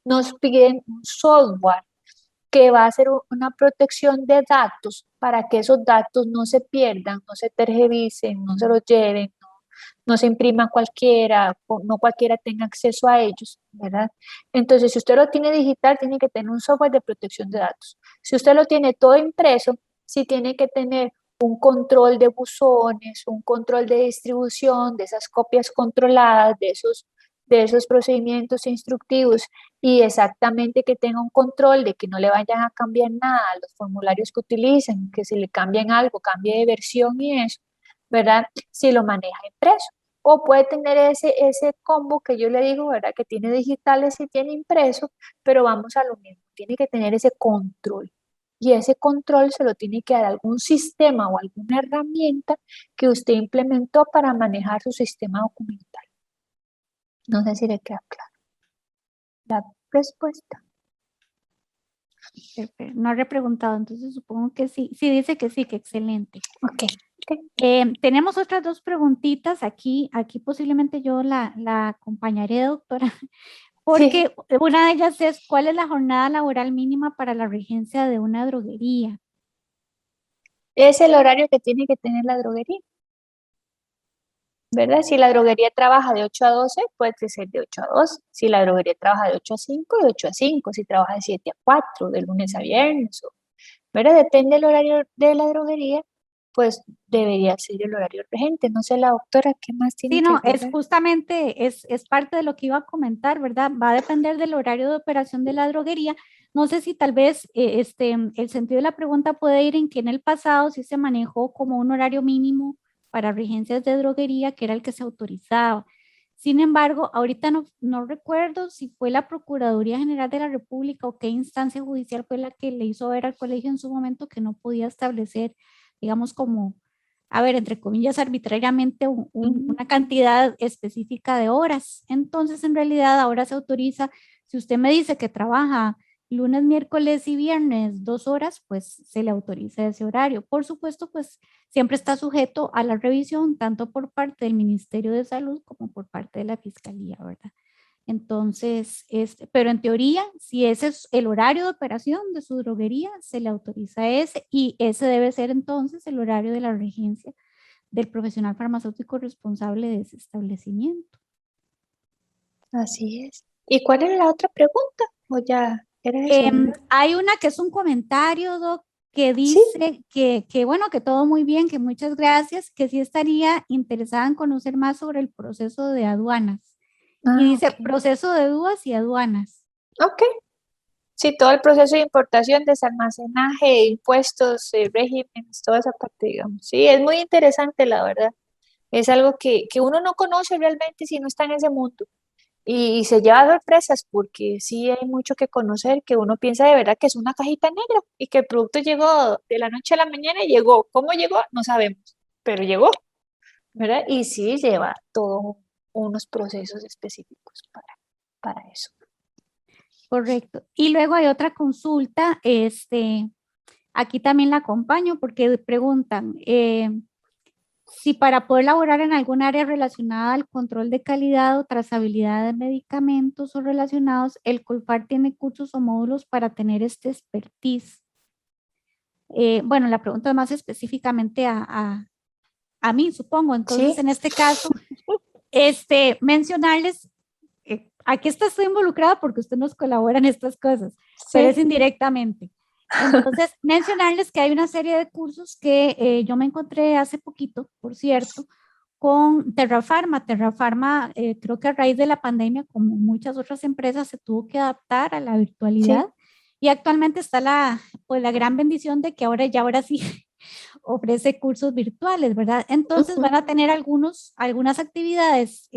Speaker 2: nos piden un software que va a hacer una protección de datos para que esos datos no se pierdan, no se tergiversen, no se los lleven, no se impriman cualquiera, no cualquiera tenga acceso a ellos, ¿verdad? Entonces, si usted lo tiene digital, tiene que tener un software de protección de datos. Si usted lo tiene todo impreso, sí tiene que tener un control de buzones, un control de distribución, de esas copias controladas, de esos procedimientos instructivos y exactamente que tenga un control de que no le vayan a cambiar nada a los formularios que utilicen, que si le cambian algo, cambie de versión y eso, ¿verdad? Si lo maneja impreso. O puede tener ese combo que yo le digo, ¿verdad? Que tiene digitales y tiene impreso, pero vamos a lo mismo, tiene que tener ese control. y ese control se lo tiene que dar algún sistema o alguna herramienta que usted implementó para manejar su sistema documental. No sé si le queda claro la respuesta.
Speaker 1: No he repreguntado, entonces supongo que sí. Sí, dice que sí, que excelente.
Speaker 2: Ok.
Speaker 1: Tenemos otras dos preguntitas aquí. Aquí posiblemente yo la acompañaré, doctora, porque una de ellas es, ¿cuál es la jornada laboral mínima para la regencia de una droguería?
Speaker 2: Es el horario que tiene que tener la droguería, ¿verdad? Si la droguería trabaja de 8 a 12, puede ser de 8 a 12. Si la droguería trabaja de 8 a 5, de 8 a 5. Si trabaja de 7 a 4, de lunes a viernes, ¿verdad? Depende del horario de la droguería, pues debería ser el horario regente. No sé, la doctora, ¿qué más tiene
Speaker 1: Sí,
Speaker 2: que
Speaker 1: no, es
Speaker 2: agregar?
Speaker 1: justamente, es parte de lo que iba a comentar, ¿verdad? Va a depender del horario de operación de la droguería. No sé si tal vez el sentido de la pregunta puede ir en que en el pasado sí se manejó como un horario mínimo para vigencias de droguería, que era el que se autorizaba. Sin embargo, ahorita no recuerdo si fue la Procuraduría General de la República o qué instancia judicial fue la que le hizo ver al colegio en su momento que no podía establecer, digamos, como a ver, entre comillas, arbitrariamente una cantidad específica de horas. Entonces, en realidad, ahora se autoriza, si usted me dice que trabaja lunes, miércoles y viernes 2 horas, pues se le autoriza ese horario. Por supuesto, pues siempre está sujeto a la revisión, tanto por parte del Ministerio de Salud como por parte de la Fiscalía, ¿verdad? Entonces, pero en teoría, si ese es el horario de operación de su droguería, se le autoriza ese y ese debe ser entonces el horario de la regencia del profesional farmacéutico responsable de ese establecimiento.
Speaker 2: Así es. ¿Y cuál era la otra pregunta? ¿O ya era eso?
Speaker 1: Hay una que es un comentario, Doc, que dice que bueno, que todo muy bien, que muchas gracias, que sí estaría interesada en conocer más sobre el proceso de aduanas. Y dice
Speaker 2: ok.
Speaker 1: proceso de dudas y aduanas.
Speaker 2: Ok. Sí, todo el proceso de importación, desalmacenaje, impuestos, regímenes, toda esa parte, digamos. Sí, es muy interesante, la verdad. Es algo que uno no conoce realmente si no está en ese mundo. Y se lleva sorpresas porque sí hay mucho que conocer, que uno piensa de verdad que es una cajita negra y que el producto llegó de la noche a la mañana y llegó. ¿Cómo llegó? No sabemos, pero llegó, ¿verdad? Y sí lleva todos unos procesos específicos para eso.
Speaker 1: Correcto. Y luego hay otra consulta, aquí también la acompaño porque preguntan si para poder laborar en algún área relacionada al control de calidad o trazabilidad de medicamentos o relacionados, el COLFAR tiene cursos o módulos para tener este expertise. Bueno, la pregunta es más específicamente a mí, supongo. Entonces,
Speaker 2: Sí,
Speaker 1: en este caso, mencionarles, aquí estoy involucrada porque usted nos colabora en estas cosas, pero es
Speaker 2: sí.
Speaker 1: indirectamente. Entonces, mencionarles que hay una serie de cursos que yo me encontré hace poquito, por cierto, con Terrafarma. Terrafarma, creo que a raíz de la pandemia, como muchas otras empresas, se tuvo que adaptar a la virtualidad y actualmente está pues, la gran bendición de que ahora sí ofrece cursos virtuales, ¿verdad? Entonces van a tener algunas actividades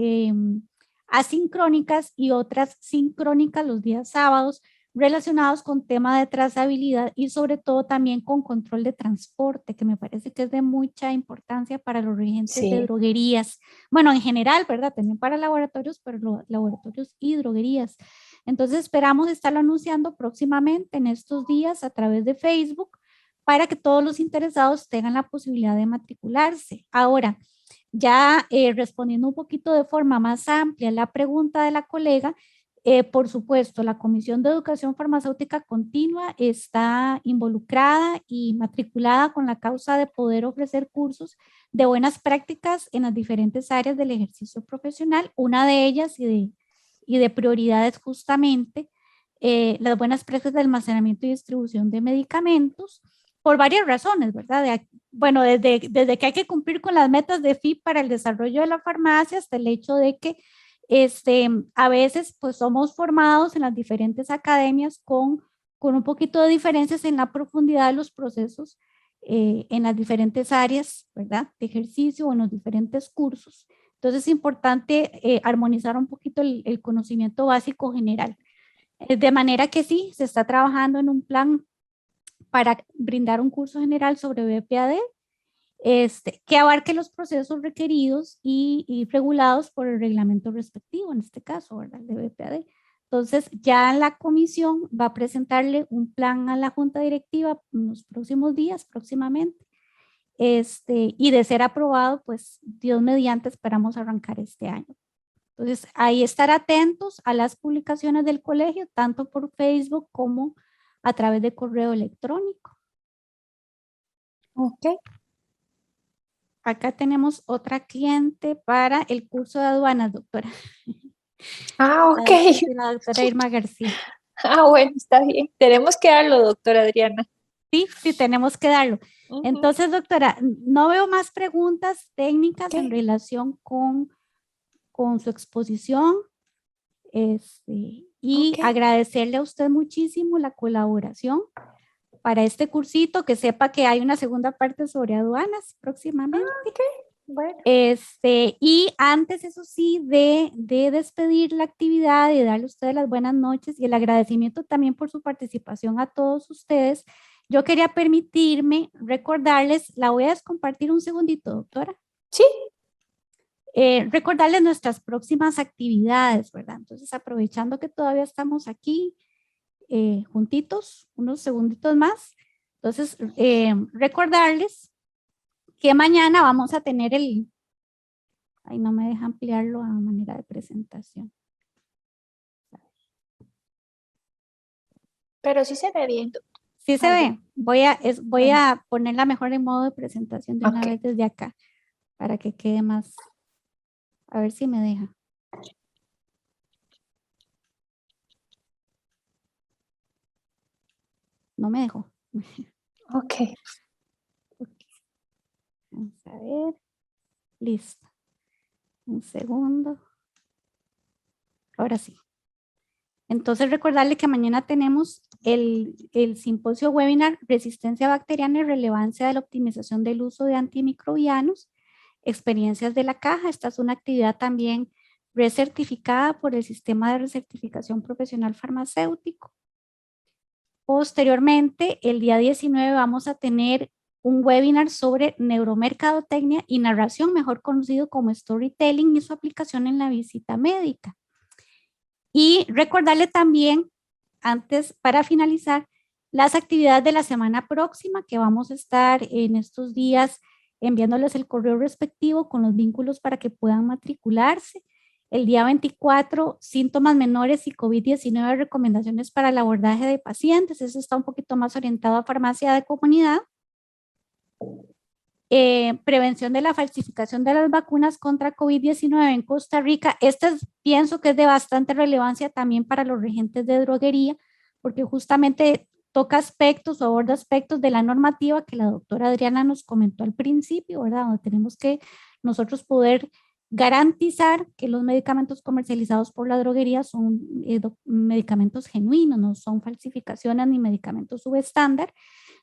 Speaker 1: asincrónicas y otras sincrónicas los días sábados relacionados con tema de trazabilidad y sobre todo también con control de transporte, que me parece que es de mucha importancia para los regentes de
Speaker 2: Sí.
Speaker 1: droguerías. Bueno, en general, ¿verdad? También para laboratorios, pero laboratorios y droguerías. Entonces esperamos estarlo anunciando próximamente en estos días a través de Facebook para que todos los interesados tengan la posibilidad de matricularse. Ahora, ya respondiendo un poquito de forma más amplia la pregunta de la colega, por supuesto, la Comisión de Educación Farmacéutica Continua está involucrada y matriculada con la causa de poder ofrecer cursos de buenas prácticas en las diferentes áreas del ejercicio profesional. Una de ellas y de prioridades justamente las buenas prácticas de almacenamiento y distribución de medicamentos por varias razones, ¿verdad? Bueno, desde que hay que cumplir con las metas de FIP para el desarrollo de la farmacia hasta el hecho de que a veces pues somos formados en las diferentes academias con un poquito de diferencias en la profundidad de los procesos en las diferentes áreas, ¿verdad? De ejercicio o en los diferentes cursos. Entonces es importante armonizar un poquito el conocimiento básico general. De manera que sí, se está trabajando en un plan para brindar un curso general sobre BPAD, que abarque los procesos requeridos y regulados por el reglamento respectivo, en este caso, ¿verdad? De BPAD. Entonces, ya la comisión va a presentarle un plan a la junta directiva en los próximos días, próximamente. Y de ser aprobado, pues Dios mediante esperamos arrancar este año. Entonces, ahí estar atentos a las publicaciones del colegio, tanto por Facebook como a través de correo electrónico.
Speaker 2: Ok.
Speaker 1: Acá tenemos otra cliente para el curso de aduanas, doctora.
Speaker 2: Ah, ok.
Speaker 1: La doctora Irma García.
Speaker 2: Ah, bueno, está bien. Tenemos que darlo, doctora Adriana.
Speaker 1: Sí, tenemos que darlo.
Speaker 5: Ujú.
Speaker 1: Entonces, doctora, no veo más preguntas técnicas en
Speaker 2: Ok.
Speaker 1: relación con su exposición. Y
Speaker 2: Ok.
Speaker 1: agradecerle a usted muchísimo la colaboración para este cursito, que sepa que hay una segunda parte sobre aduanas próximamente.
Speaker 2: Ok. Bueno.
Speaker 1: Y antes, eso sí, de despedir la actividad y darle a ustedes las buenas noches y el agradecimiento también por su participación a todos ustedes, yo quería permitirme recordarles, la voy a descompartir un segundito, doctora.
Speaker 2: Sí.
Speaker 1: Recordarles nuestras próximas actividades, ¿verdad? Entonces, aprovechando que todavía estamos aquí juntitos, unos segunditos más, entonces, recordarles que mañana vamos a tener ay, no me deja ampliarlo a manera de presentación.
Speaker 2: Pero sí se ve bien.
Speaker 1: Sí se ve, voy a ponerla mejor en modo de presentación de una
Speaker 2: Ok.
Speaker 1: vez desde acá, para que quede más, a ver si me deja. No me dejó.
Speaker 2: Ok.
Speaker 1: Vamos a ver. Listo. Un segundo. Ahora sí. Entonces, recordarle que mañana tenemos el simposio webinar Resistencia bacteriana y relevancia de la optimización del uso de antimicrobianos, experiencias de la caja. Esta es una actividad también recertificada por el Sistema de Recertificación Profesional Farmacéutico. Posteriormente, el día 19 vamos a tener un webinar sobre neuromercadotecnia y narración, mejor conocido como storytelling, y su aplicación en la visita médica. Y recordarle también, antes, para finalizar, las actividades de la semana próxima, que vamos a estar en estos días enviándoles el correo respectivo con los vínculos para que puedan matricularse. El día 24, síntomas menores y COVID-19, recomendaciones para el abordaje de pacientes. Eso está un poquito más orientado a farmacia de comunidad. Prevención de la falsificación de las vacunas contra COVID-19 en Costa Rica. Pienso que es de bastante relevancia también para los regentes de droguería, porque justamente toca aspectos o aborda aspectos de la normativa que la doctora Adriana nos comentó al principio, ¿verdad? Donde tenemos que nosotros poder garantizar que los medicamentos comercializados por la droguería son medicamentos genuinos, no son falsificaciones ni medicamentos subestándar.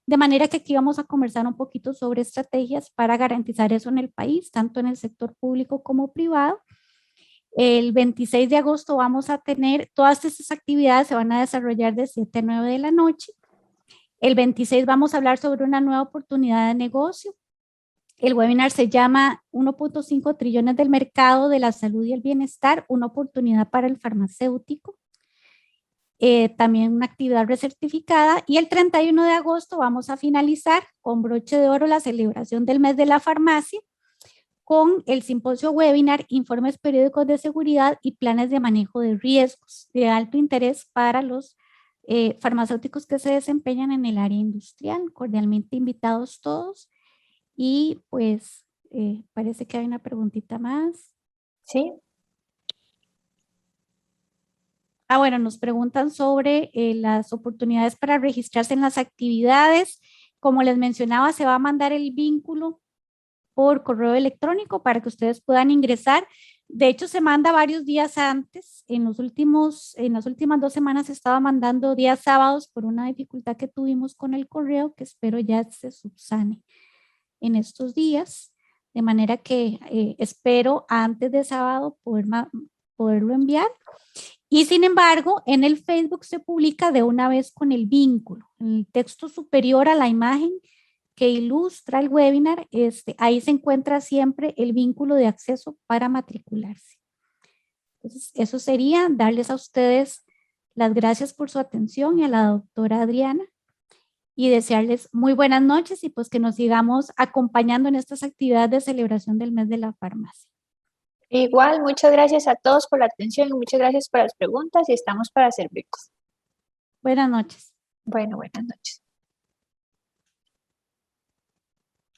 Speaker 1: De manera que aquí vamos a conversar un poquito sobre estrategias para garantizar eso en el país, tanto en el sector público como privado. El 26 de agosto vamos a tener, todas estas actividades se van a desarrollar de 7 a 9 de la noche. El 26 vamos a hablar sobre una nueva oportunidad de negocio. El webinar se llama 1.5 trillones del mercado de la salud y el bienestar, una oportunidad para el farmacéutico. También una actividad recertificada, y el 31 de agosto vamos a finalizar con broche de oro la celebración del mes de la farmacia con el simposio webinar Informes periódicos de seguridad y planes de manejo de riesgos de alto interés para los farmacéuticos que se desempeñan en el área industrial. Cordialmente invitados todos. Y pues parece que hay una preguntita más.
Speaker 2: Sí.
Speaker 1: Bueno, nos preguntan sobre las oportunidades para registrarse en las actividades. Como les mencionaba, se va a mandar el vínculo por correo electrónico para que ustedes puedan ingresar. De hecho, se manda varios días antes. En las últimas 2 semanas se estaba mandando días sábados por una dificultad que tuvimos con el correo, que espero ya se subsane en estos días. De manera que espero antes de sábado poderlo enviar. Y sin embargo, en el Facebook se publica de una vez con el vínculo. En el texto superior a la imagen que ilustra el webinar, ahí se encuentra siempre el vínculo de acceso para matricularse. Entonces, eso sería darles a ustedes las gracias por su atención y a la doctora Adriana y desearles muy buenas noches y pues que nos sigamos acompañando en estas actividades de celebración del mes de la farmacia.
Speaker 2: Igual, muchas gracias a todos por la atención y muchas gracias por las preguntas y estamos para servirles.
Speaker 1: Buenas noches.
Speaker 2: Bueno, buenas noches.